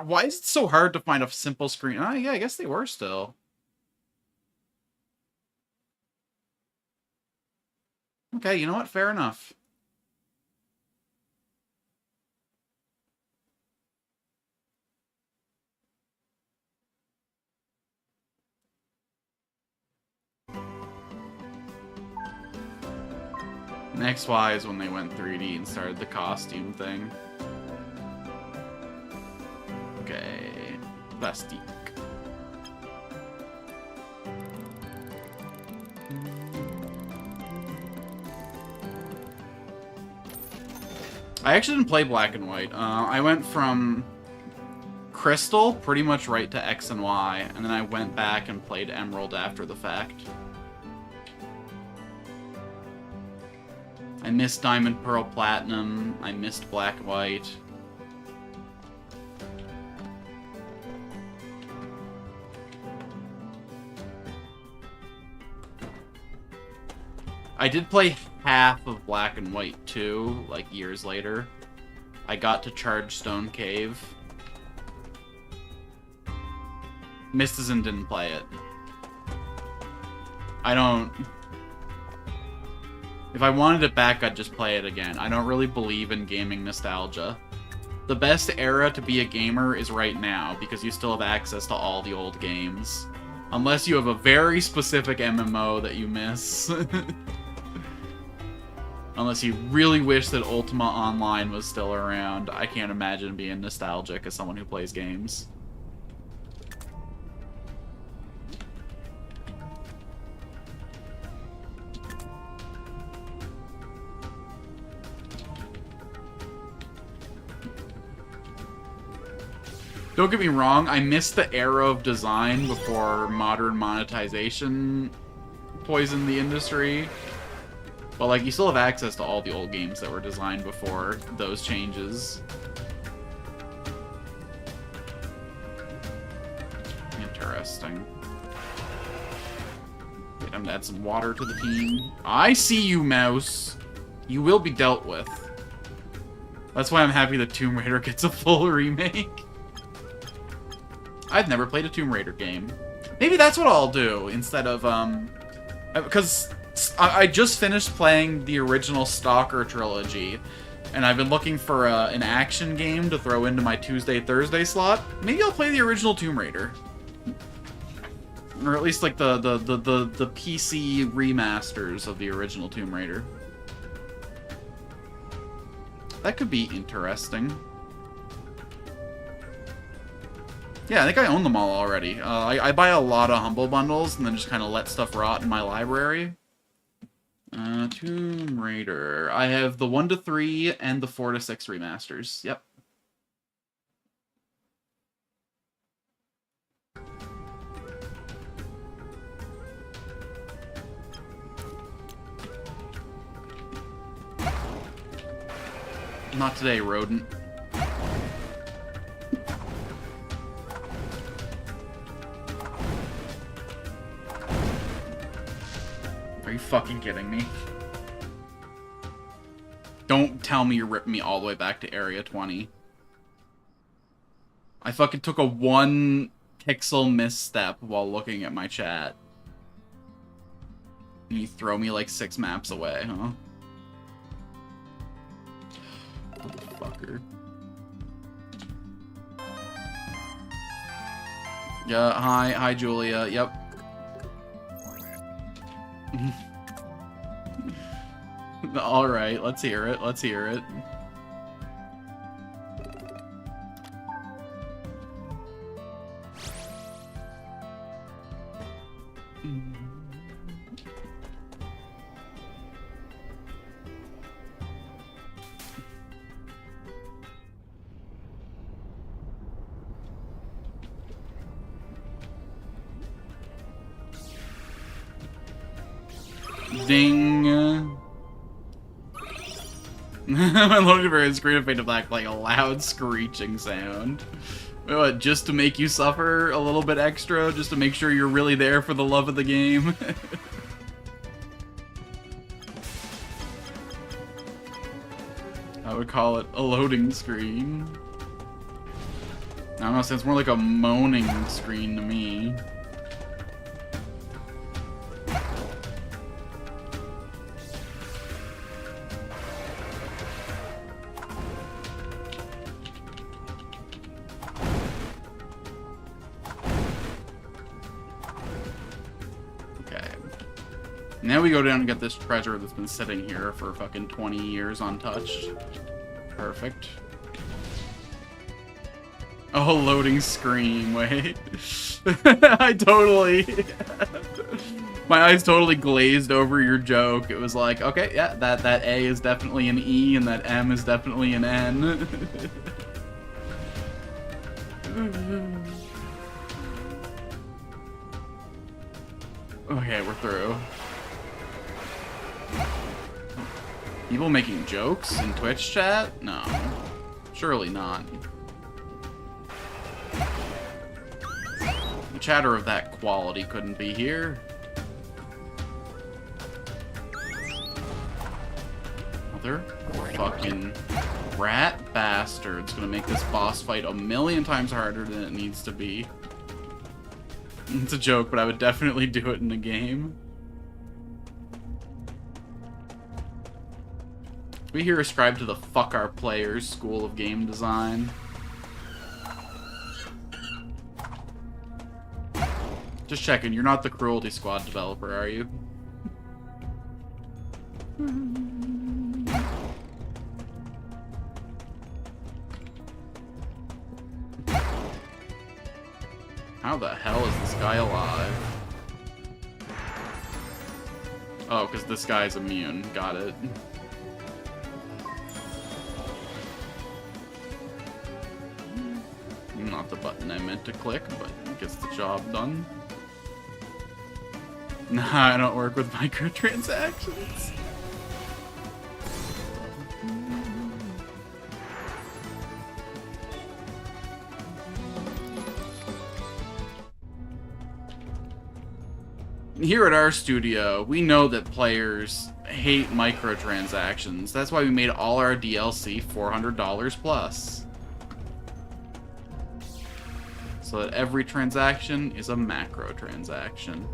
Why is it so hard to find a simple screen? Oh, yeah, I guess they were still. Okay, you know what? Fair enough. And XY is when they went 3D and started the costume thing. Okay, plastique. I actually didn't play Black and White. I went from Crystal pretty much right to X and Y, and then I went back and played Emerald after the fact. I missed Diamond, Pearl, Platinum. I missed Black and White. I did play half of Black and White too, like years later. I got to Charge Stone Cave. Mystizen didn't play it. I don't... If I wanted it back, I'd just play it again. I don't really believe in gaming nostalgia. The best era to be a gamer is right now, because you still have access to all the old games. Unless you have a very specific MMO that you miss. Unless you really wish that Ultima Online was still around. I can't imagine being nostalgic as someone who plays games. Don't get me wrong, I missed the era of design before modern monetization poisoned the industry. But, like, you still have access to all the old games that were designed before those changes. Interesting. Wait, Time to add some water to the team. I see you, mouse. You will be dealt with. That's why I'm happy that Tomb Raider gets a full remake. I've never played a Tomb Raider game. Maybe that's what I'll do instead of, because I just finished playing the original Stalker trilogy, and I've been looking for an action game to throw into my Tuesday-Thursday slot. Maybe I'll play the original Tomb Raider. Or at least, like, the PC remasters of the original Tomb Raider. That could be interesting. Yeah, I think I own them all already. I buy a lot of Humble Bundles and then just kind of let stuff rot in my library. Tomb Raider. I have the 1 to 3 and the 4 to 6 remasters. Yep. Not today, rodent. Are you fucking kidding me? Don't tell me you're ripping me all the way back to Area 20. I fucking took a 1 pixel misstep while looking at my chat. And you throw me like 6 maps away, huh? Motherfucker. Yeah, hi Julia, yep. Alright, let's hear it, let's hear it. Ding. My loading for a screen of fade to black like a loud screeching sound. What, just to make you suffer a little bit extra? Just to make sure you're really there for the love of the game? I would call it a loading screen. I don't know, it sounds more like a moaning screen to me. Now we go down and get this treasure that's been sitting here for fucking 20 years untouched. Perfect. Oh, loading screen, wait. I totally... My eyes totally glazed over your joke. It was like, okay, yeah, that A is definitely an E and that M is definitely an N. Okay, we're through. People making jokes in Twitch chat? No. Surely not. A chatter of that quality couldn't be here. Mother fucking rat bastard's gonna make this boss fight a million times harder than it needs to be. It's a joke, but I would definitely do it in the game. We here ascribe to the fuck our players school of game design. Just checking, you're not the Cruelty Squad developer, are you? How the hell is this guy alive? Oh, because this guy's immune. Got it. Not the button I meant to click, but it gets the job done. Nah, I don't work with microtransactions. Here at our studio, we know that players hate microtransactions. That's why we made all our DLC $400 plus. So that every transaction is a macro transaction.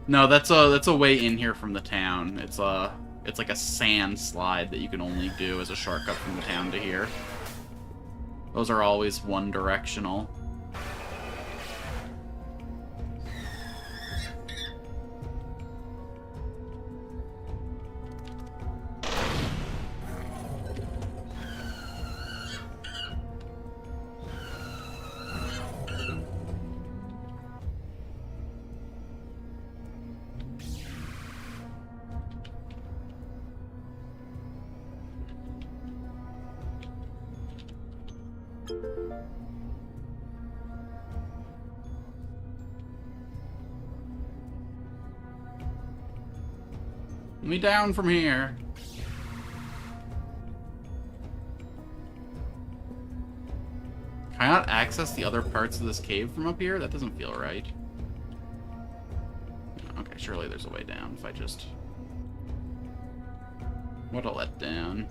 No, that's a way in here from the town. It's like a sand slide that you can only do as a shortcut from the town to here. Those are always one directional. Let me down from here. Can I not access the other parts of this cave from up here? That doesn't feel right. Okay, surely there's a way down if I just... What a letdown.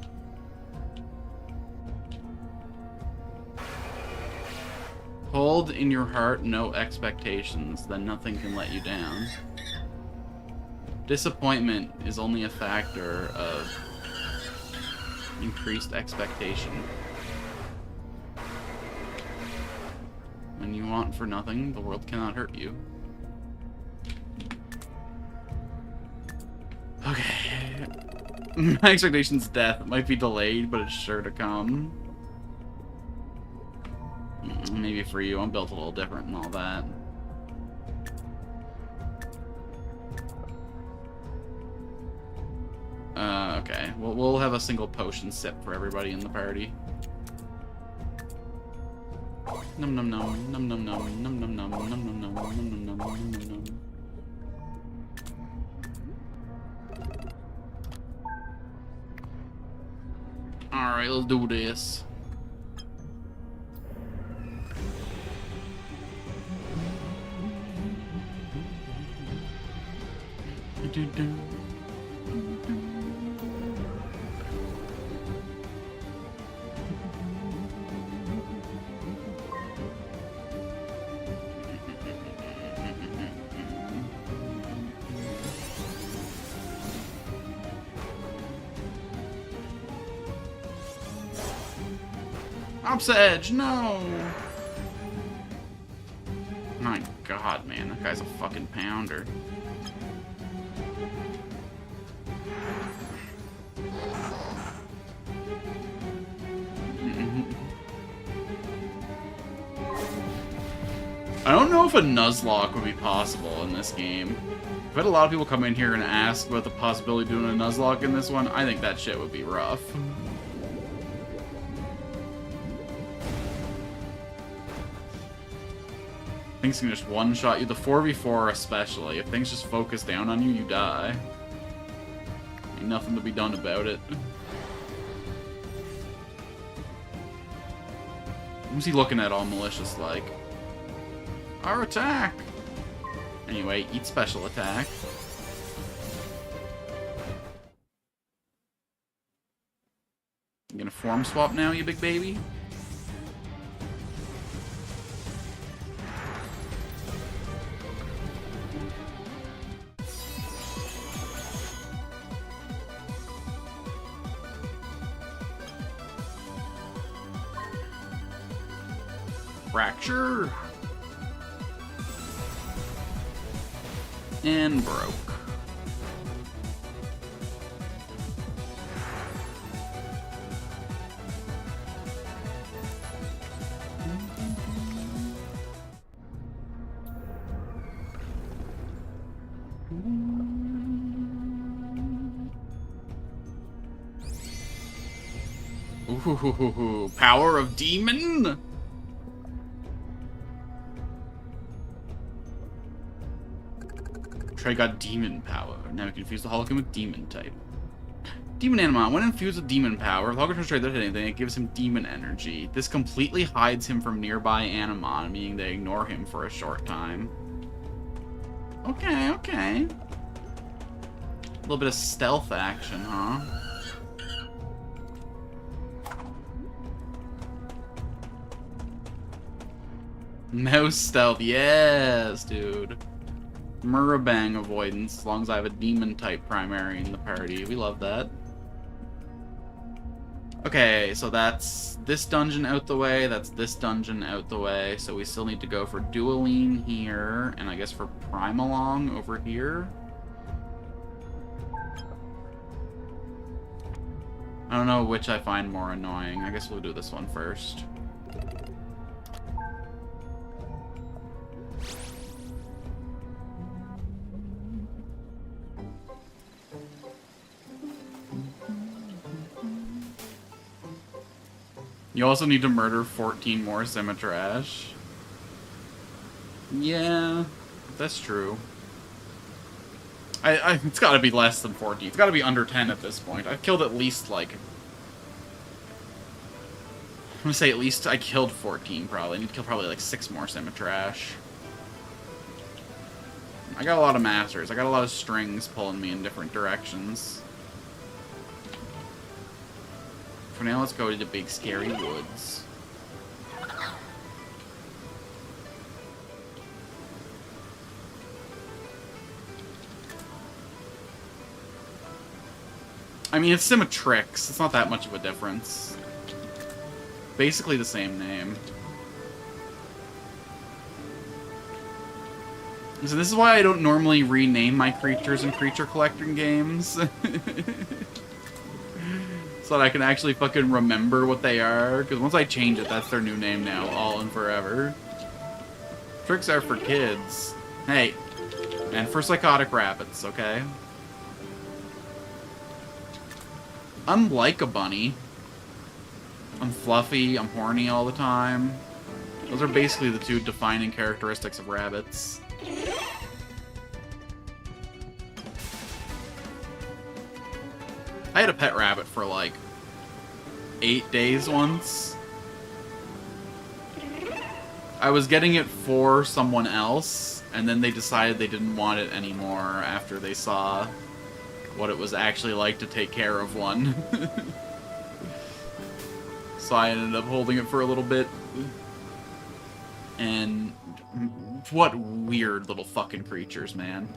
Hold in your heart no expectations, then nothing can let you down. Disappointment is only a factor of increased expectation. When you want for nothing, the world cannot hurt you. Okay. My expectation's death. It might be delayed, but it's sure to come. Maybe for you, I'm built a little different and all that. Okay. We'll have a single potion sip for everybody in the party. Num num num num num num num num num num num num num num num num num. Alright, let's do this. Opposite edge, no! My god, man, that guy's a fucking pounder. I don't know if a Nuzlocke would be possible in this game. I've had a lot of people come in here and ask about the possibility of doing a Nuzlocke in this one. I think that shit would be rough. Things can just one-shot you. The 4v4 especially. If things just focus down on you, you die. Ain't nothing to be done about it. Who's he looking at all malicious like? Our attack! Anyway, eat special attack. You gonna form swap now, you big baby? Fracture! And broke. Ooh, power of demon? Trey got demon power. Now we confuse the Hologram with demon type. Demon Animon. When infused with demon power, if the Hologram Trey does anything, it gives him demon energy. This completely hides him from nearby Animon, meaning they ignore him for a short time. Okay, okay. A little bit of stealth action, huh? Mouse stealth, yes, dude. Murabang avoidance, as long as I have a demon-type primary in the party. We love that. Okay, so that's this dungeon out the way, that's this dungeon out the way, so we still need to go for Dueline here, and I guess for Primalong over here. I don't know which I find more annoying. I guess we'll do this one first. You also need to murder 14 more Simitrash. Yeah, that's true. It's gotta be less than 14. It's gotta be under 10 at this point. I've killed at least, like... I'm gonna say at least I killed 14, probably. I need to kill probably, like, 6 more Simitrash. I got a lot of masters. I got a lot of strings pulling me in different directions. For now, let's go to the big scary woods. I mean, it's Simitrix. It's not that much of a difference. Basically the same name. So this is why I don't normally rename my creatures in creature collecting games. So that I can actually fucking remember what they are. Because once I change it, that's their new name now, all and forever. Tricks are for kids. Hey. And for psychotic rabbits, okay? I'm like a bunny. I'm fluffy, I'm horny all the time. Those are basically the two defining characteristics of rabbits. I had a pet rabbit for like 8 days once. I was getting it for someone else, and then they decided they didn't want it anymore after they saw what it was actually like to take care of one. So I ended up holding it for a little bit. And what weird little fucking creatures, man.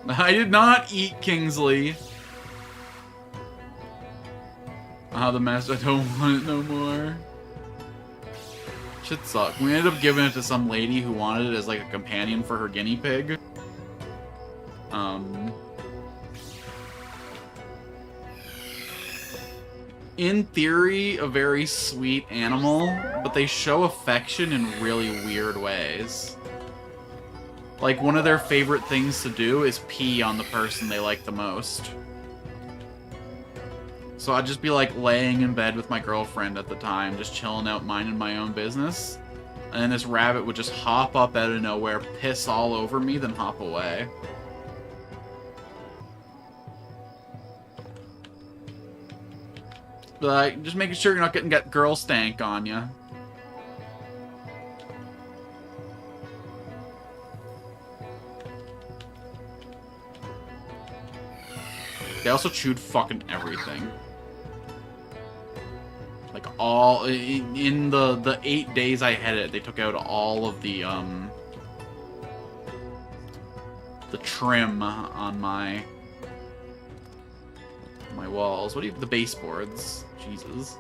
I did not eat Kingsley. Ah, the master, I don't want it no more. Shit sucked. We ended up giving it to some lady who wanted it as like a companion for her guinea pig. In theory, a very sweet animal, but they show affection in really weird ways. Like, one of their favorite things to do is pee on the person they like the most. So I'd just be, like, laying in bed with my girlfriend at the time, just chilling out, minding my own business. And then this rabbit would just hop up out of nowhere, piss all over me, then hop away. But just making sure you're not getting that girl stank on you. They also chewed fucking everything. Like all in the 8 days I had it, they took out all of the trim on my walls. What do you, the baseboards? Jesus.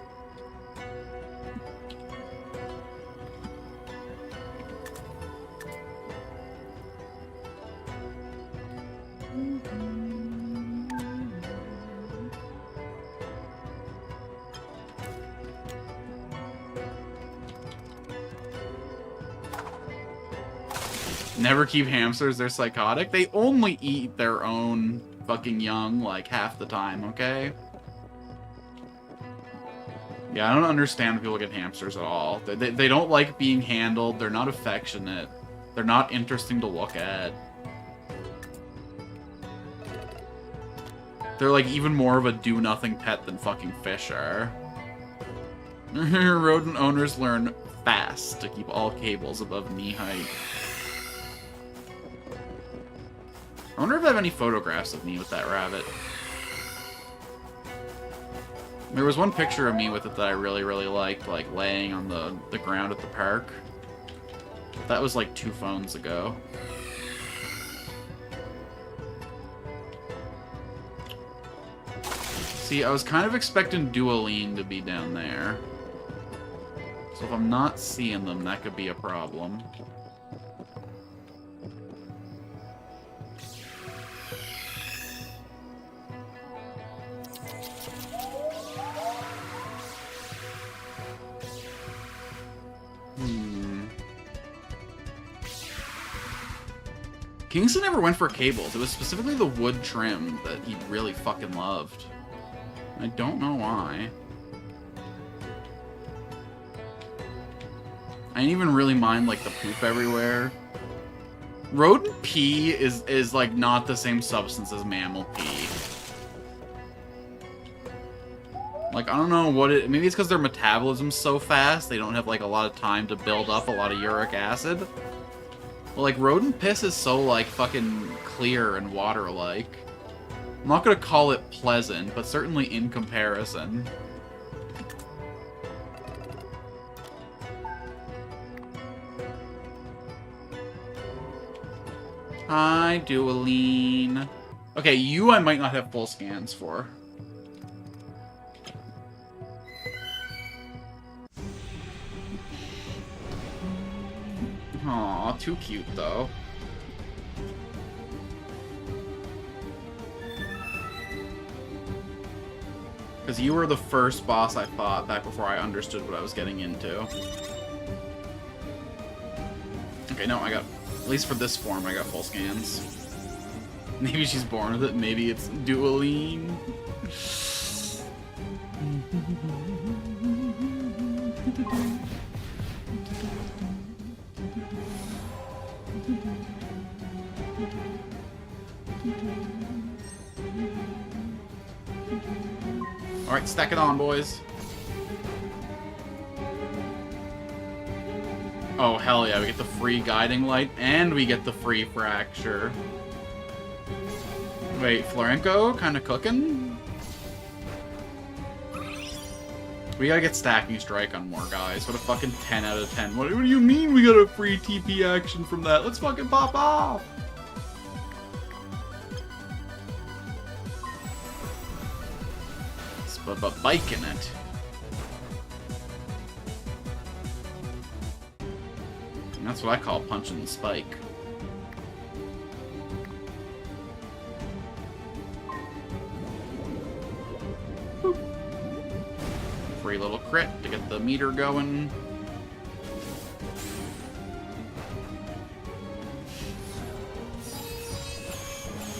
Never keep hamsters, they're psychotic. They only eat their own fucking young, like, half the time, okay? Yeah, I don't understand when people get hamsters at all. They don't like being handled, they're not affectionate, they're not interesting to look at. They're, like, even more of a do-nothing pet than fucking fish are. Rodent owners learn fast to keep all cables above knee height. I wonder if I have any photographs of me with that rabbit. There was one picture of me with it that I really, really liked, like, laying on the ground at the park. That was, like, 2 phones ago. See, I was kind of expecting Duoline to be down there. So if I'm not seeing them, that could be a problem. Kingston never went for cables. It was specifically the wood trim that he really fucking loved. I don't know why. I didn't even really mind, like, the poop everywhere. Rodent pee is like, not the same substance as mammal pee. Like, I don't know what it... Maybe it's because their metabolism's so fast, they don't have, like, a lot of time to build up a lot of uric acid. Well, like, rodent piss is so, like, fucking clear and water-like. I'm not gonna call it pleasant, but certainly in comparison. Hi, Duoline. Okay, you I might not have full scans for. Aw, too cute, though. Because you were the first boss I fought back before I understood what I was getting into. Okay, no, I got... At least for this form, I got full scans. Maybe she's born with it, maybe it's Duoline. Alright, stack it on, boys. Oh, hell yeah, we get the free guiding light, and we get the free fracture. Wait, Florenco kinda cooking? We gotta get stacking strike on more guys. What a fucking 10 out of 10. What do you mean we got a free TP action from that? Let's fucking pop off! But biking it. And that's what I call punching the spike. Boop. Free little crit to get the meter going.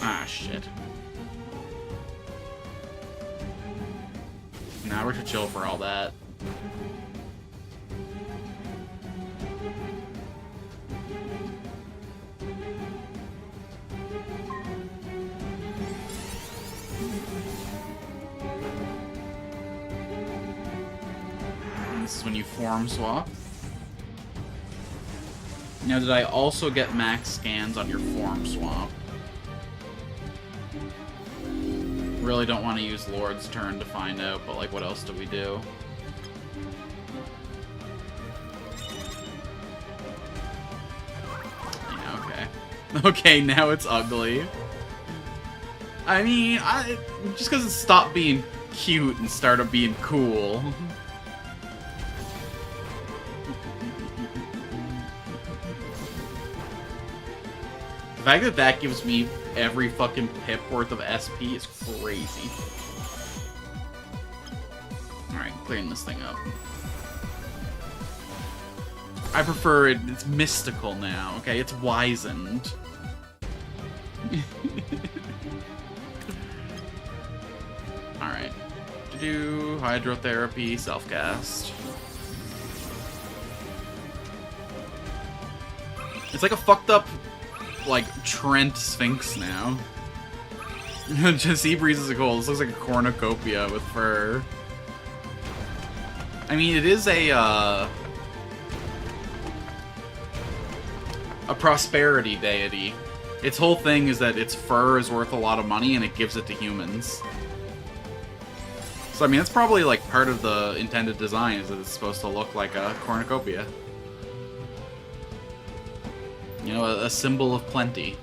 Ah, shit. Nah, we're too chill for all that. This is when you form swap. Now, did I also get max scans on your form swap? Really don't want to use Lord's turn to find out, but like, what else do we do? Yeah, okay. Okay, now it's ugly. I mean, just because it stopped being cute and started being cool. The fact that that gives me every fucking pip worth of SP is crazy. Alright, clearing this thing up. I prefer it. It's mystical now, okay? It's wizened. Alright. To do hydrotherapy, self-cast. It's like a fucked up, like, Trent Sphinx now. Just Sea Breeze is a gold. This looks like a cornucopia with fur. I mean, it is a prosperity deity. Its whole thing is that its fur is worth a lot of money and it gives it to humans. So, I mean, that's probably, like, part of the intended design, is that it's supposed to look like a cornucopia. You know, a symbol of plenty.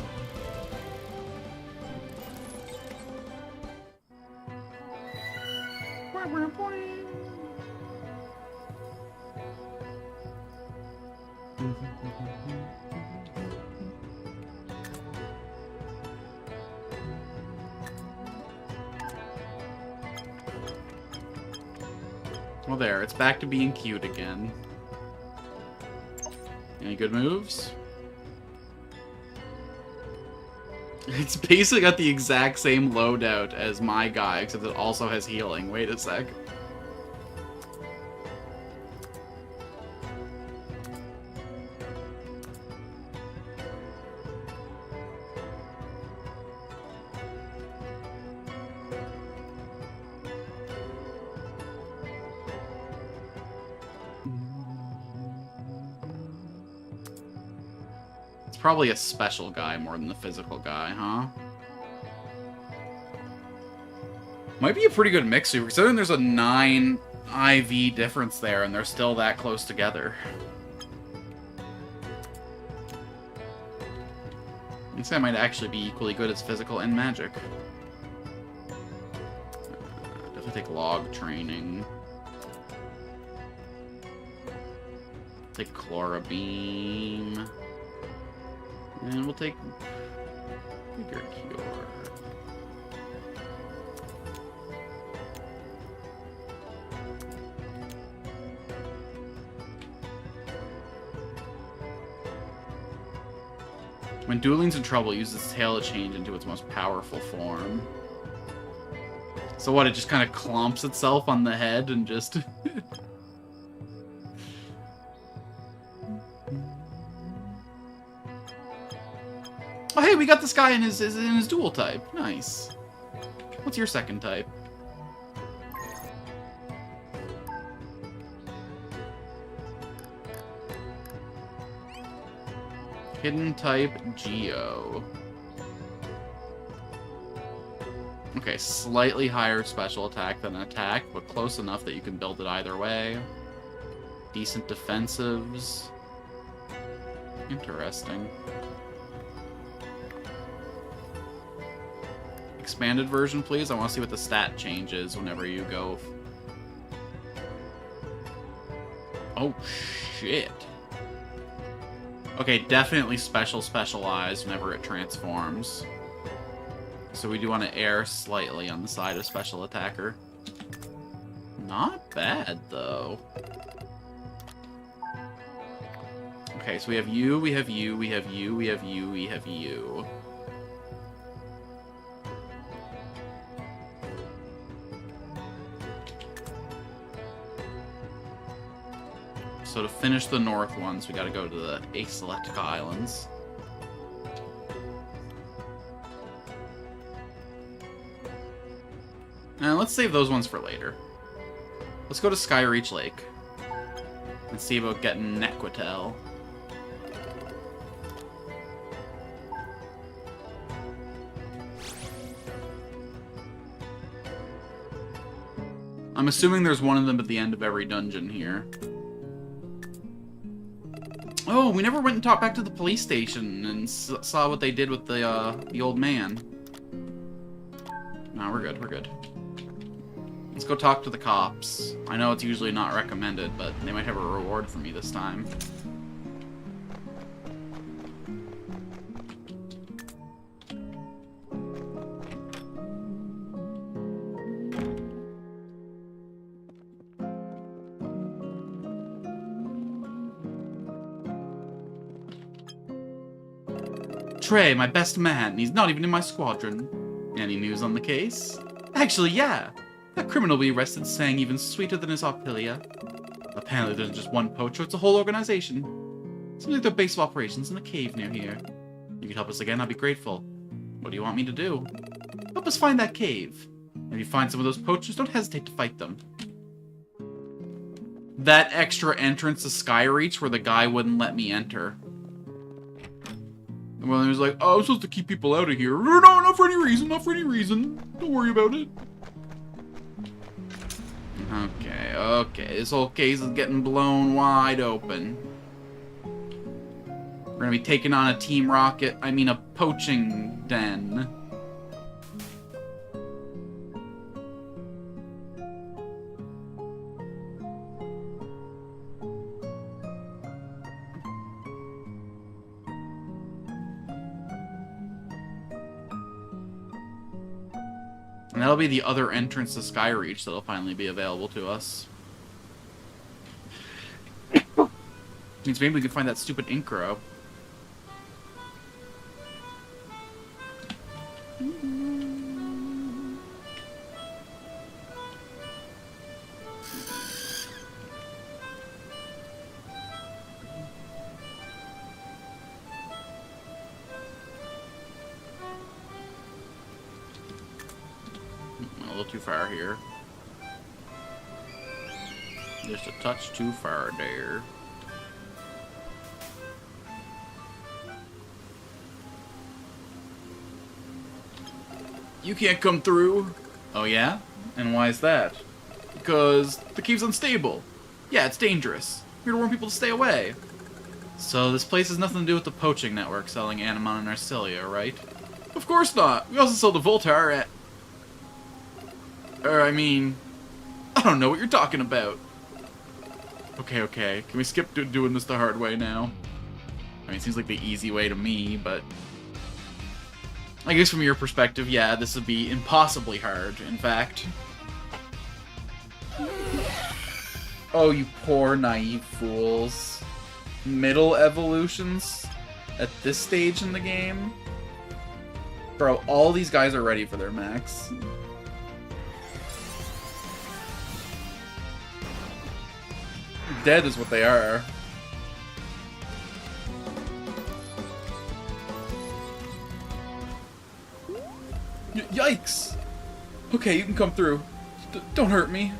Well, there, it's back to being cute again. Any good moves? It's basically got the exact same loadout as my guy, except it also has healing. Wait a sec. Probably a special guy more than the physical guy, huh? Might be a pretty good mixer, considering there's a 9 IV difference there, and they're still that close together. This guy might actually be equally good as physical and magic. Definitely take log training. Take Chlorobeam. And we'll take Bigger Cure. When Dueling's in trouble, use its tail to change into its most powerful form. So what, it just kind of clomps itself on the head and just... Oh, hey, we got this guy in his dual type. Nice. What's your second type? Hidden type Geo. Okay, slightly higher special attack than attack, but close enough that you can build it either way. Decent defensives. Interesting. Expanded version, please. I want to see what the stat changes whenever you go. Oh, shit. Okay, definitely specialized whenever it transforms. So we do want to err slightly on the side of special attacker. Not bad, though. Okay, so we have you, we have you, we have you, we have you, we have you. So to finish the north ones, we gotta go to the Aselectica Islands. And let's save those ones for later. Let's go to Skyreach Lake. And see about getting Nequitel. I'm assuming there's one of them at the end of every dungeon here. Oh, we never went and talked back to the police station and saw what they did with the old man. No, we're good, we're good. Let's go talk to the cops. I know it's usually not recommended, but they might have a reward for me this time. Trey, my best man. He's not even in my squadron. Any news on the case? Actually, yeah. That criminal we arrested sang even sweeter than his Ophelia. Apparently there's just one poacher, it's a whole organization. Seems like their base of operations in a cave near here. You could help us again, I'd be grateful. What do you want me to do? Help us find that cave. If you find some of those poachers, don't hesitate to fight them. That extra entrance to Skyreach where the guy wouldn't let me enter. Well, he was like, oh, I'm supposed to keep people out of here. No, not for any reason, not for any reason. Don't worry about it. Okay, this whole case is getting blown wide open. We're gonna be taking on a Team Rocket, a poaching den. And that'll be the other entrance to Skyreach that'll finally be available to us. Means maybe we can find that stupid Incro. A little too far here. Just a touch too far there. You can't come through. Oh yeah? And why is that? Because the cave's unstable. Yeah, it's dangerous. Here to warn people to stay away. So this place has nothing to do with the poaching network selling Animon and Arcelia, right? Of course not. We also sell the Voltar at... I don't know what you're talking about. Okay. Can we skip doing this the hard way now? It seems like the easy way to me, but... I guess from your perspective, yeah, this would be impossibly hard, in fact. Oh, you poor naive fools. Middle evolutions? At this stage in the game? Bro, all these guys are ready for their max. Dead is what they are. Yikes! Okay, you can come through. Don't hurt me.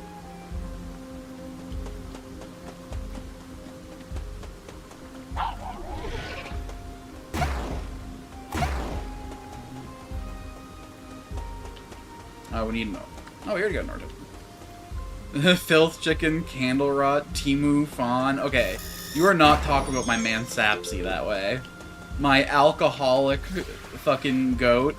We need an... Oh, we already got an Arctic. Filth Chicken, Candle Rot, Timu, Fawn. Okay, you are not talking about my man Sapsy that way. My alcoholic fucking goat.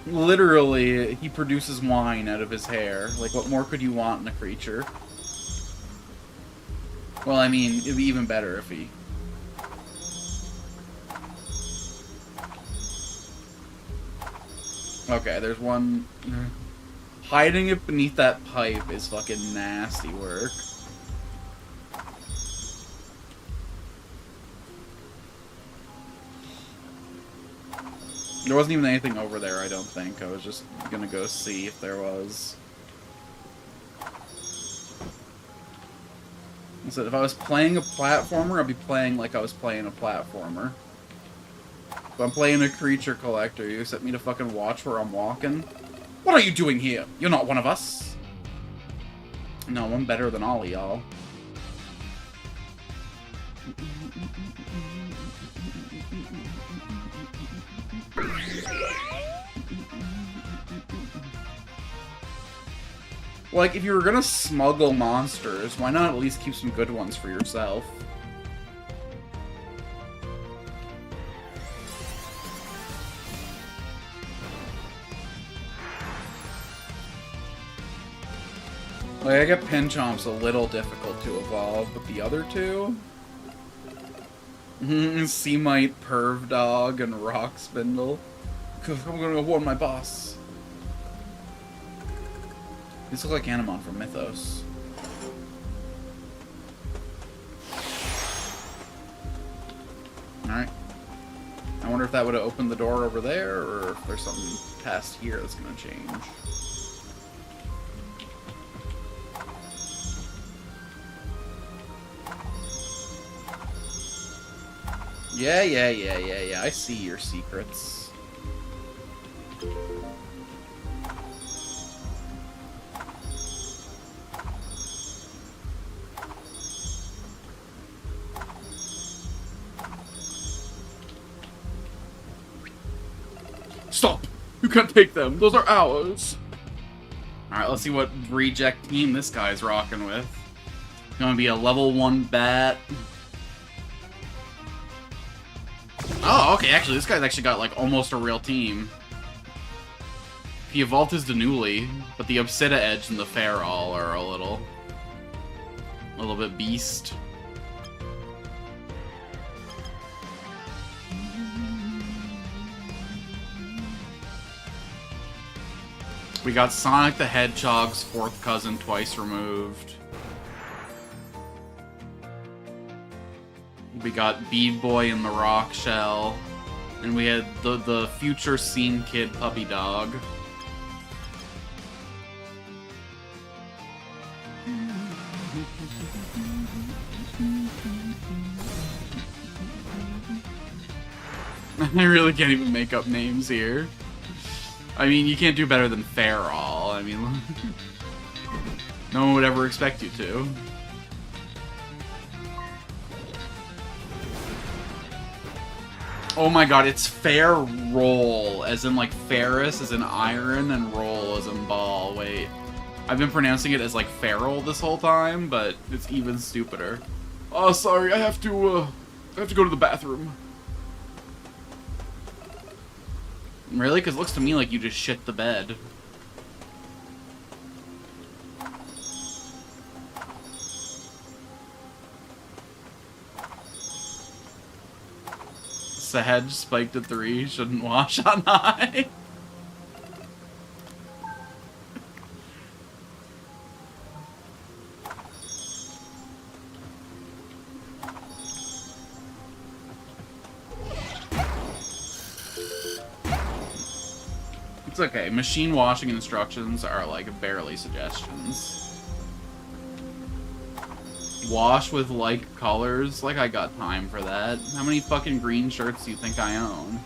Literally, he produces wine out of his hair. Like, what more could you want in a creature? Well, it'd be even better if he... Okay, there's one... Hiding it beneath that pipe is fucking nasty work. There wasn't even anything over there, I don't think. I was just gonna go see if there was. I said if I was playing a platformer, I'd be playing like I was playing a platformer. If I'm playing a creature collector, you expect me to fucking watch where I'm walking? What are you doing here? You're not one of us. No, I'm better than all of y'all. Like, if you were gonna smuggle monsters, why not at least keep some good ones for yourself? Like, I get Pinchomp's a little difficult to evolve, but the other two? Seamite, Perv Dog, and Rock Spindle. I'm gonna warn my boss. These look like Animon from Mythos. Alright. I wonder if that would have opened the door over there, or if there's something past here that's gonna change. Yeah. I see your secrets. Stop! You can't take them. Those are ours. Alright, let's see what reject team this guy's rocking with. Gonna be a level 1 bat. Oh, okay, actually, this guy's actually got, like, almost a real team. He evolved his Danuli, but the Obsidia Edge and the Ferrol are a little bit beast. We got Sonic the Hedgehog's 4th cousin twice removed. We got Bead Boy in the Rock Shell. And we had the future Scene Kid puppy dog. I really can't even make up names here. I mean, you can't do better than Ferrol. I mean, no one would ever expect you to. Oh my god, it's Ferrol, as in like Ferris, as in iron, and roll as in ball. Wait. I've been pronouncing it as like Ferrol this whole time, but it's even stupider. Oh, sorry, I have to go to the bathroom. Really? Because it looks to me like you just shit the bed. Sahedge spiked at 3, shouldn't wash on high. It's okay. Machine washing instructions are like barely suggestions. Wash with like colors? Like I got time for that. How many fucking green shirts do you think I own?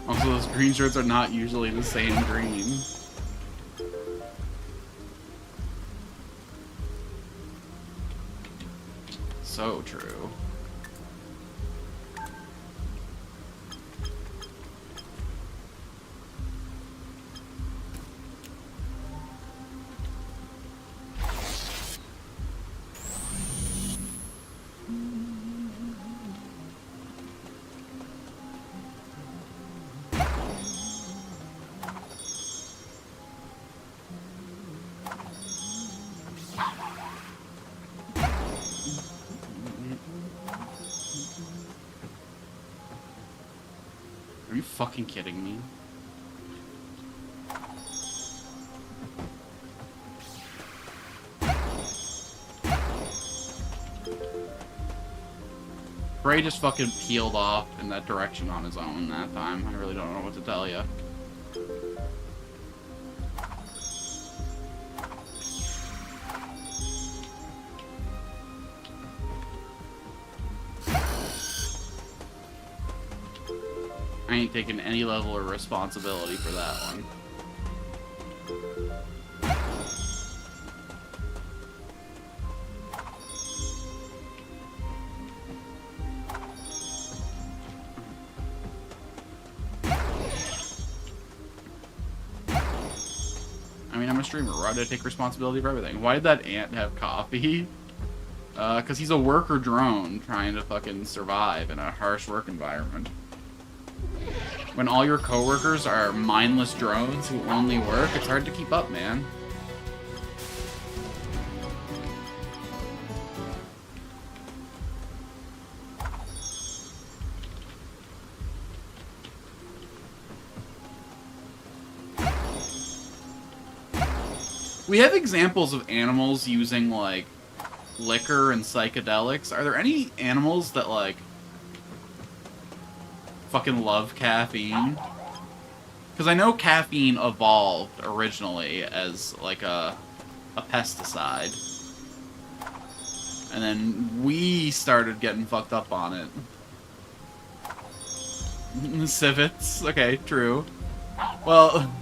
Also, those green shirts are not usually the same green. So true. Are you fucking kidding me? Trey just fucking peeled off in that direction on his own that time. I really don't know what to tell you. I ain't taking any level of responsibility for that one. I mean, I'm a streamer. Why did I take responsibility for everything? Why did that ant have coffee? Because he's a worker drone trying to fucking survive in a harsh work environment. When all your coworkers are mindless drones who only work, it's hard to keep up, man. We have examples of animals using, like, liquor and psychedelics. Are there any animals that, like, fucking love caffeine? Because I know caffeine evolved originally as, like, a pesticide. And then we started getting fucked up on it. Civets. Okay, true. Well,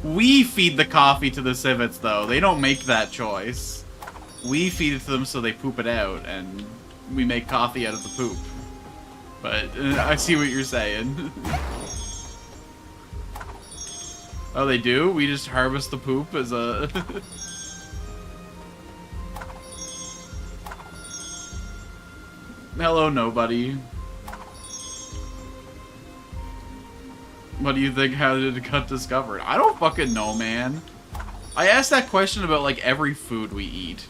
we feed the coffee to the civets, though. They don't make that choice. We feed it to them so they poop it out, and we make coffee out of the poop. But I see what you're saying. Oh, they do? We just harvest the poop as a... Hello, nobody. What do you think? How did it get discovered? I don't fucking know, man. I asked that question about, like, every food we eat.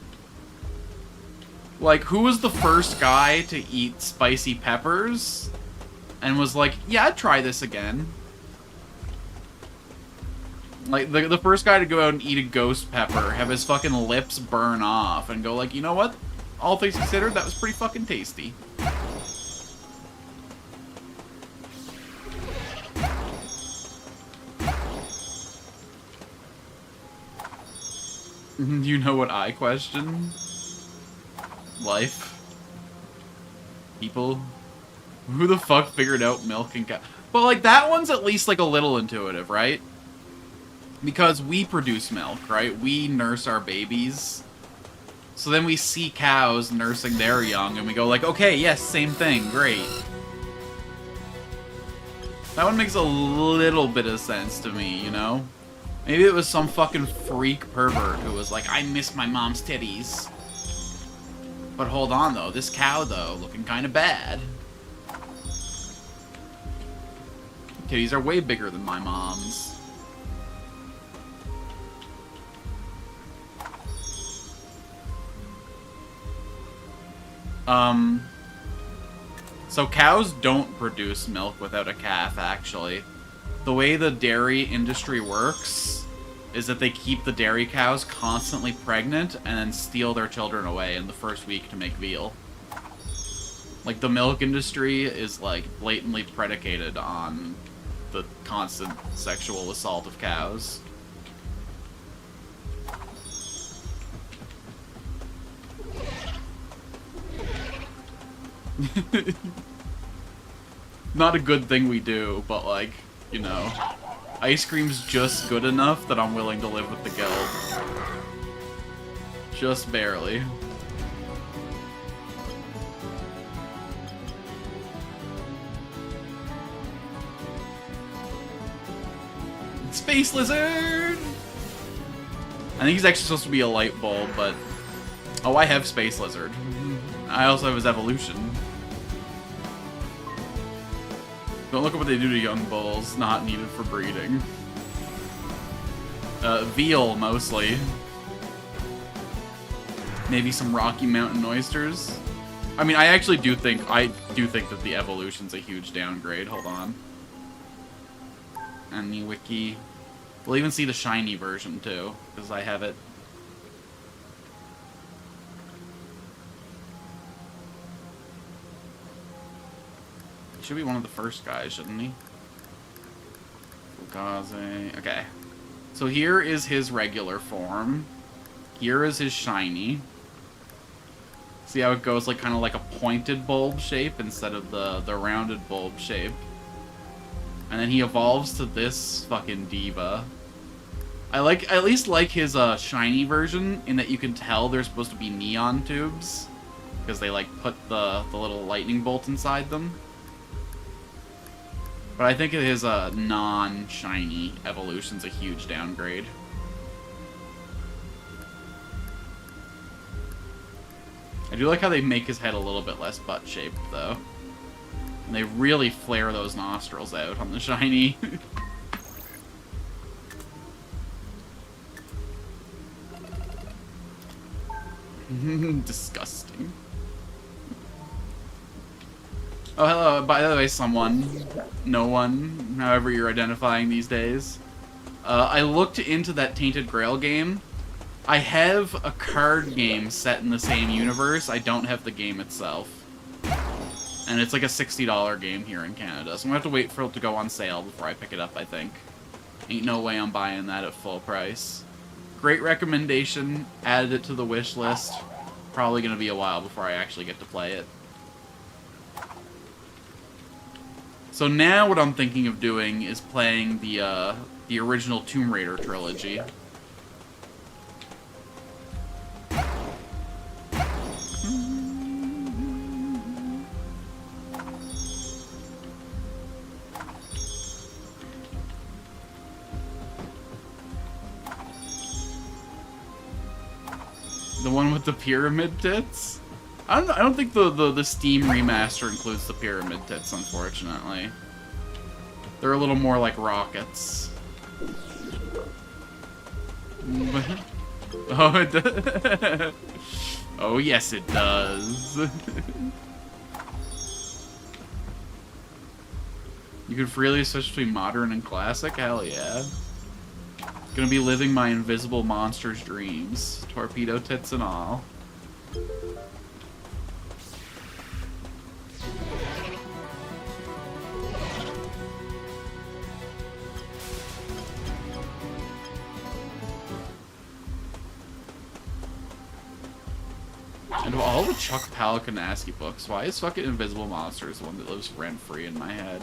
Like, who was the first guy to eat spicy peppers? And was like, yeah, I'd try this again. Like, the first guy to go out and eat a ghost pepper, have his fucking lips burn off, and go like, you know what? All things considered, that was pretty fucking tasty. You know what I question? Life. People. Who the fuck figured out milk and cow? But, like, that one's at least, like, a little intuitive, right? Because we produce milk, right? We nurse our babies. So then we see cows nursing their young, and we go like, okay, yes, same thing, great. That one makes a little bit of sense to me, you know? Maybe it was some fucking freak pervert who was like, I miss my mom's titties. But hold on, though. This cow, though, looking kind of bad. Titties are way bigger than my mom's. So cows don't produce milk without a calf, actually. The way the dairy industry works is that they keep the dairy cows constantly pregnant and then steal their children away in the first week to make veal. Like, the milk industry is, like, blatantly predicated on the constant sexual assault of cows. Not a good thing we do, but, like, you know, ice cream's just good enough that I'm willing to live with the guilt. Just barely. Space lizard! I think he's actually supposed to be a light bulb, but... Oh, I have space lizard. I also have his evolution. Don't look at what they do to young bulls, not needed for breeding. Veal, mostly. Maybe some Rocky Mountain oysters. I mean, I actually do think that the evolution's a huge downgrade. Hold on. And the wiki. We'll even see the shiny version, too, because I have it. Should be one of the first guys, shouldn't he? Fugaze. Okay. So here is his regular form. Here is his shiny. See how it goes like kind of like a pointed bulb shape instead of the rounded bulb shape. And then he evolves to this fucking diva. I at least like his shiny version in that you can tell they're supposed to be neon tubes. Because they like put the little lightning bolt inside them. But I think his non-shiny evolution's a huge downgrade. I do like how they make his head a little bit less butt-shaped, though. And they really flare those nostrils out on the shiny. Disgusting. Oh, hello, by the way, someone. No one, however you're identifying these days. I looked into that Tainted Grail game. I have a card game set in the same universe. I don't have the game itself. And it's like a $60 game here in Canada, so I'm gonna have to wait for it to go on sale before I pick it up, I think. Ain't no way I'm buying that at full price. Great recommendation. Added it to the wish list. Probably gonna be a while before I actually get to play it. So now what I'm thinking of doing is playing the original Tomb Raider trilogy. The one with the pyramid tits? I don't think the Steam remaster includes the pyramid tits, unfortunately. They're a little more like rockets. Oh, it does. Oh, yes, it does. You can freely switch between modern and classic? Hell yeah. Gonna be living my invisible monster's dreams. Torpedo tits and all. And of all the Chuck Palahniuk books, why is fucking Invisible Monsters the one that lives rent-free in my head?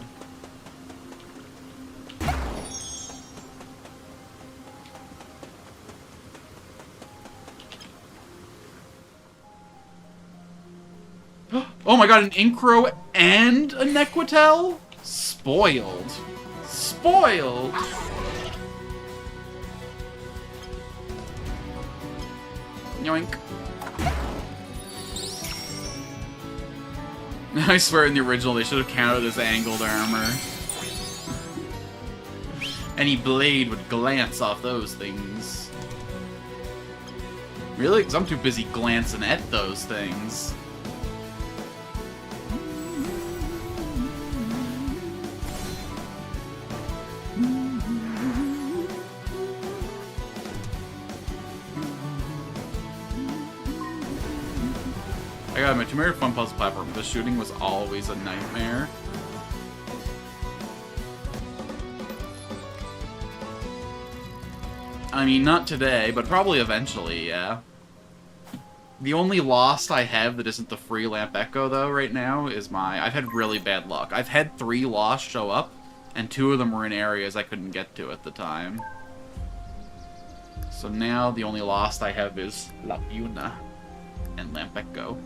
Oh my god, an Incro and a Nequatel? Spoiled. Spoiled! Yoink. I swear in the original they should have counted as angled armor. Any blade would glance off those things. Really? Because I'm too busy glancing at those things. I got my Tomb Raider fun puzzle platform. The shooting was always a nightmare. I mean, not today, but probably eventually, yeah. The only Lost I have that isn't the free Lamp Echo, though, right now, is I've had really bad luck. I've had 3 Lost show up, and 2 of them were in areas I couldn't get to at the time. So now, the only Lost I have is Laguna and Lamp Echo.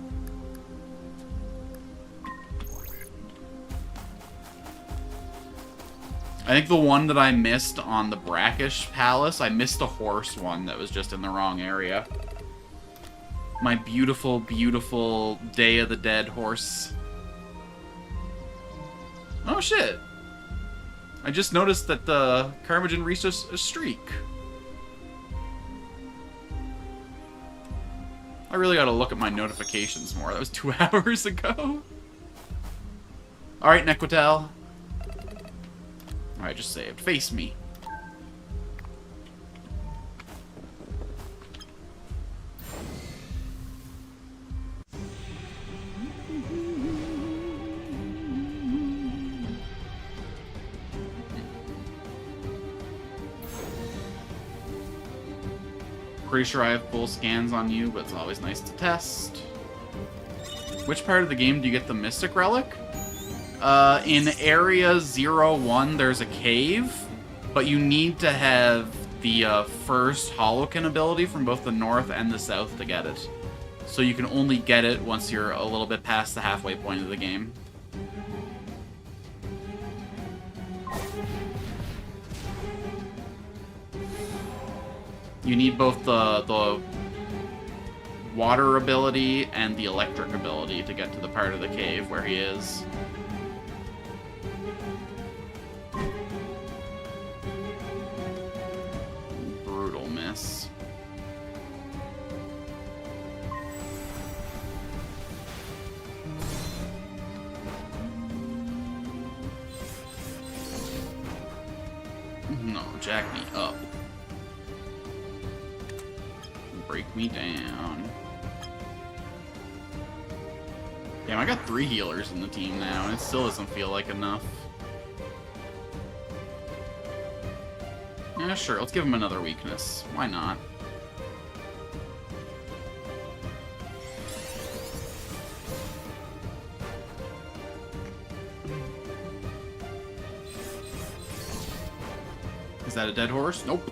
I think the one that I missed on the Brackish Palace, I missed a horse one that was just in the wrong area. My beautiful, beautiful Day of the Dead horse. Oh shit! I just noticed that the Carmagen reached a streak. I really gotta look at my notifications more. That was 2 hours ago. Alright, Nequatel. Alright, just saved. Face me. Pretty sure I have full scans on you, but it's always nice to test. Which part of the game do you get the Mystic Relic? In Area 01, there's a cave, but you need to have the first Holokin ability from both the north and the south to get it. So you can only get it once you're a little bit past the halfway point of the game. You need both the water ability and the electric ability to get to the part of the cave where he is. Brutal miss. No. Jack me up. Break me down. Damn, I got 3 healers in the team now, and it still doesn't feel like enough. Yeah, sure, let's give him another weakness. Why not? Is that a dead horse? Nope.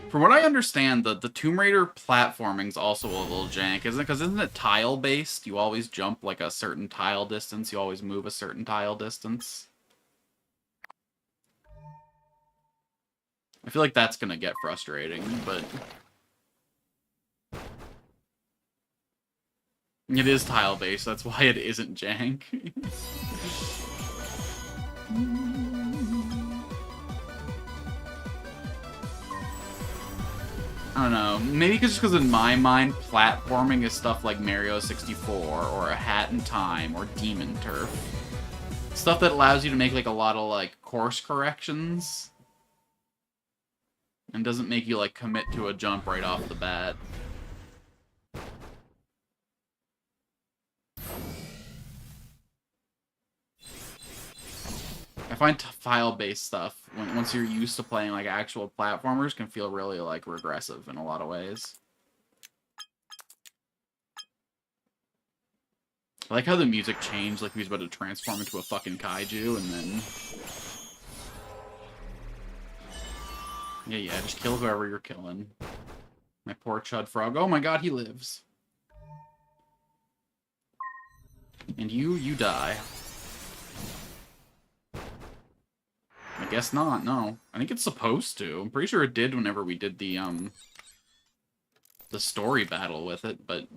From what I understand, the Tomb Raider platforming's also a little jank, isn't it? Because isn't it tile-based? You always jump like a certain tile distance, you always move a certain tile distance. I feel like that's gonna get frustrating, but... It is tile-based, that's why it isn't jank. I don't know. Maybe just because in my mind, platforming is stuff like Mario 64, or A Hat in Time, or Demon Turf. Stuff that allows you to make like a lot of like course corrections. And doesn't make you like commit to a jump right off the bat. I find file-based stuff, once you're used to playing like actual platformers, can feel really like regressive in a lot of ways. I like how the music changed, like he was about to transform into a fucking kaiju, and then... Yeah, just kill whoever you're killing. My poor Chud Frog. Oh my god, he lives. And you die. I guess not, no. I think it's supposed to. I'm pretty sure it did whenever we did the story battle with it, but...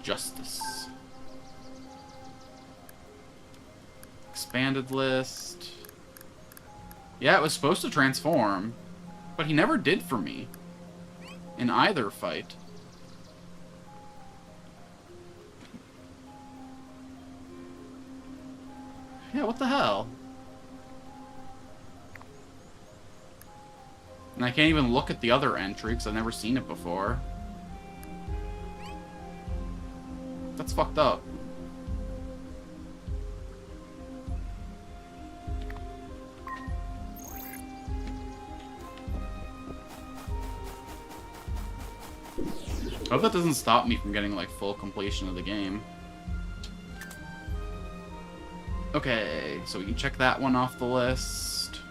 Justice. Expanded list. Yeah, it was supposed to transform, but he never did for me. In either fight. Yeah, what the hell? And I can't even look at the other entry because I've never seen it before. That's fucked up. I hope that doesn't stop me from getting, like, full completion of the game. Okay, so we can check that one off the list.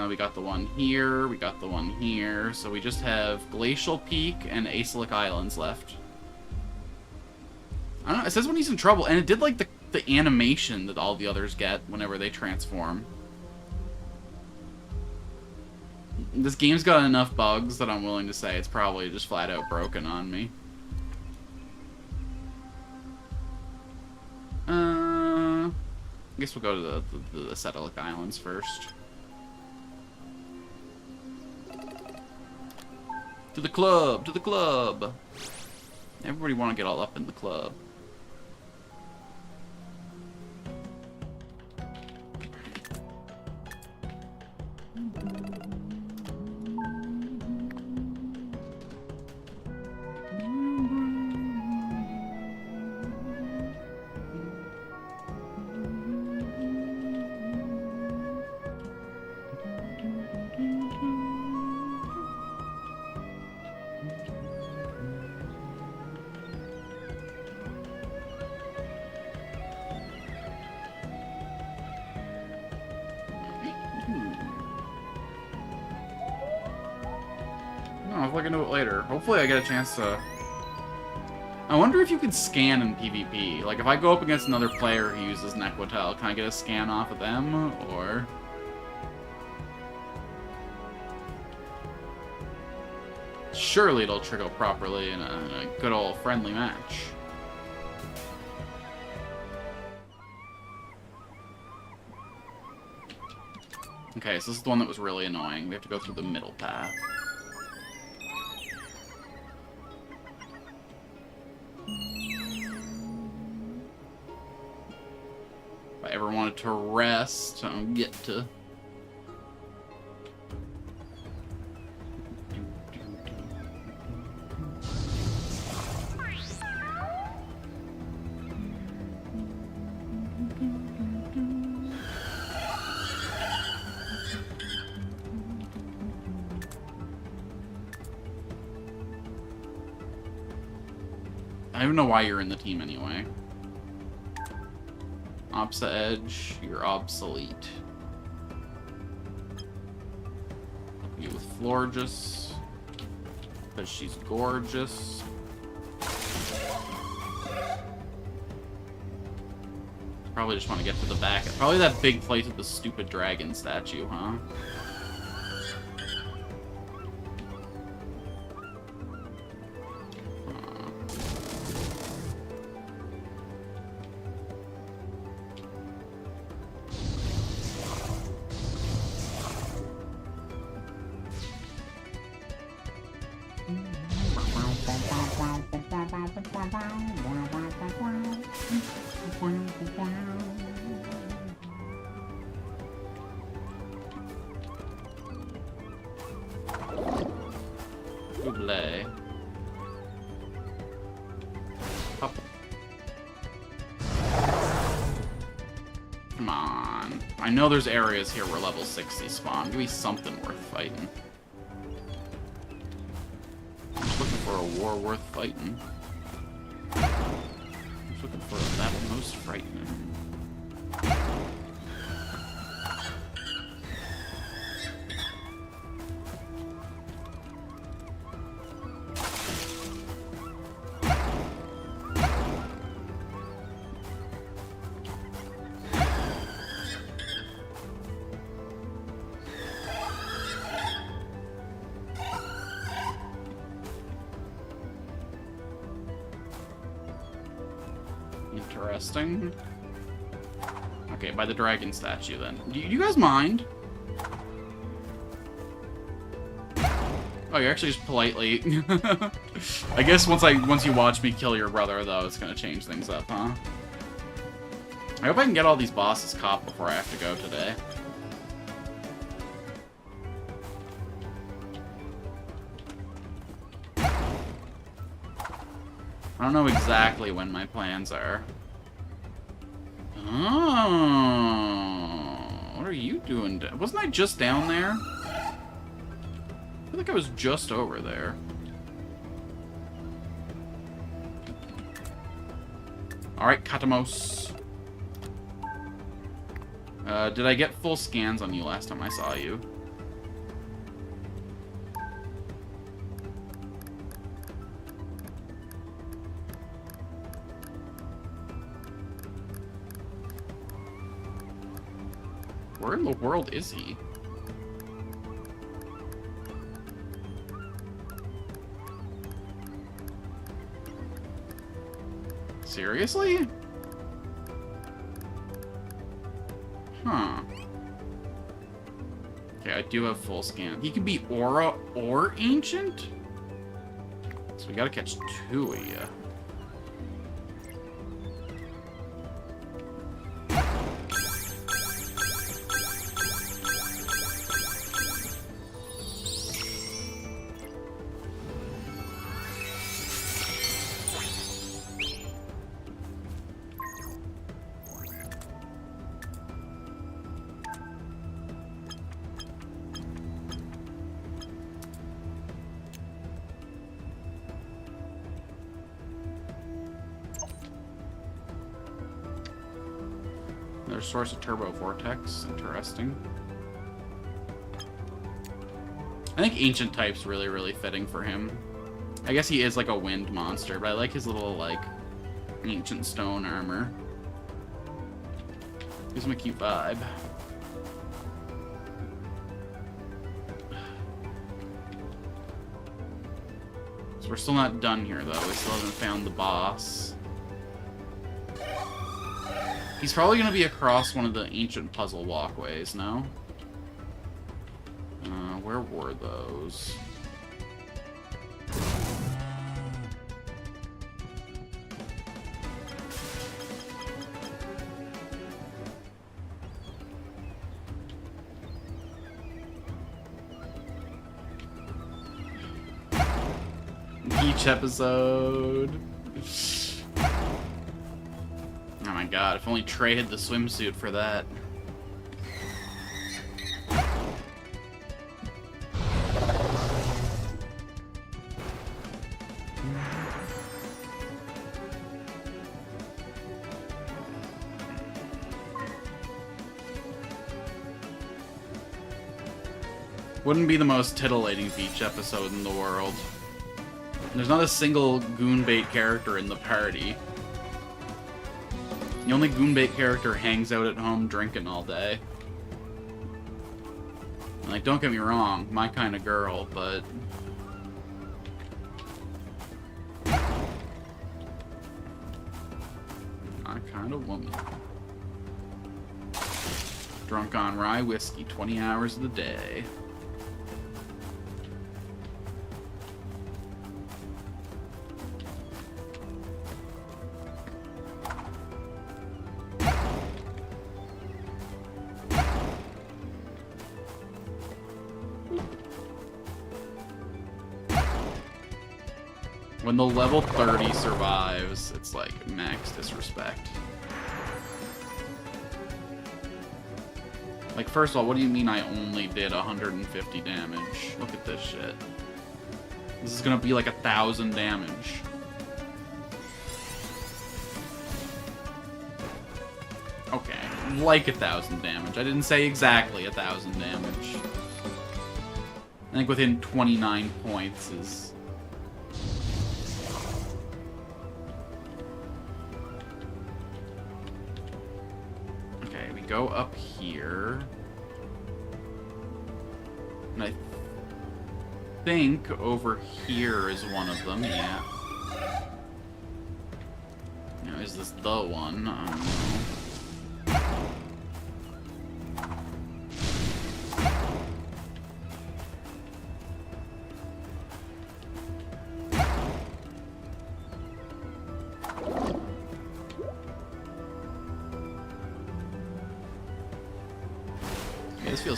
We got the one here, we got the one here, so we just have Glacial Peak and Acylic Islands left. I don't know, it says when he's in trouble, and it did, like, the animation that all the others get whenever they transform. This game's got enough bugs that I'm willing to say it's probably just flat out broken on me. I guess we'll go to the Acylic Islands first. To the club! To the club! Everybody want to get all up in the club. I'll look into it later. Hopefully I get a chance to... I wonder if you can scan in PvP. Like, if I go up against another player who uses Nequotel, can I get a scan off of them, or... Surely it'll trigger properly in a good old friendly match. Okay, so this is the one that was really annoying. We have to go through the middle path. If I ever wanted to rest, I don't get to. I don't know why you're in the team anyway. Opsa Edge, you're obsolete. You with Florges, because she's gorgeous. Probably just want to get to the back. Probably that big place with the stupid dragon statue, huh? Come on. I know there's areas here where level 60 spawn. Give me something worth fighting. I'm just looking for a war worth fighting. I'm just looking for that most frightening. Interesting. Okay, by the dragon statue then. Do you guys mind? Oh, you're actually just politely. I guess once you watch me kill your brother, though, it's gonna change things up, huh? I hope I can get all these bosses caught before I have to go today. I don't know exactly when my plans are. Oh, what are you doing? Wasn't I just down there? I feel like I was just over there. Alright, Katamos. Did I get full scans on you last time I saw you? Where in the world is he? Seriously? Huh. Okay, I do have full scan. He can be Aura or Ancient? So we gotta catch two of you. Their source of Turbo Vortex. Interesting. I think Ancient type's really, really fitting for him. I guess he is like a wind monster, but I like his little, like, Ancient stone armor. Gives him a cute vibe. So we're still not done here, though. We still haven't found the boss. He's probably going to be across one of the ancient puzzle walkways, no? were those? Each episode. Oh my god, if only Trey had the swimsuit for that. Wouldn't be the most titillating beach episode in the world. There's not a single Goonbait character in the party. The only Goonbait character hangs out at home drinking all day. And, like, don't get me wrong, my kind of girl, but... my kind of woman. Drunk on rye whiskey 20 hours of the day. When the level 30 survives, it's like max disrespect. Like, first of all, what do you mean I only did 150 damage? Look at this shit. This is gonna be like 1,000 damage. Okay, like 1,000 damage. I didn't say exactly 1,000 damage. I think within 29 points is... go up here. And I think over here is one of them, yeah. Now, is this the one? I don't know.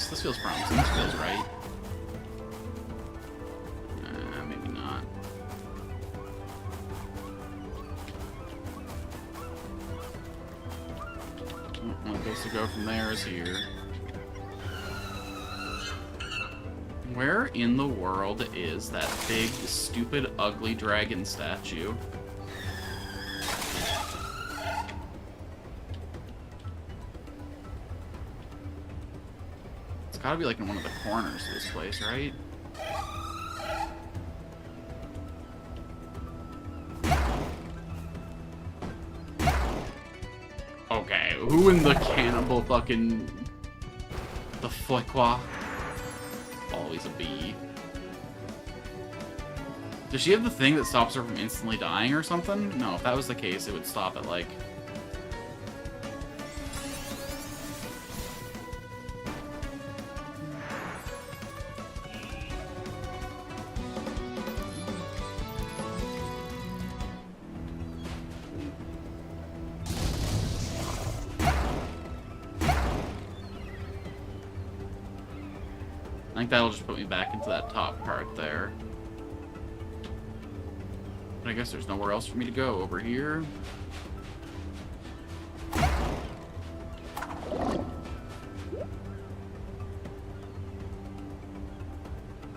This feels promising. This feels right. Maybe not. Only place to go from there is here. Where in the world is that big, stupid, ugly dragon statue? It's gotta be like in one of the corners of this place, right? Okay, who in the cannibal fucking... the Flickwa? Always a bee. Does she have the thing that stops her from instantly dying or something? No, if that was the case, it would stop at like... I think that'll just put me back into that top part there. But I guess there's nowhere else for me to go over here.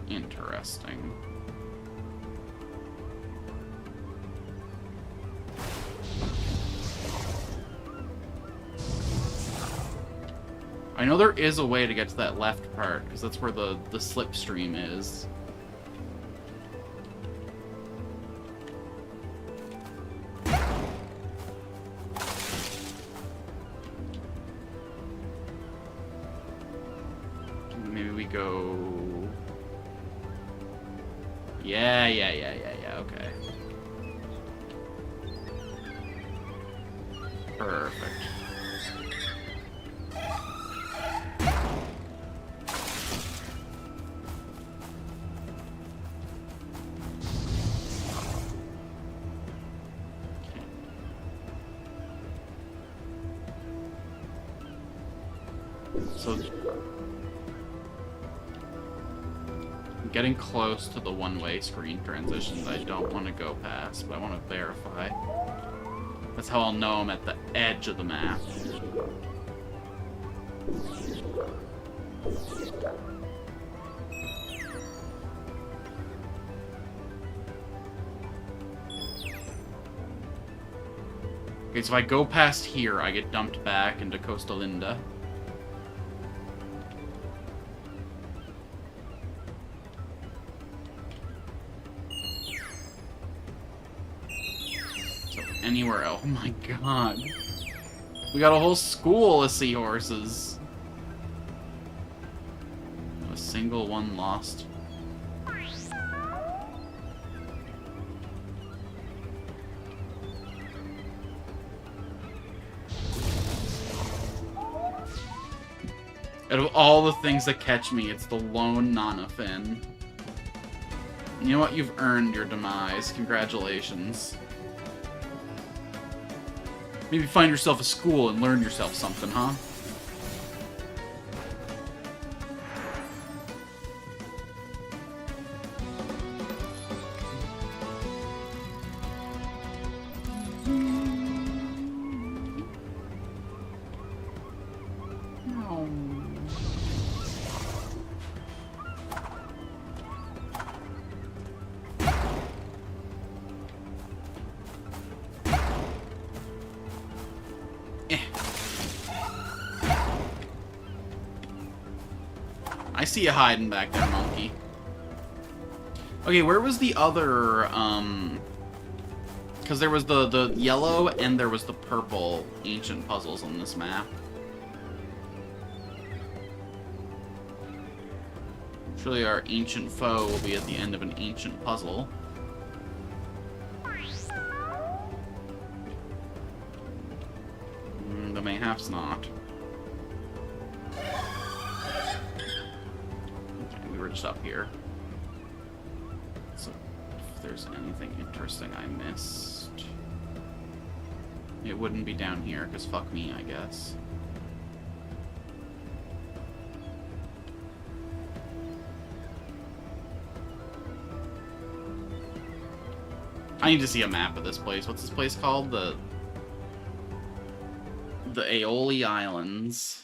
Interesting. I know there is a way to get to that left part, because that's where the slipstream is. Maybe we go... Yeah, okay. Perfect. So... I'm getting close to the one-way screen transitions I don't want to go past, but I want to verify. That's how I'll know I'm at the edge of the map. Okay, so if I go past here, I get dumped back into Costa Linda. So anywhere else. Oh my god. We got a whole school of seahorses. A single one lost. Out of all the things that catch me, it's the lone Nanafin. You know what? You've earned your demise. Congratulations. Maybe find yourself a school and learn yourself something, huh? I see you hiding back there, monkey. Okay, where was the other, because there was the yellow and there was the purple ancient puzzles on this map. Surely our ancient foe will be at the end of an ancient puzzle. But mayhaps not. Just up here. So, if there's anything interesting I missed, it wouldn't be down here, because fuck me, I guess. I need to see a map of this place. What's this place called? The Aeoli Islands.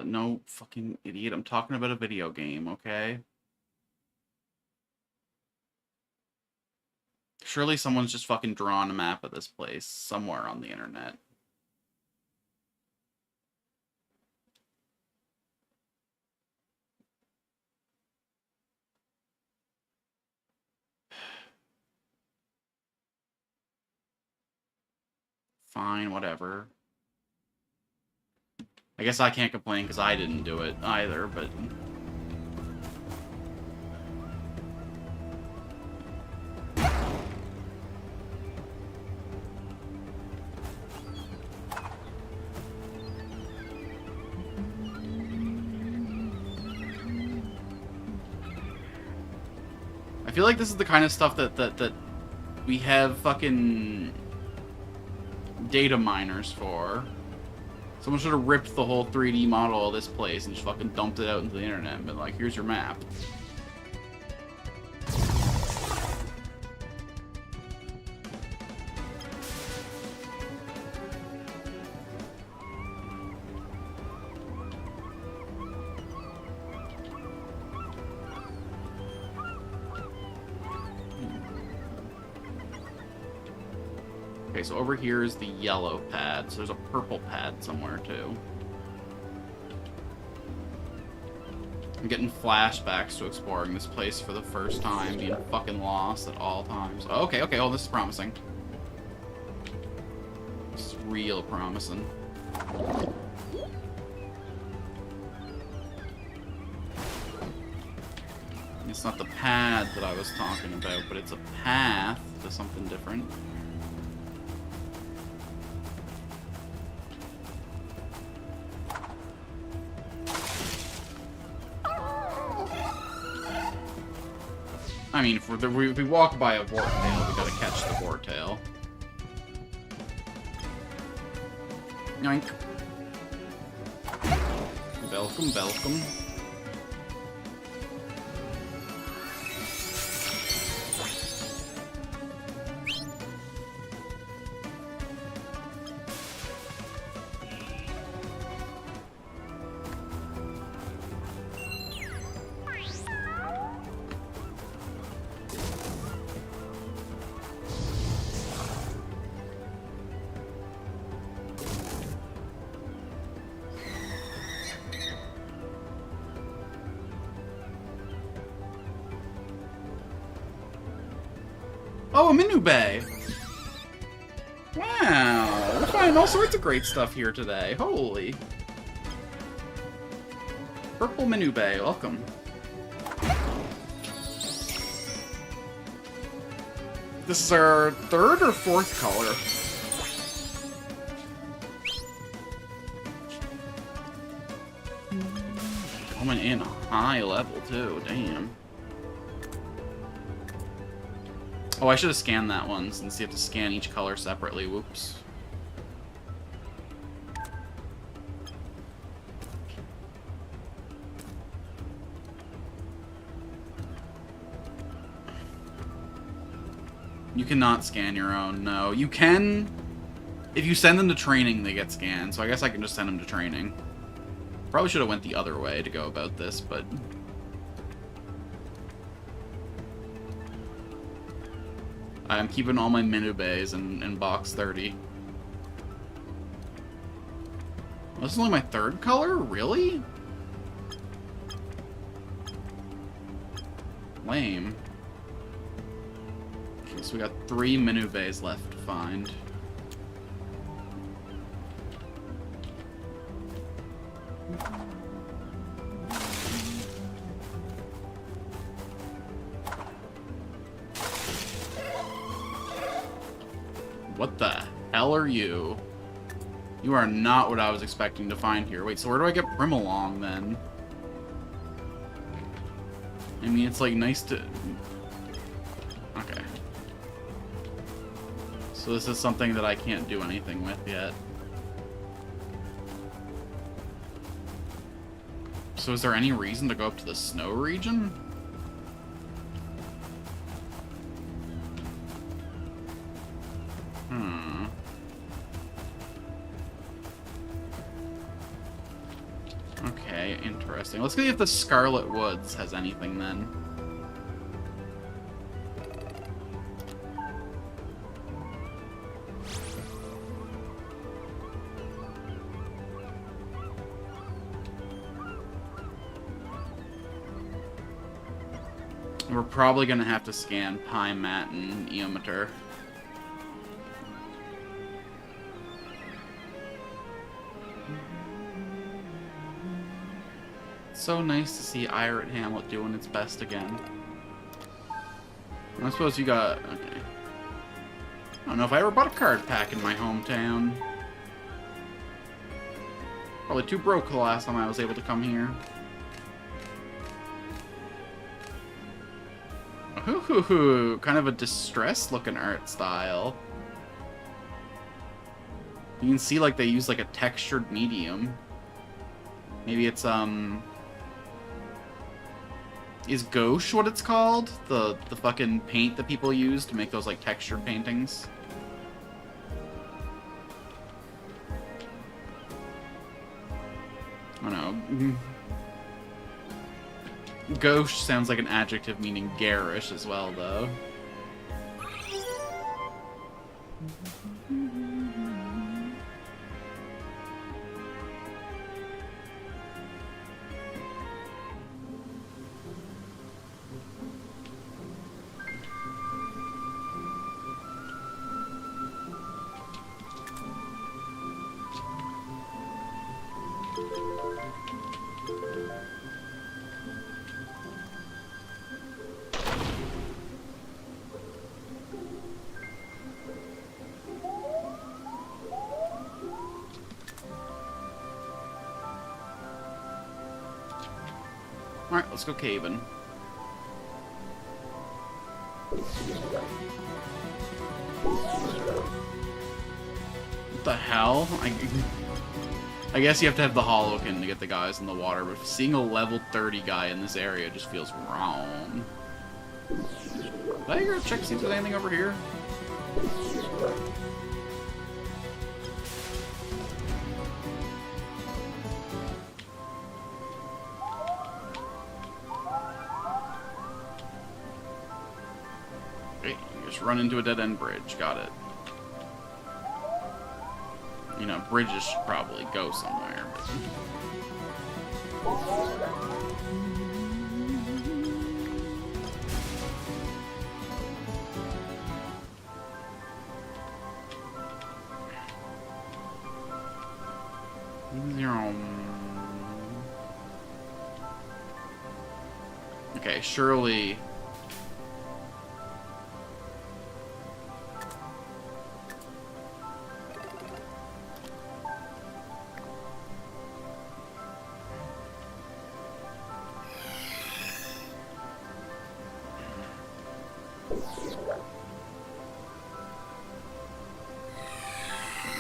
No, fucking idiot. I'm talking about a video game, okay? Surely someone's just fucking drawn a map of this place somewhere on the internet. Fine, whatever. I guess I can't complain because I didn't do it either, but... I feel like this is the kind of stuff that we have fucking data miners for. Someone should have ripped the whole 3D model of this place and just fucking dumped it out into the internet and been like, here's your map. Okay, so over here is the yellow pad, so there's a purple pad somewhere, too. I'm getting flashbacks to exploring this place for the first time, being fucking lost at all times. Oh, okay, oh, this is promising. This is real promising. It's not the pad that I was talking about, but it's a path to something different. I mean, if we walk by a Vortail, we gotta catch the Vortail. Yoink. Welcome, welcome. Oh, a Minu Bay! Wow, we're finding all sorts of great stuff here today. Holy. Purple Minu Bay, welcome. This is our third or fourth color. Coming in a high level, too. Damn. Oh, I should have scanned that one, since you have to scan each color separately. Whoops. You cannot scan your own, no. You can... If you send them to training, they get scanned, so I guess I can just send them to training. Probably should have went the other way to go about this, but... I'm keeping all my Minu Bays in box 30. This is only my third color? Really? Lame. Okay, so we got 3 Minu Bays left to find. What the hell are you? You are not what I was expecting to find here. Wait, so where do I get Brimmalong, then? I mean, it's, like, nice to... Okay. So this is something that I can't do anything with yet. So is there any reason to go up to the snow region? Okay, interesting. Let's see if the Scarlet Woods has anything then. We're probably gonna have to scan Pymat and Eometer. So nice to see Irate Hamlet doing its best again. I suppose you got... Okay. I don't know if I ever bought a card pack in my hometown. Probably too broke the last time I was able to come here. Ooh, kind of a distressed looking art style. You can see like they use like a textured medium. Maybe it's is gouache what it's called? The fucking paint that people use to make those like textured paintings. I don't know. Gauche sounds like an adjective meaning garish as well, though. Alright, let's go caving. What the hell? I guess you have to have the Hollokin to get the guys in the water, but seeing a level 30 guy in this area just feels wrong. Did I go check see if there's anything over here? Okay, you just run into a dead-end bridge. Got it. You know, bridges should probably go somewhere. Okay, surely...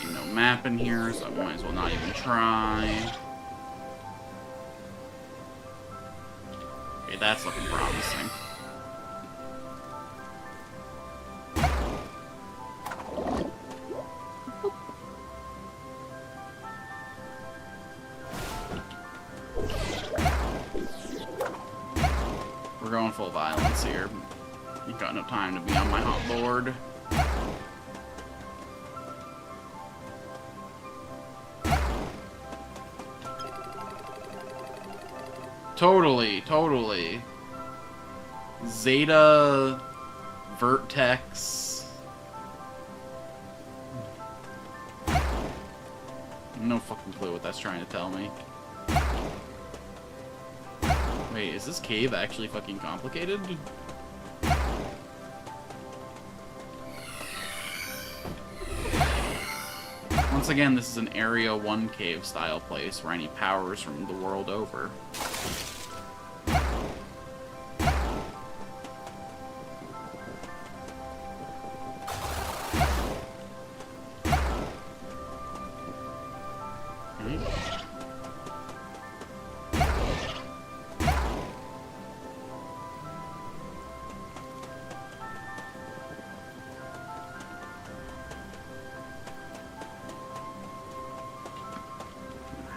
No map in here, so I might as well not even try. Okay, that's looking promising. We're going full violence here. Ain't got no time to be on my hot board. Totally. Zeta, Vertex. No fucking clue what that's trying to tell me. Wait, is this cave actually fucking complicated? Once again, this is an Area 1 cave style place where I need powers from the world over.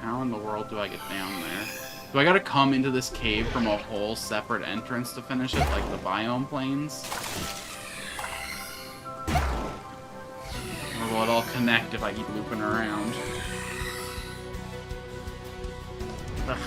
How in the world do I get down there? Do I gotta come into this cave from a whole separate entrance to finish it, like the biome plains? Or will it all connect if I keep looping around? Ugh.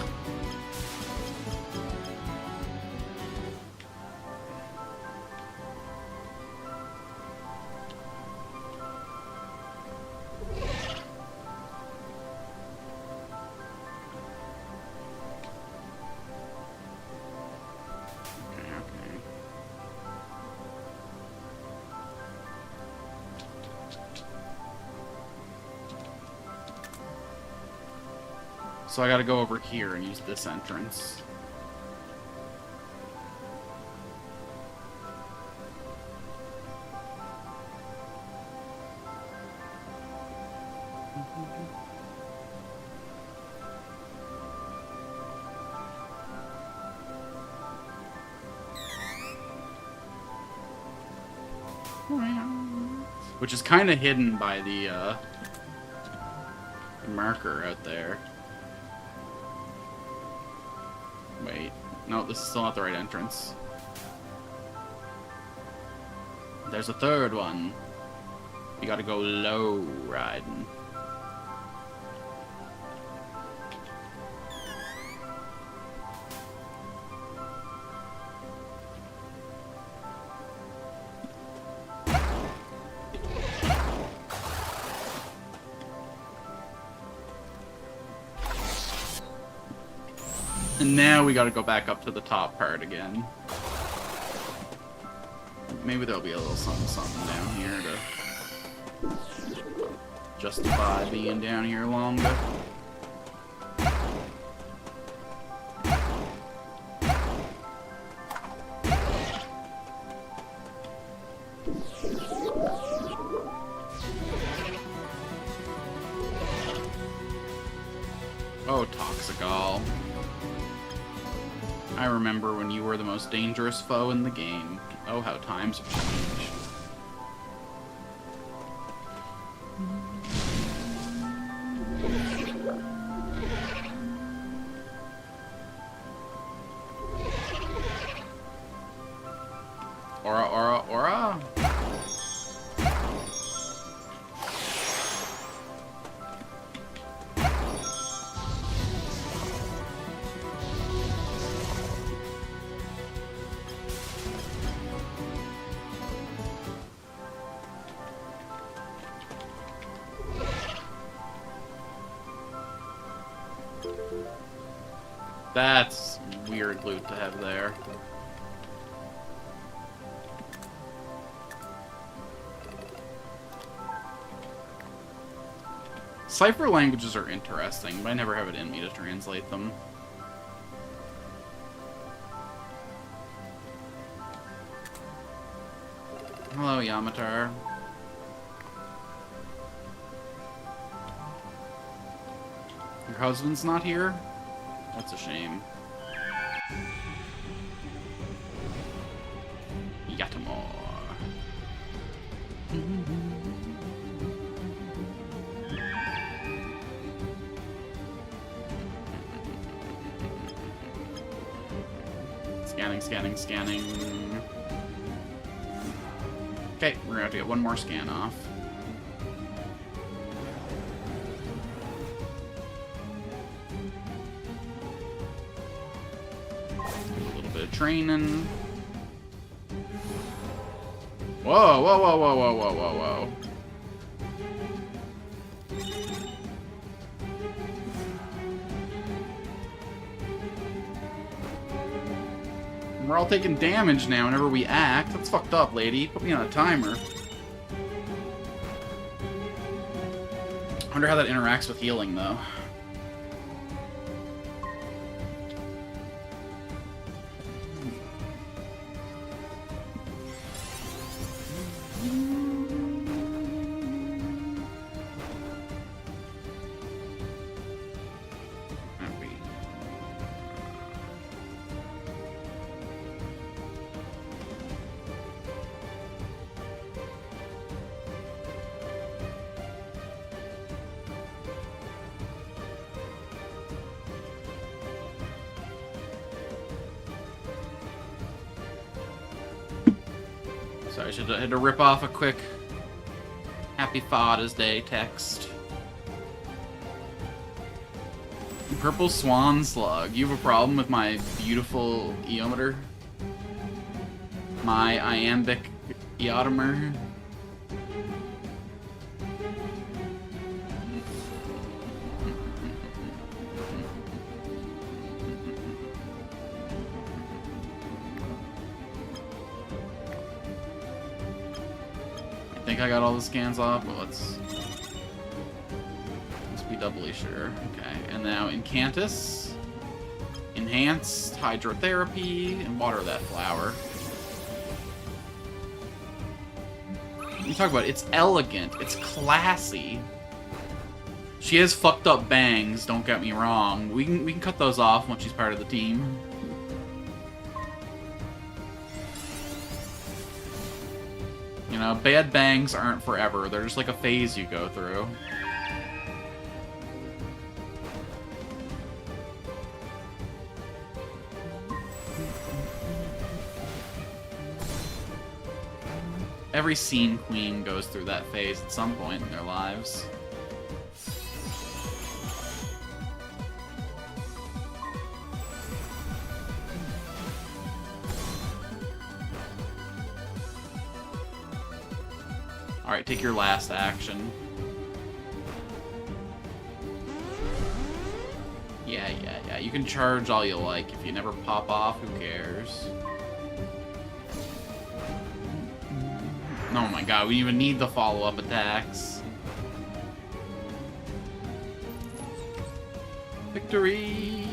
So I gotta go over here and use this entrance. Which is kind of hidden by the marker out there. Wait. No, this is still not the right entrance. There's a third one. You gotta go low riding. And now we gotta go back up to the top part again. Maybe there'll be a little something down here to justify being down here longer. Gall. I remember when you were the most dangerous foe in the game. Oh, how times have changed. Aura, aura, aura! That's weird loot to have there. Cipher languages are interesting, but I never have it in me to translate them. Hello, Yamatar. Your husband's not here? That's a shame. Yatamore. Scanning, scanning, scanning. Okay, we're gonna have to get one more scan off. A little bit of training. Whoa, whoa, whoa, whoa, whoa, whoa, whoa, whoa. We're all taking damage now whenever we act. That's fucked up, lady. Put me on a timer. I wonder how that interacts with healing, though. I had to rip off a quick Happy Father's Day text. Purple Swan Slug. You have a problem with my beautiful eometer? My iambic eotomer? I think I got all the scans off, but let's be doubly sure. Okay, and now Incantus, Enhanced, Hydrotherapy, and water that flower. You talk about it's elegant, it's classy. She has fucked up bangs, don't get me wrong. We can cut those off once she's part of the team. You know, bad bangs aren't forever. They're just like a phase you go through. Every scene queen goes through that phase at some point in their lives. Alright, take your last action. Yeah. You can charge all you like. If you never pop off, who cares? Oh my god, we even need the follow-up attacks. Victory!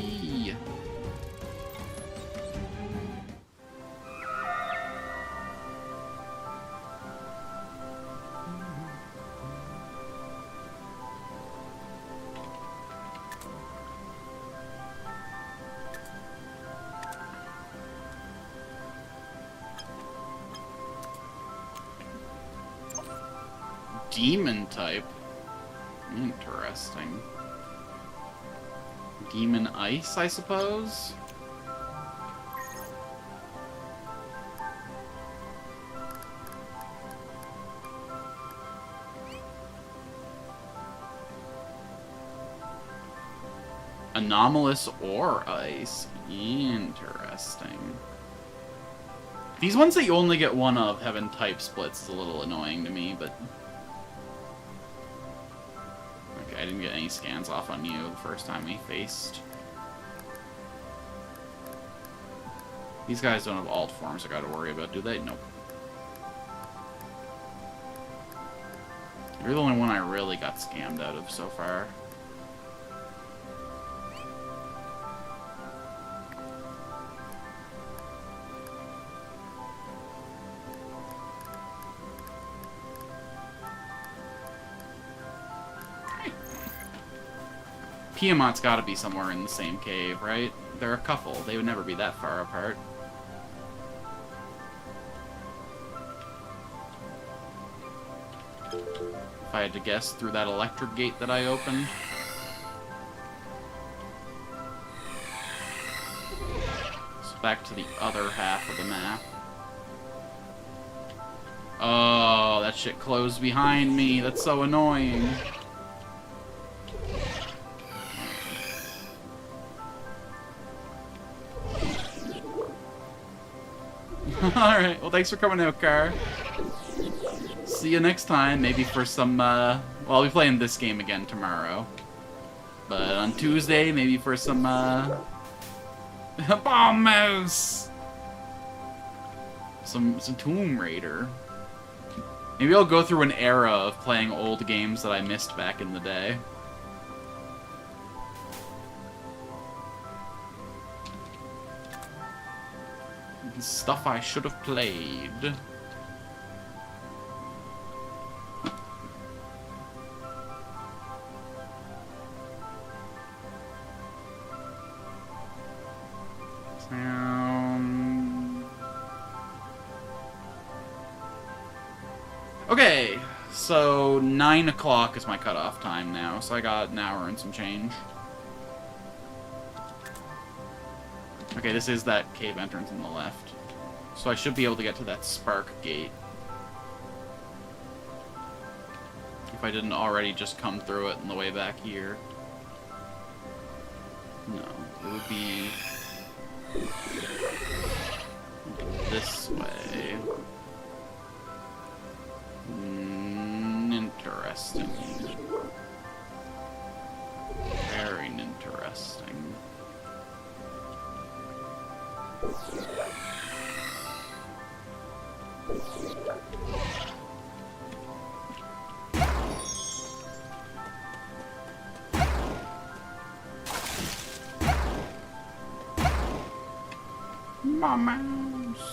demon type. Interesting. Demon ice, I suppose? Anomalous or ice. Interesting. These ones that you only get one of having type splits is a little annoying to me, but... Okay, I didn't get any scans off on you the first time we faced. These guys don't have alt forms I gotta worry about, do they? Nope. You're the only one I really got scammed out of so far. Tiamat's gotta be somewhere in the same cave, right? They're a couple. They would never be that far apart. If I had to guess, through that electric gate that I opened. So back to the other half of the map. Oh, that shit closed behind me. That's so annoying. Alright, well thanks for coming out, Car. See you next time, maybe for some, well, I'll be playing this game again tomorrow. But on Tuesday, maybe for some, Biomes! Some Tomb Raider. Maybe I'll go through an era of playing old games that I missed back in the day. Stuff I should have played. Okay, so 9 o'clock is my cutoff time now, so I got an hour and some change. Okay, this is that cave entrance on the left. So I should be able to get to that spark gate. If I didn't already just come through it on the way back here. No, it would be this way. Interesting. Very interesting. My mouse.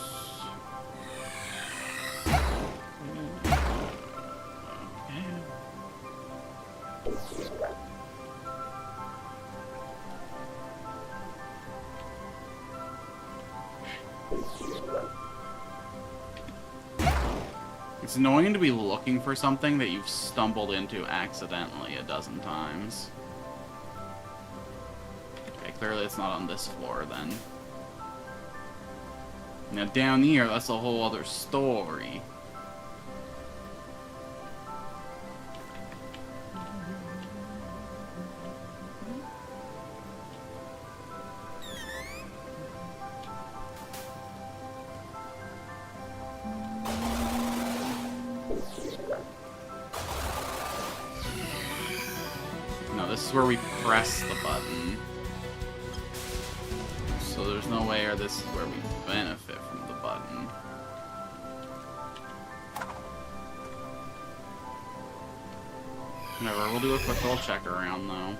It's annoying to be looking for something that you've stumbled into accidentally a dozen times. Okay, clearly it's not on this floor then. Now down here, that's a whole other story. No, this is where we press the button. So there's no way, or this is where we benefit from the button. Whatever, we'll do a quick little check around though.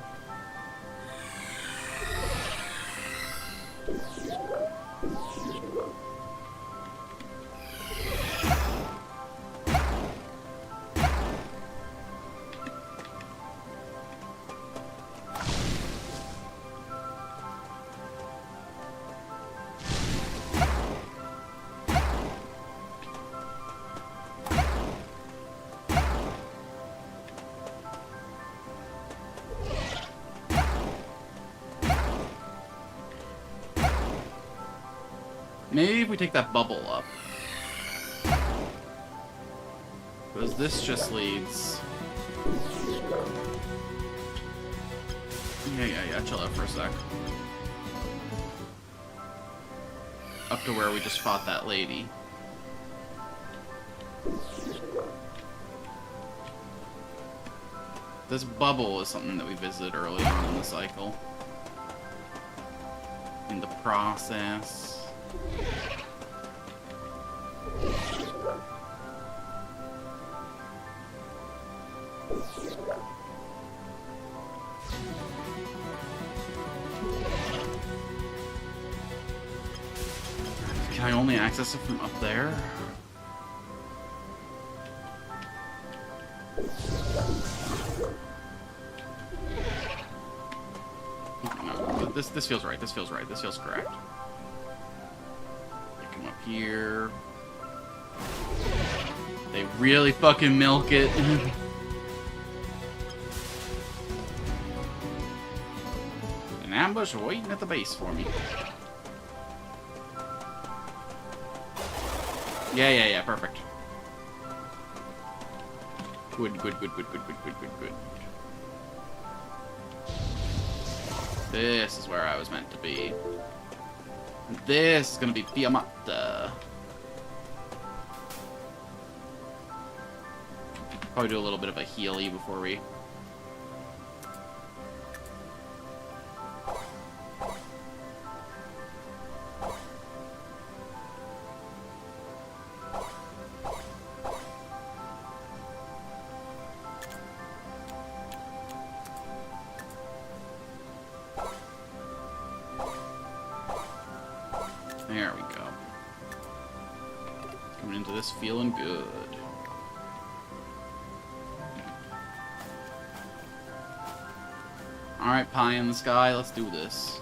Maybe if we take that bubble up. Because this just leads... Yeah, chill out for a sec. Up to where we just fought that lady. This bubble is something that we visited early on in the cycle. In the process. Can I only access it from up there? No, this feels right. This feels right. This feels correct. Come up here. They really fucking milk it. An ambush waiting at the base for me. Yeah, perfect. Good. This is where I was meant to be. This is gonna be Biomes. Probably do a little bit of a healy before we... There we go. Coming into this feeling good. Alright, pie in the sky, let's do this.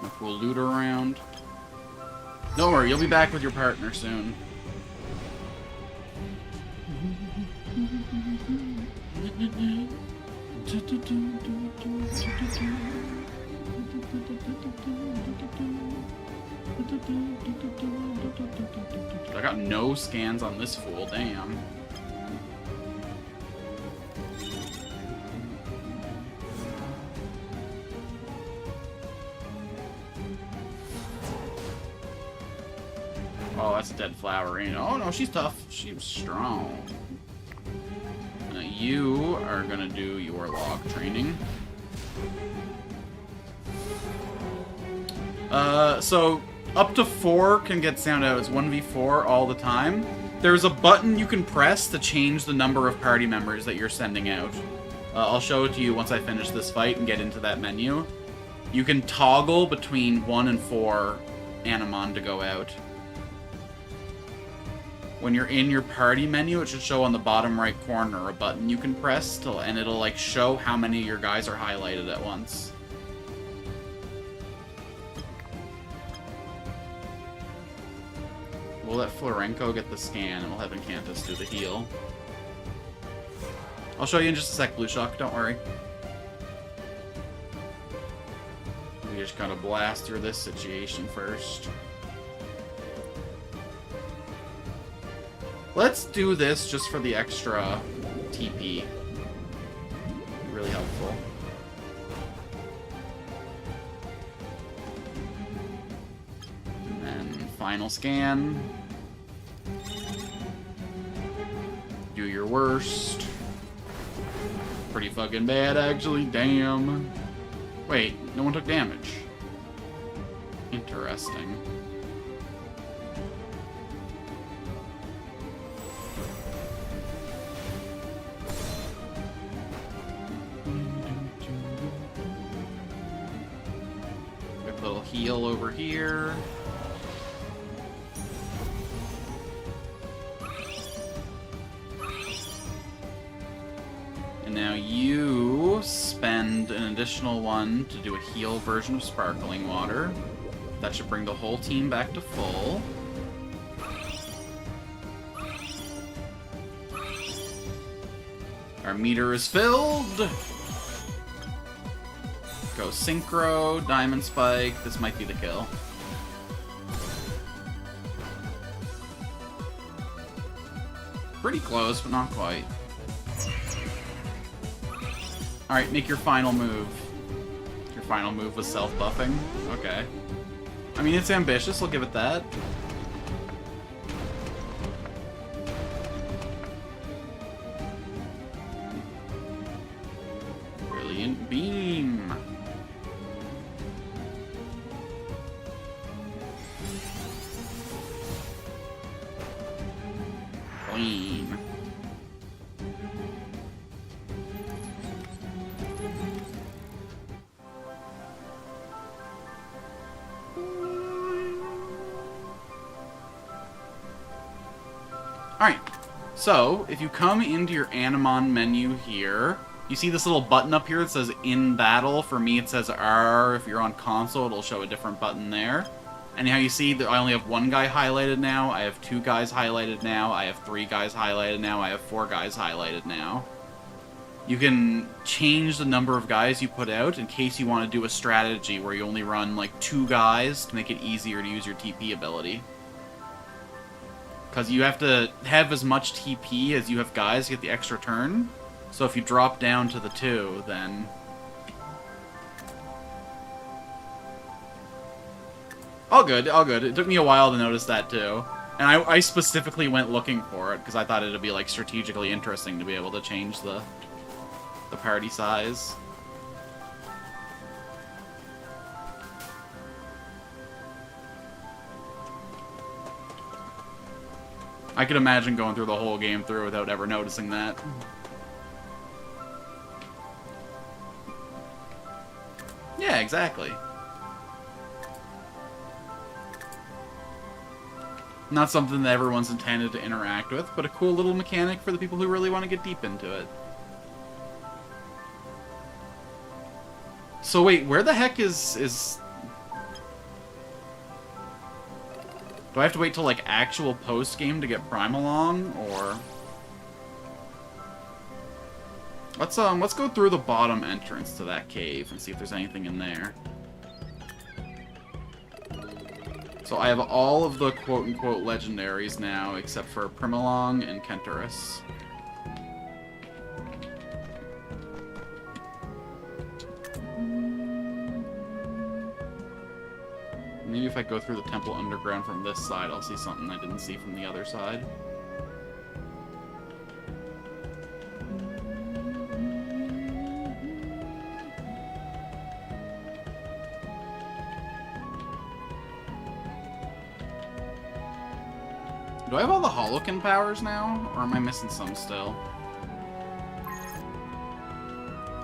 If we'll loot around. Don't worry, you'll be back with your partner soon. I got no scans on this fool, damn. Oh, that's a dead flower, ain't it? Oh no, she's tough. She's strong. You are gonna do your log training. So up to 4 can get sound out. It's 1v4 all the time. There's a button you can press to change the number of party members that you're sending out. I'll show it to you once I finish this fight and get into that menu. You can toggle between 1 and 4 Animon to go out. When you're in your party menu, it should show on the bottom right corner a button you can press, and it'll like show how many of your guys are highlighted at once. We'll let Florenko get the scan, and we'll have Incantus do the heal. I'll show you in just a sec, Blue Shock, don't worry. We just gotta blast through this situation first. Let's do this just for the extra TP. Really helpful. And then final scan. Do your worst. Pretty fucking bad, actually. Damn. Wait, no one took damage. Interesting. Heal over here. And now you spend an additional 1 to do a heal version of Sparkling Water. That should bring the whole team back to full. Our meter is filled. Go Synchro, Diamond Spike. This might be the kill. pretty close, but not quite. Alright, make your final move. Your final move was self-buffing? Okay. I mean, it's ambitious, I'll give it that. Brilliant beam. Beam. Alright, so if you come into your Animon menu here, you see this little button up here that says In Battle. For me it says R. If you're on console, it'll show a different button there. And how you see that I only have one guy highlighted now, I have 2 guys highlighted now, I have 3 guys highlighted now, I have 4 guys highlighted now. You can change the number of guys you put out in case you want to do a strategy where you only run like 2 guys to make it easier to use your TP ability. Because you have to have as much TP as you have guys to get the extra turn. So if you drop down to the 2, then... All good, all good. It took me a while to notice that too. And I specifically went looking for it, because I thought it'd be like strategically interesting to be able to change the party size. I could imagine going through the whole game through without ever noticing that. Yeah, exactly. Not something that everyone's intended to interact with, but a cool little mechanic for the people who really want to get deep into it. So wait, where the heck is... Do I have to wait till, like, actual post-game to get Prime along, or... Let's go through the bottom entrance to that cave and see if there's anything in there. So I have all of the quote-unquote legendaries now, except for Primolong and Kenturus. Maybe if I go through the temple underground from this side, I'll see something I didn't see from the other side. Do I have all the Holokin powers now, or am I missing some still?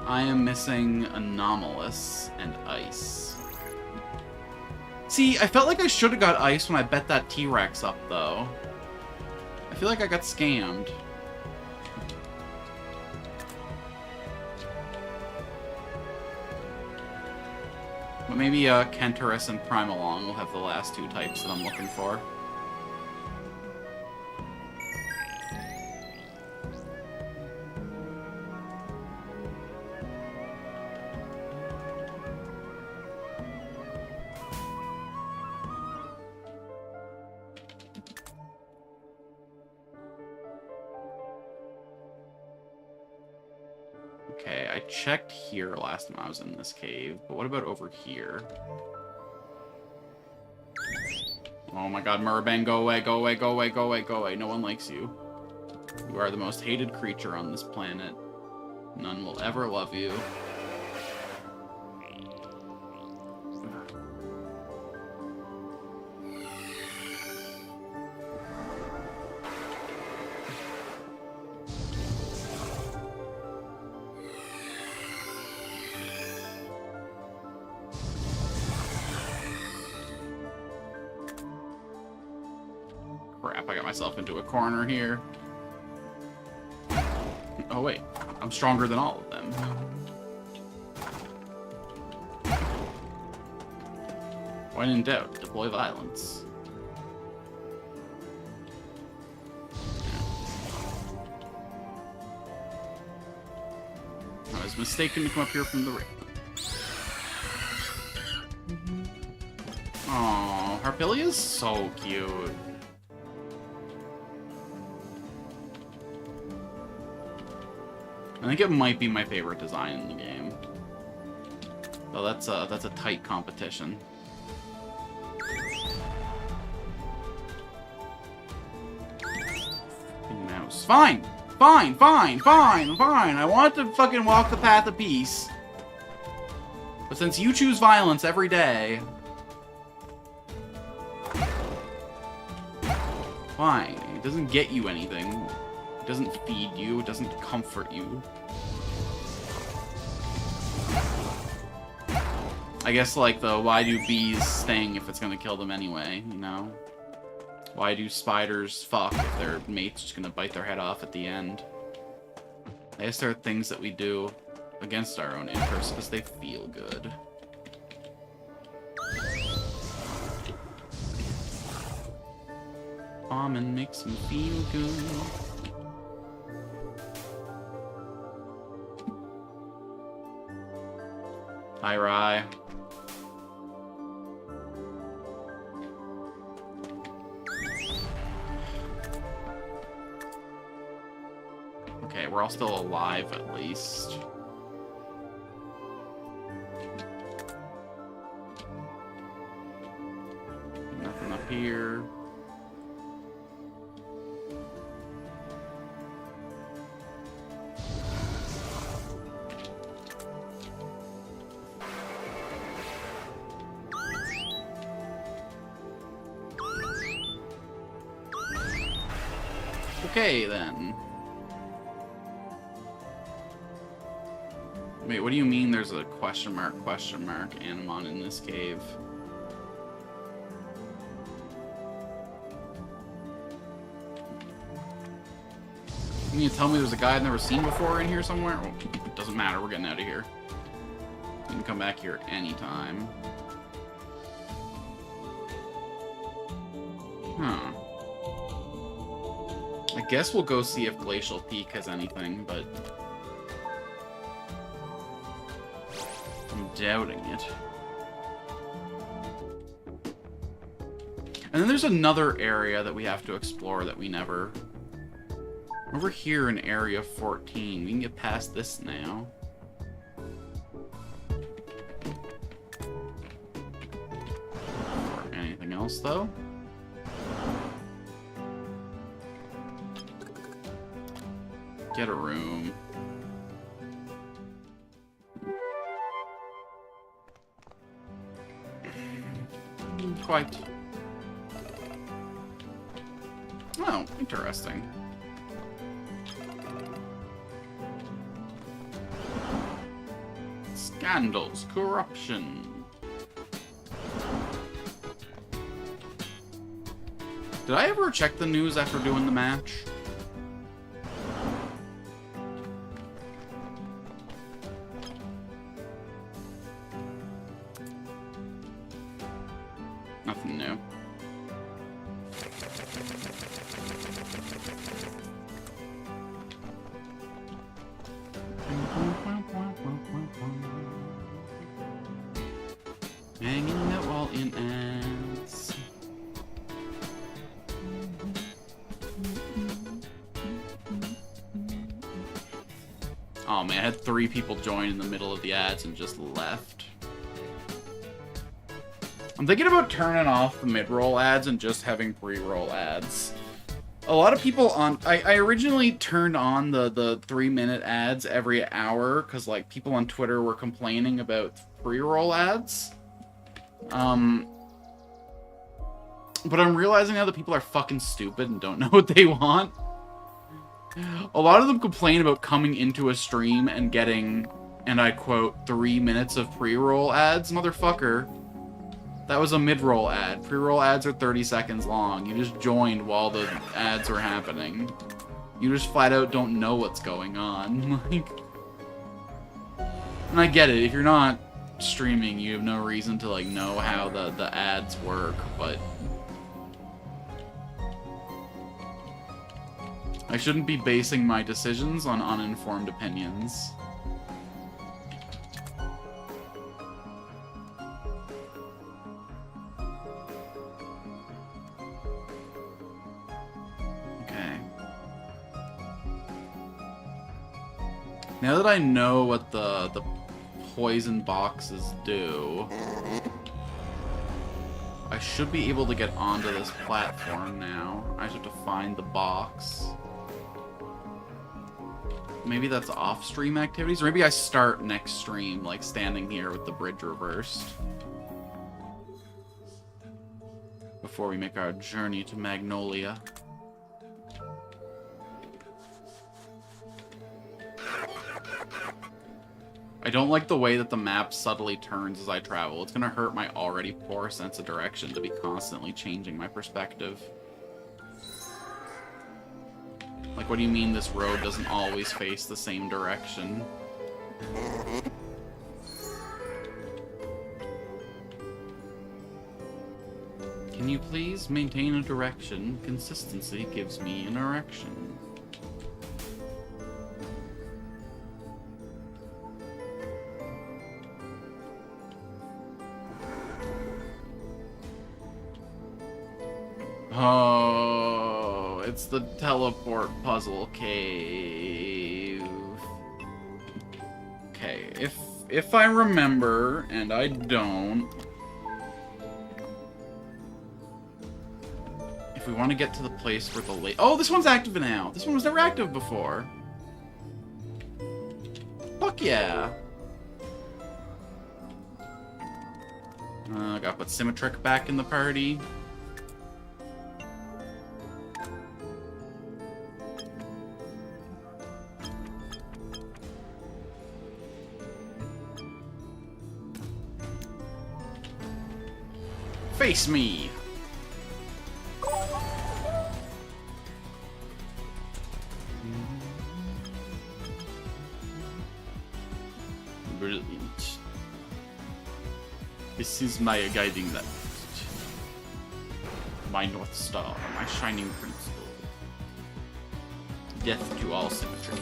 I am missing Anomalous and Ice. See, I felt like I should have got Ice when I bet that T-Rex up, though. I feel like I got scammed. But maybe Kenturus and Primolong will have the last 2 types that I'm looking for. Okay, I checked here last time I was in this cave, but what about over here? Oh my god, Murban, go away, go away, go away, go away, go away. No one likes you. You are the most hated creature on this planet. None will ever love you. Crap, I got myself into a corner here. Oh wait, I'm stronger than all of them. When in doubt, deploy violence. I was mistaken to come up here from the ring. Aww, Harpilia's so cute. I think it might be my favorite design in the game. So that's a tight competition. Mouse. Fine! Fine, fine, fine, fine! I want to fucking walk the path of peace. But since you choose violence every day... Fine. It doesn't get you anything. It doesn't feed you. It doesn't comfort you. I guess, like, why do bees sting if it's gonna kill them anyway, you know? Why do spiders fuck if their mate's just gonna bite their head off at the end? I guess there are things that we do against our own interests because they feel good. Bombing makes me feel good. Hi, Rye. Okay, we're all still alive at least. Nothing up here. Okay, then. Wait, what do you mean there's a question mark, Anemon in this cave? You mean to tell me there's a guy I've never seen before in here somewhere? Well, it doesn't matter, we're getting out of here. You can come back here anytime. Huh. I guess we'll go see if Glacial Peak has anything, but... I'm doubting it. And then there's another area that we have to explore that we never... Over here in Area 14. We can get past this now. Anything else, though? Get a room. Quite. Oh, interesting. Scandals, corruption. Did I ever check the news after doing the match? Nothing new. Hanging out while in ads. Oh man, I had 3 people join in the middle of the ads and just left. I'm thinking about turning off the mid-roll ads and just having pre-roll ads. A lot of people on... I originally turned on the 3-minute ads every hour because, like, people on Twitter were complaining about pre-roll ads. But I'm realizing now that people are fucking stupid and don't know what they want. A lot of them complain about coming into a stream and getting, and I quote, 3 minutes of pre-roll ads. Motherfucker. That was a mid-roll ad. Pre-roll ads are 30 seconds long. You just joined while the ads were happening. You just flat out don't know what's going on. Like, and I get it. If you're not streaming, you have no reason to, like, know how the ads work, but... I shouldn't be basing my decisions on uninformed opinions. Now that I know what the poison boxes do, I should be able to get onto this platform now. I just have to find the box. Maybe that's off-stream activities, or maybe I start next stream, like standing here with the bridge reversed. Before we make our journey to Magnolia. I don't like the way that the map subtly turns as I travel. It's gonna hurt my already poor sense of direction to be constantly changing my perspective. Like, what do you mean this road doesn't always face the same direction? Can you please maintain a direction? Consistency gives me an erection. Oh, it's the teleport puzzle cave. Okay, if I remember, and I don't, if we want to get to the place where the lake... Oh, this one's active now! This one was never active before! Fuck yeah! Gotta put Symmetric back in the party. Face me! Brilliant. This is my guiding light. My North Star, my shining principle. Death to all symmetry.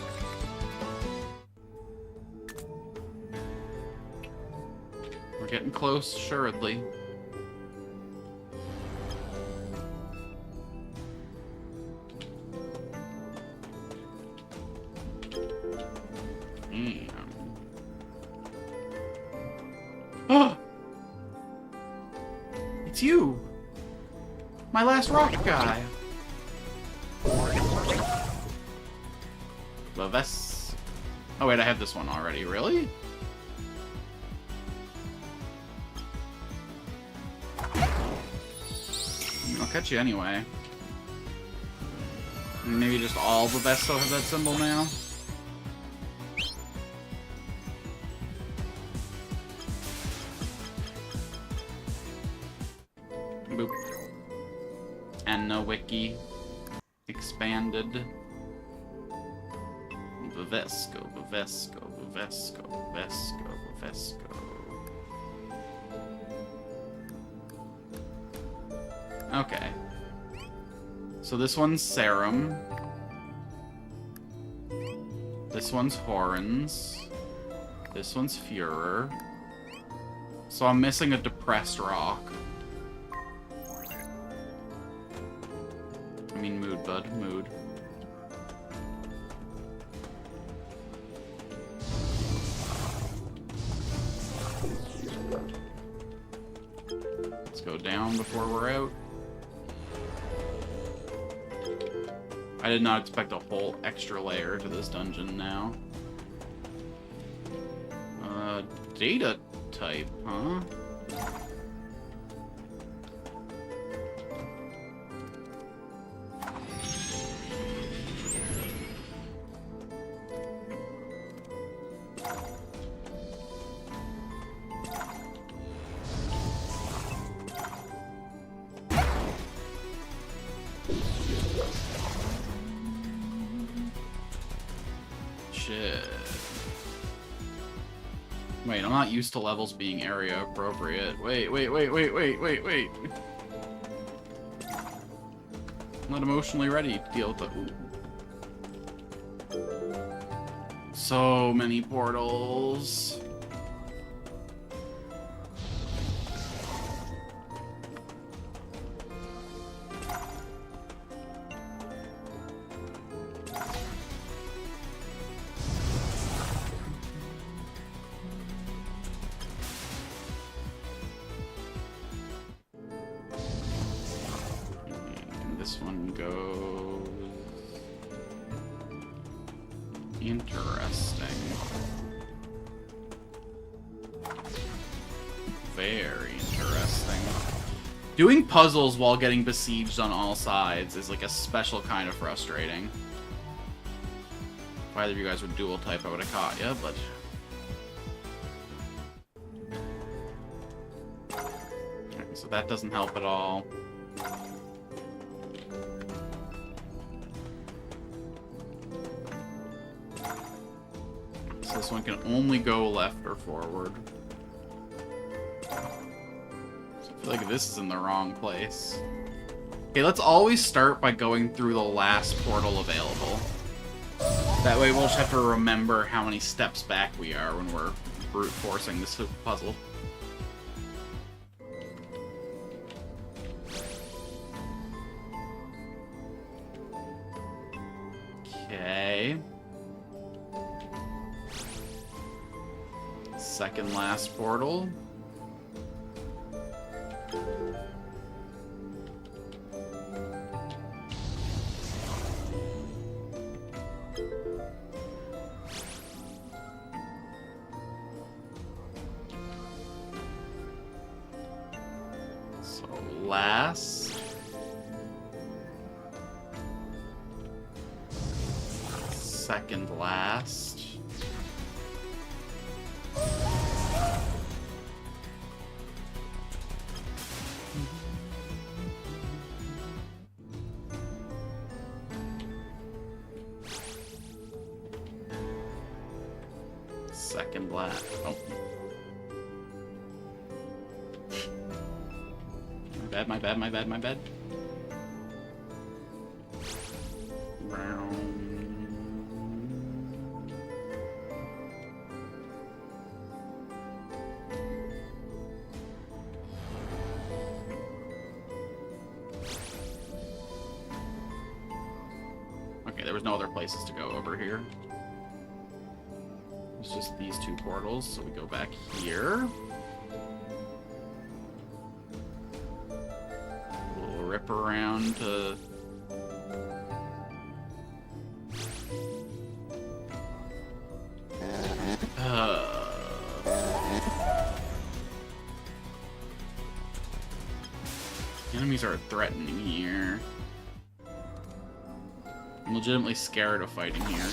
We're getting close, assuredly. It's you! My last rock guy! Biomes. Oh wait, I have this one already, really? I'll catch you anyway. Maybe just all the best still have that symbol now? Boop. And no wiki. Expanded. Vivesco, Vivesco, Vivesco, Vivesco, Vivesco. Okay. So this one's Serum. This one's Horns. This one's Furor. So I'm missing a Depressed Rock. I mean Mood, bud. Mood. Let's go down before we're out. I did not expect a whole extra layer to this dungeon now. Data type, huh? Shit. Wait, I'm not used to levels being area appropriate. Wait. I'm not emotionally ready to deal with the... Ooh. So many portals. this one goes... Interesting. Very interesting. Doing puzzles while getting besieged on all sides is like a special kind of frustrating. If either of you guys would dual type, I would have caught you, but... Okay, so that doesn't help at all. So this one can only go left or forward. So I feel like this is in the wrong place. Okay, let's always start by going through the last portal available. That way we'll just have to remember how many steps back we are when we're brute forcing this puzzle. Okay. Second last portal. So last. Second last. Second last. Oh. My bad. Okay, there was no other places to go over here. It's just these two portals, so we go back here. We'll rip around to... Enemies are threatening here. I'm legitimately scared of fighting here.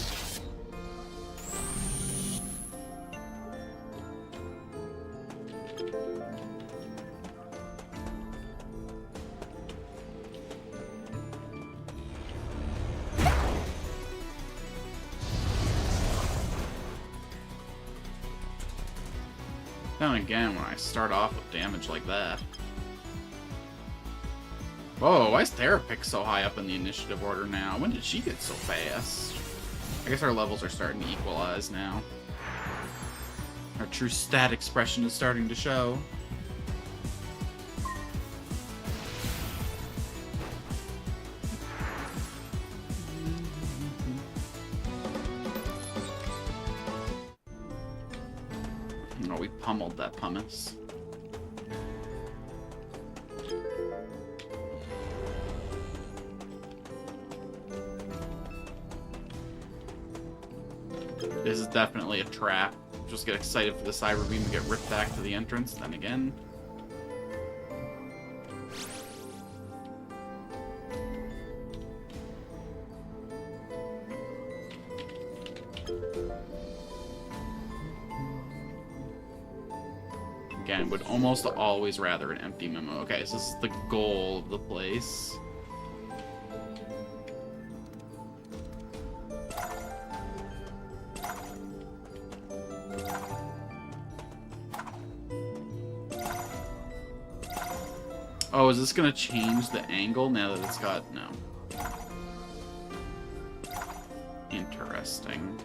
Then again, when I start off with damage like that. Whoa, why is Therapix so high up in the initiative order now? When did she get so fast? I guess our levels are starting to equalize now. Our true stat expression is starting to show. Oh, we pummeled that pumice. This is definitely a trap. Just get excited for the cyber beam to get ripped back to the entrance, then again. Again, would almost always rather an empty memo. Okay, so this is the goal of the place. Oh, is this gonna change the angle now that it's got... no. Interesting.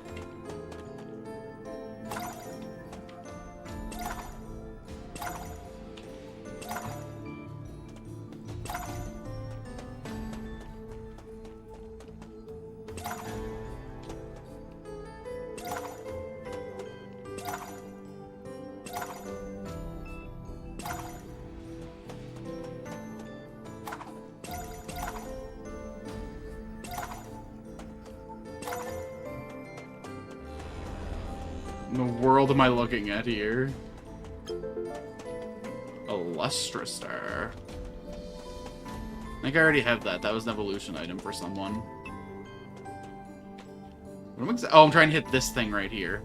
in the world am I looking at here? A Lustrostar. I think I already have that. That was an evolution item for someone. Oh, I'm trying to hit this thing right here.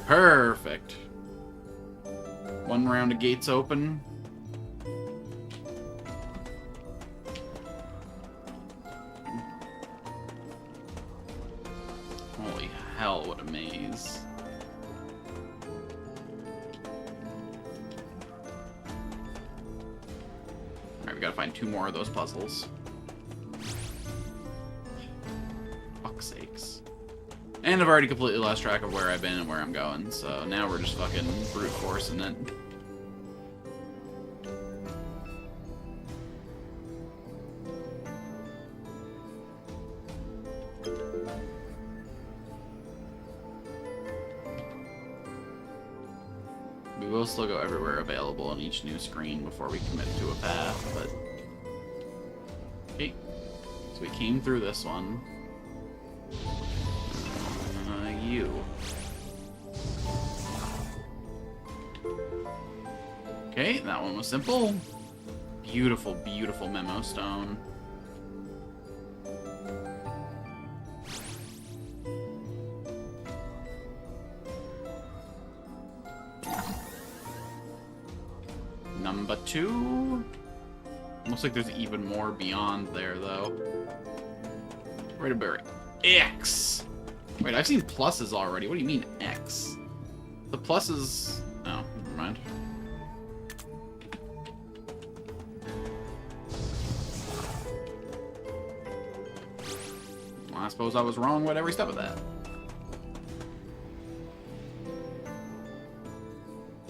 Perfect. One round of gates open. Holy hell, what a maze. Alright, we gotta find 2 more of those puzzles. Fuck's sakes. And I've already completely lost track of where I've been and where I'm going, so now we're just fucking brute forcing it. We will still go everywhere available on each new screen before we commit to a path, but... Okay. So we came through this one. You. Okay, that one was simple. Beautiful, beautiful memo stone. Number 2. Looks like there's even more beyond there, though. Right about X. Wait, I've seen pluses already. What do you mean X? The pluses... Oh, never mind. Well, I suppose I was wrong with every step of that.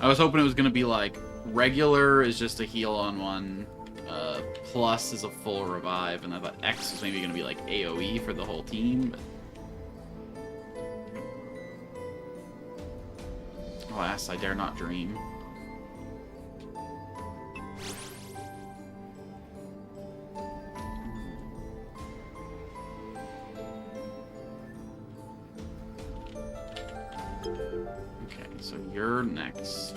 I was hoping it was going to be like, regular is just a heal on one, plus is a full revive, and I thought X was maybe going to be like AoE for the whole team, but... Alas, I dare not dream. Okay, so you're next.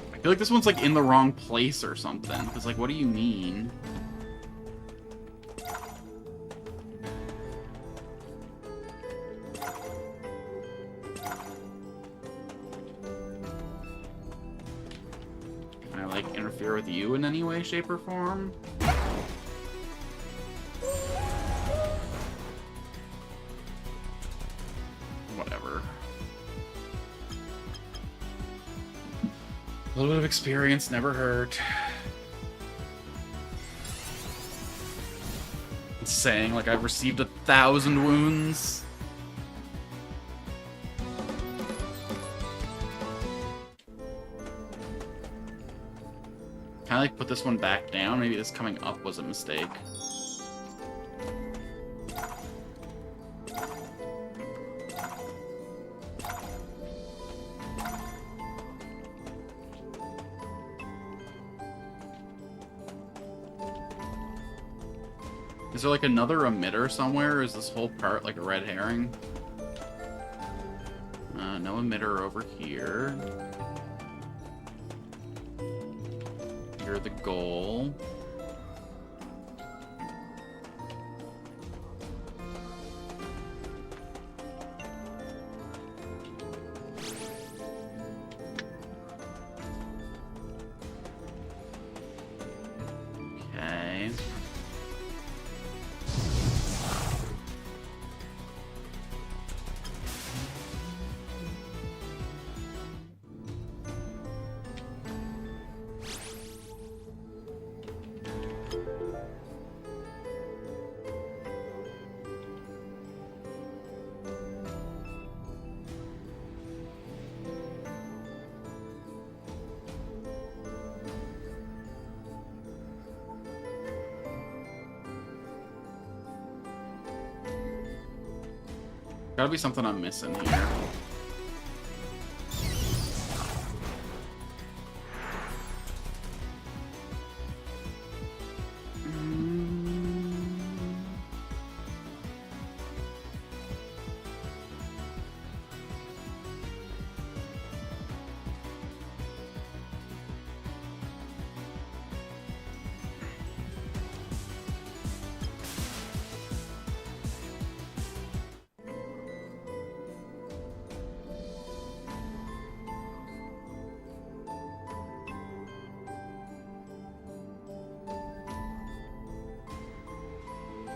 I feel like this one's like in the wrong place or something. Because like, what do you mean? Can I like interfere with you in any way, shape, or form? Whatever. A little bit of experience never hurt. It's saying like I've received 1,000 wounds. Can I like put this one back down? Maybe this coming up was a mistake. Is there like another emitter somewhere? Or is this whole part like a red herring? No emitter over here. You're the goal. Okay. Gotta be something I'm missing here.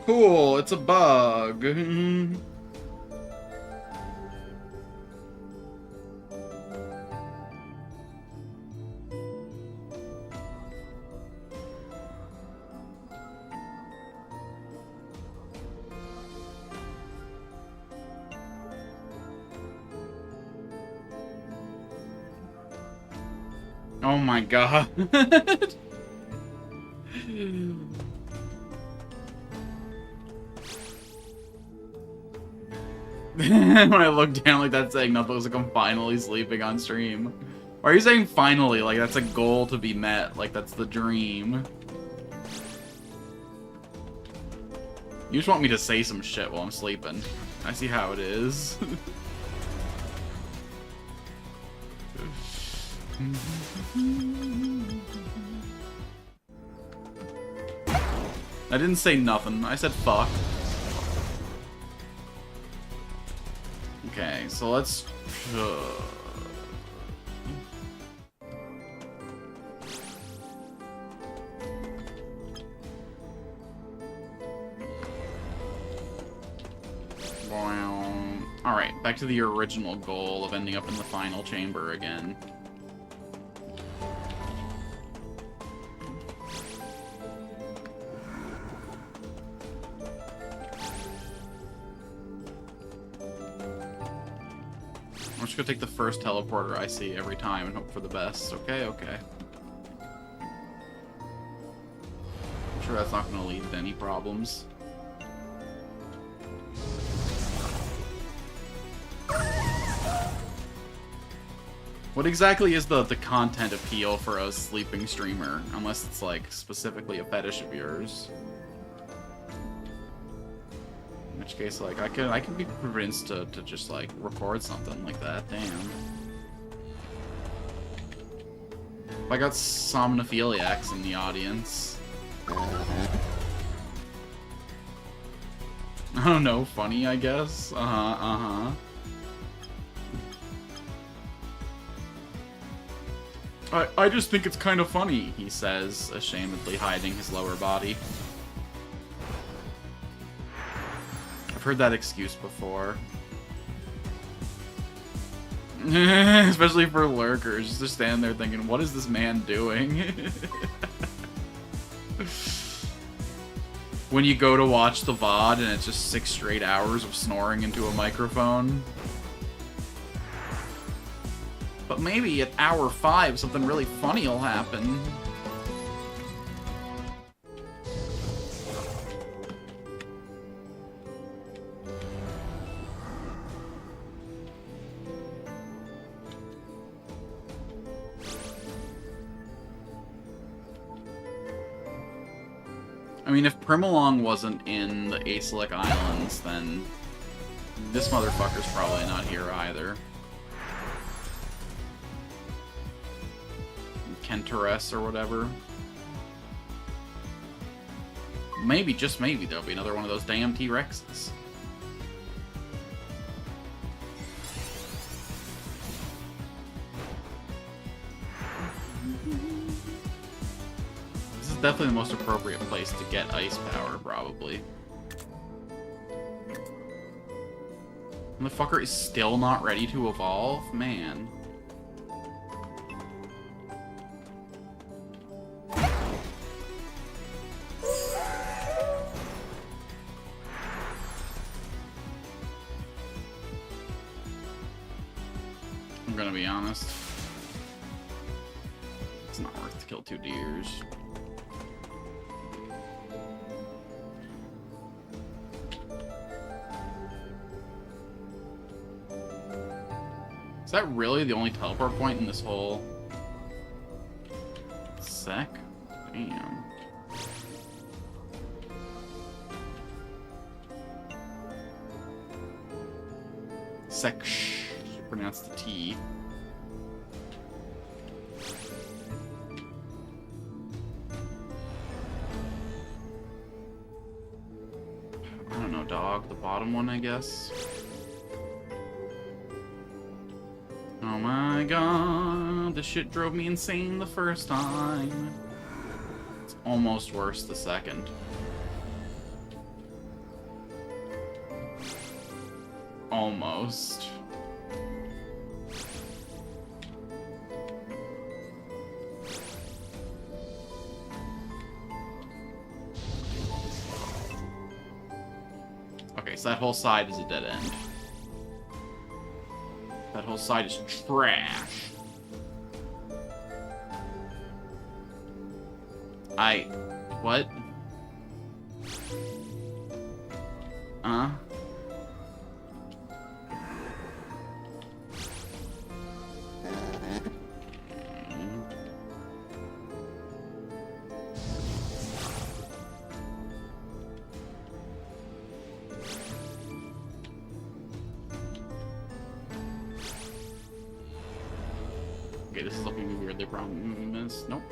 Cool, it's a bug. Oh my god. When I look down like that saying nothing, looks like I'm finally sleeping on stream. Why are you saying finally? Like that's a goal to be met. Like that's the dream. You just want me to say some shit while I'm sleeping. I see how it is. I didn't say nothing. I said fuck. Okay, so let's... Alright, back to the original goal of ending up in the final chamber again. I'm just gonna take the first teleporter I see every time and hope for the best. Okay, okay. I'm sure that's not gonna lead to any problems. What exactly is the content appeal for a sleeping streamer? Unless it's like specifically a fetish of yours. In which case, like, I can be convinced to just like record something like that. Damn. If I got somnophiliacs in the audience. I don't know, funny, I guess. I just think it's kind of funny, he says, ashamedly hiding his lower body. I've heard that excuse before. Especially for lurkers, just standing there thinking, what is this man doing? When you go to watch the VOD and it's just 6 straight hours of snoring into a microphone. But maybe at hour 5, something really funny will happen. I mean, if Primolong wasn't in the Acelic Islands, then this motherfucker's probably not here either. Kenteres or whatever. Maybe, just maybe, there'll be another one of those damn T-Rexes. This is definitely the most appropriate place to get ice power, probably. Motherfucker is still not ready to evolve? Man. I'm gonna be honest. It's not worth to kill 2 deers. Is that really the only teleport point in this whole sec? Damn. Sec. Pronounce the T. I don't know, dog. The bottom one, I guess. Oh my god, this shit drove me insane the first time. It's almost worse the second. Almost. Okay, so that whole side is a dead end. That whole side is trash. What? Okay, this is looking weird. They promise. Nope.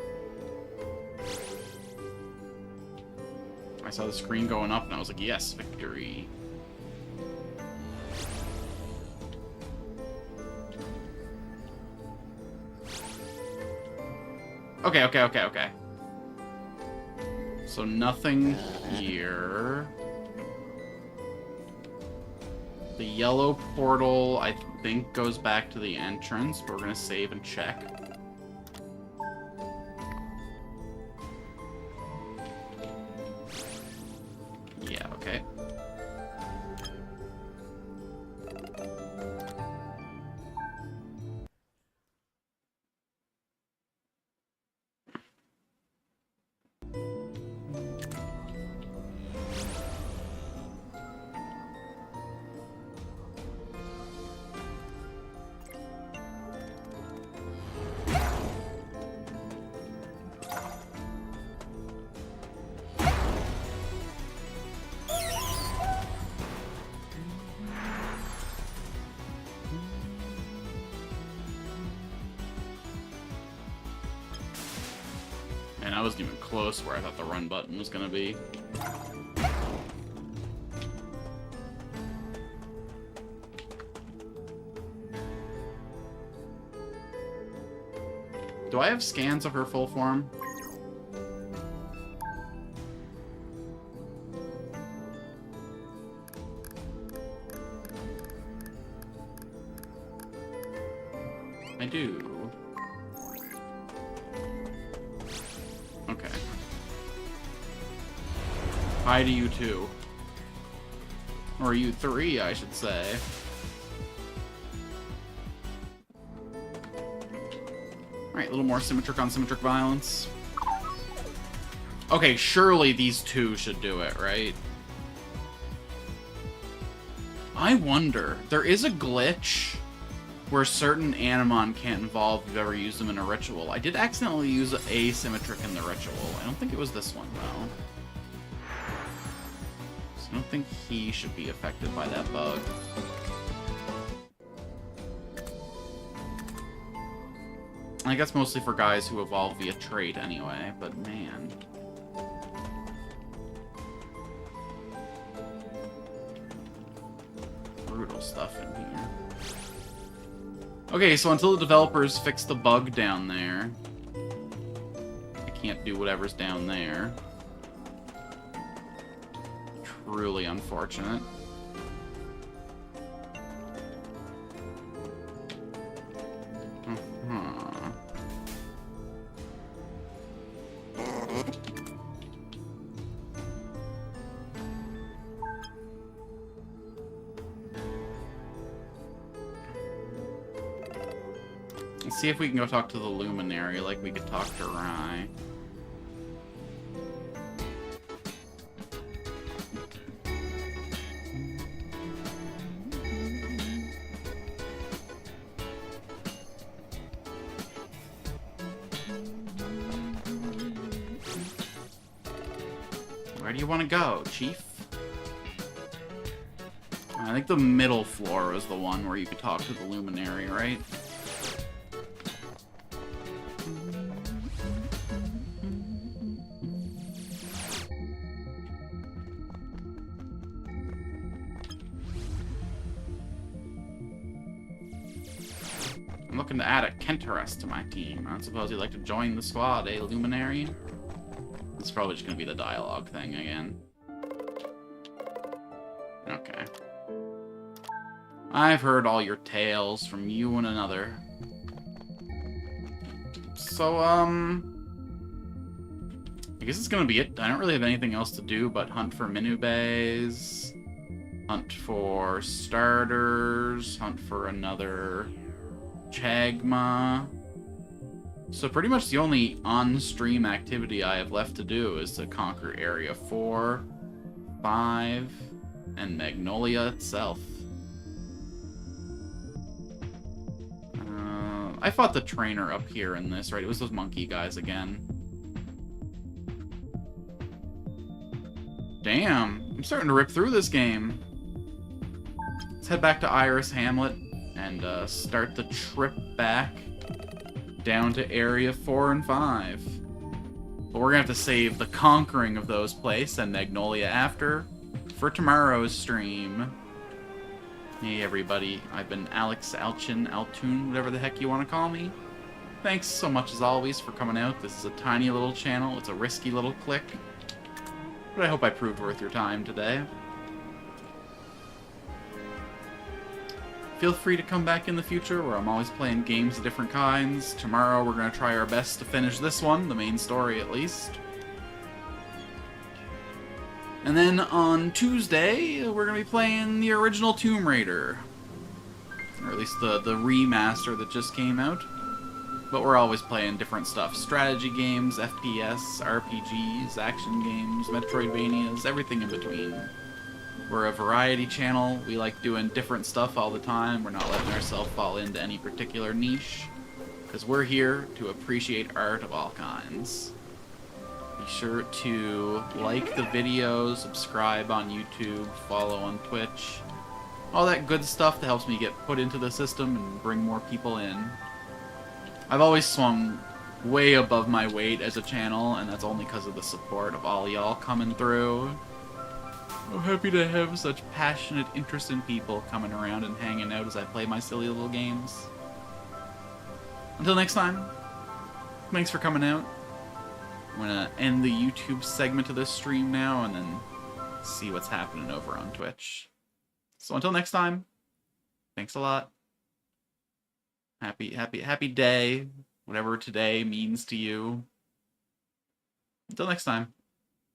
I saw the screen going up and I was like, yes, victory. Okay. So nothing here. The yellow portal, I think, goes back to the entrance, but we're gonna save and check. Yeah, okay. And I wasn't even close where I thought the run button was gonna be. Do I have scans of her full form? I do. Okay. Hi to you too. Or you three, I should say. Alright, a little more symmetric on symmetric violence. Okay, surely these two should do it, right? I wonder. There is a glitch where certain Animon can't evolve if you've ever used them in a ritual. I did accidentally use asymmetric in the ritual. I don't think it was this one, though. So I don't think he should be affected by that bug. I think that's mostly for guys who evolve via trait anyway, but man. Brutal stuff in here. Okay, so until the developers fix the bug down there, I can't do whatever's down there. Truly unfortunate. Let's see if we can go talk to the Luminary like we could talk to Rye. Where do you want to go, Chief? I think the middle floor was the one where you could talk to the Luminary, right? I'm looking to add a Kentoress to my team. I suppose you'd like to join the squad, eh, Luminary? It's probably just gonna be the dialogue thing again. Okay. I've heard all your tales from you and another. So, I guess it's gonna be it. I don't really have anything else to do but hunt for Minubays, hunt for starters, hunt for another Chagma. So pretty much the only on-stream activity I have left to do is to conquer Area 4, 5, and Magnolia itself. I fought the trainer up here in this, right? It was those monkey guys again. Damn, I'm starting to rip through this game. Let's head back to Iris Hamlet and start the trip back down to Area 4 and 5. But we're gonna have to save the conquering of those places and Magnolia after for tomorrow's stream. Hey everybody, I've been Alex, Alchin, Altoon, whatever the heck you want to call me. Thanks so much as always for coming out. This is a tiny little channel, it's a risky little click. But I hope I proved worth your time today. Feel free to come back in the future where I'm always playing games of different kinds. Tomorrow we're going to try our best to finish this one, the main story at least. And then on Tuesday, we're going to be playing the original Tomb Raider. Or at least the remaster that just came out. But we're always playing different stuff. Strategy games, FPS, RPGs, action games, Metroidvanias, everything in between. We're a variety channel. We like doing different stuff all the time. We're not letting ourselves fall into any particular niche. Because we're here to appreciate art of all kinds. Be sure to like the video, subscribe on YouTube, follow on Twitch. All that good stuff that helps me get put into the system and bring more people in. I've always swung way above my weight as a channel, and that's only because of the support of all y'all coming through. I'm happy to have such passionate, interested people coming around and hanging out as I play my silly little games. Until next time, thanks for coming out. I'm gonna end the YouTube segment of this stream now and then see what's happening over on Twitch. So until next time, thanks a lot. Happy day, whatever today means to you. Until next time.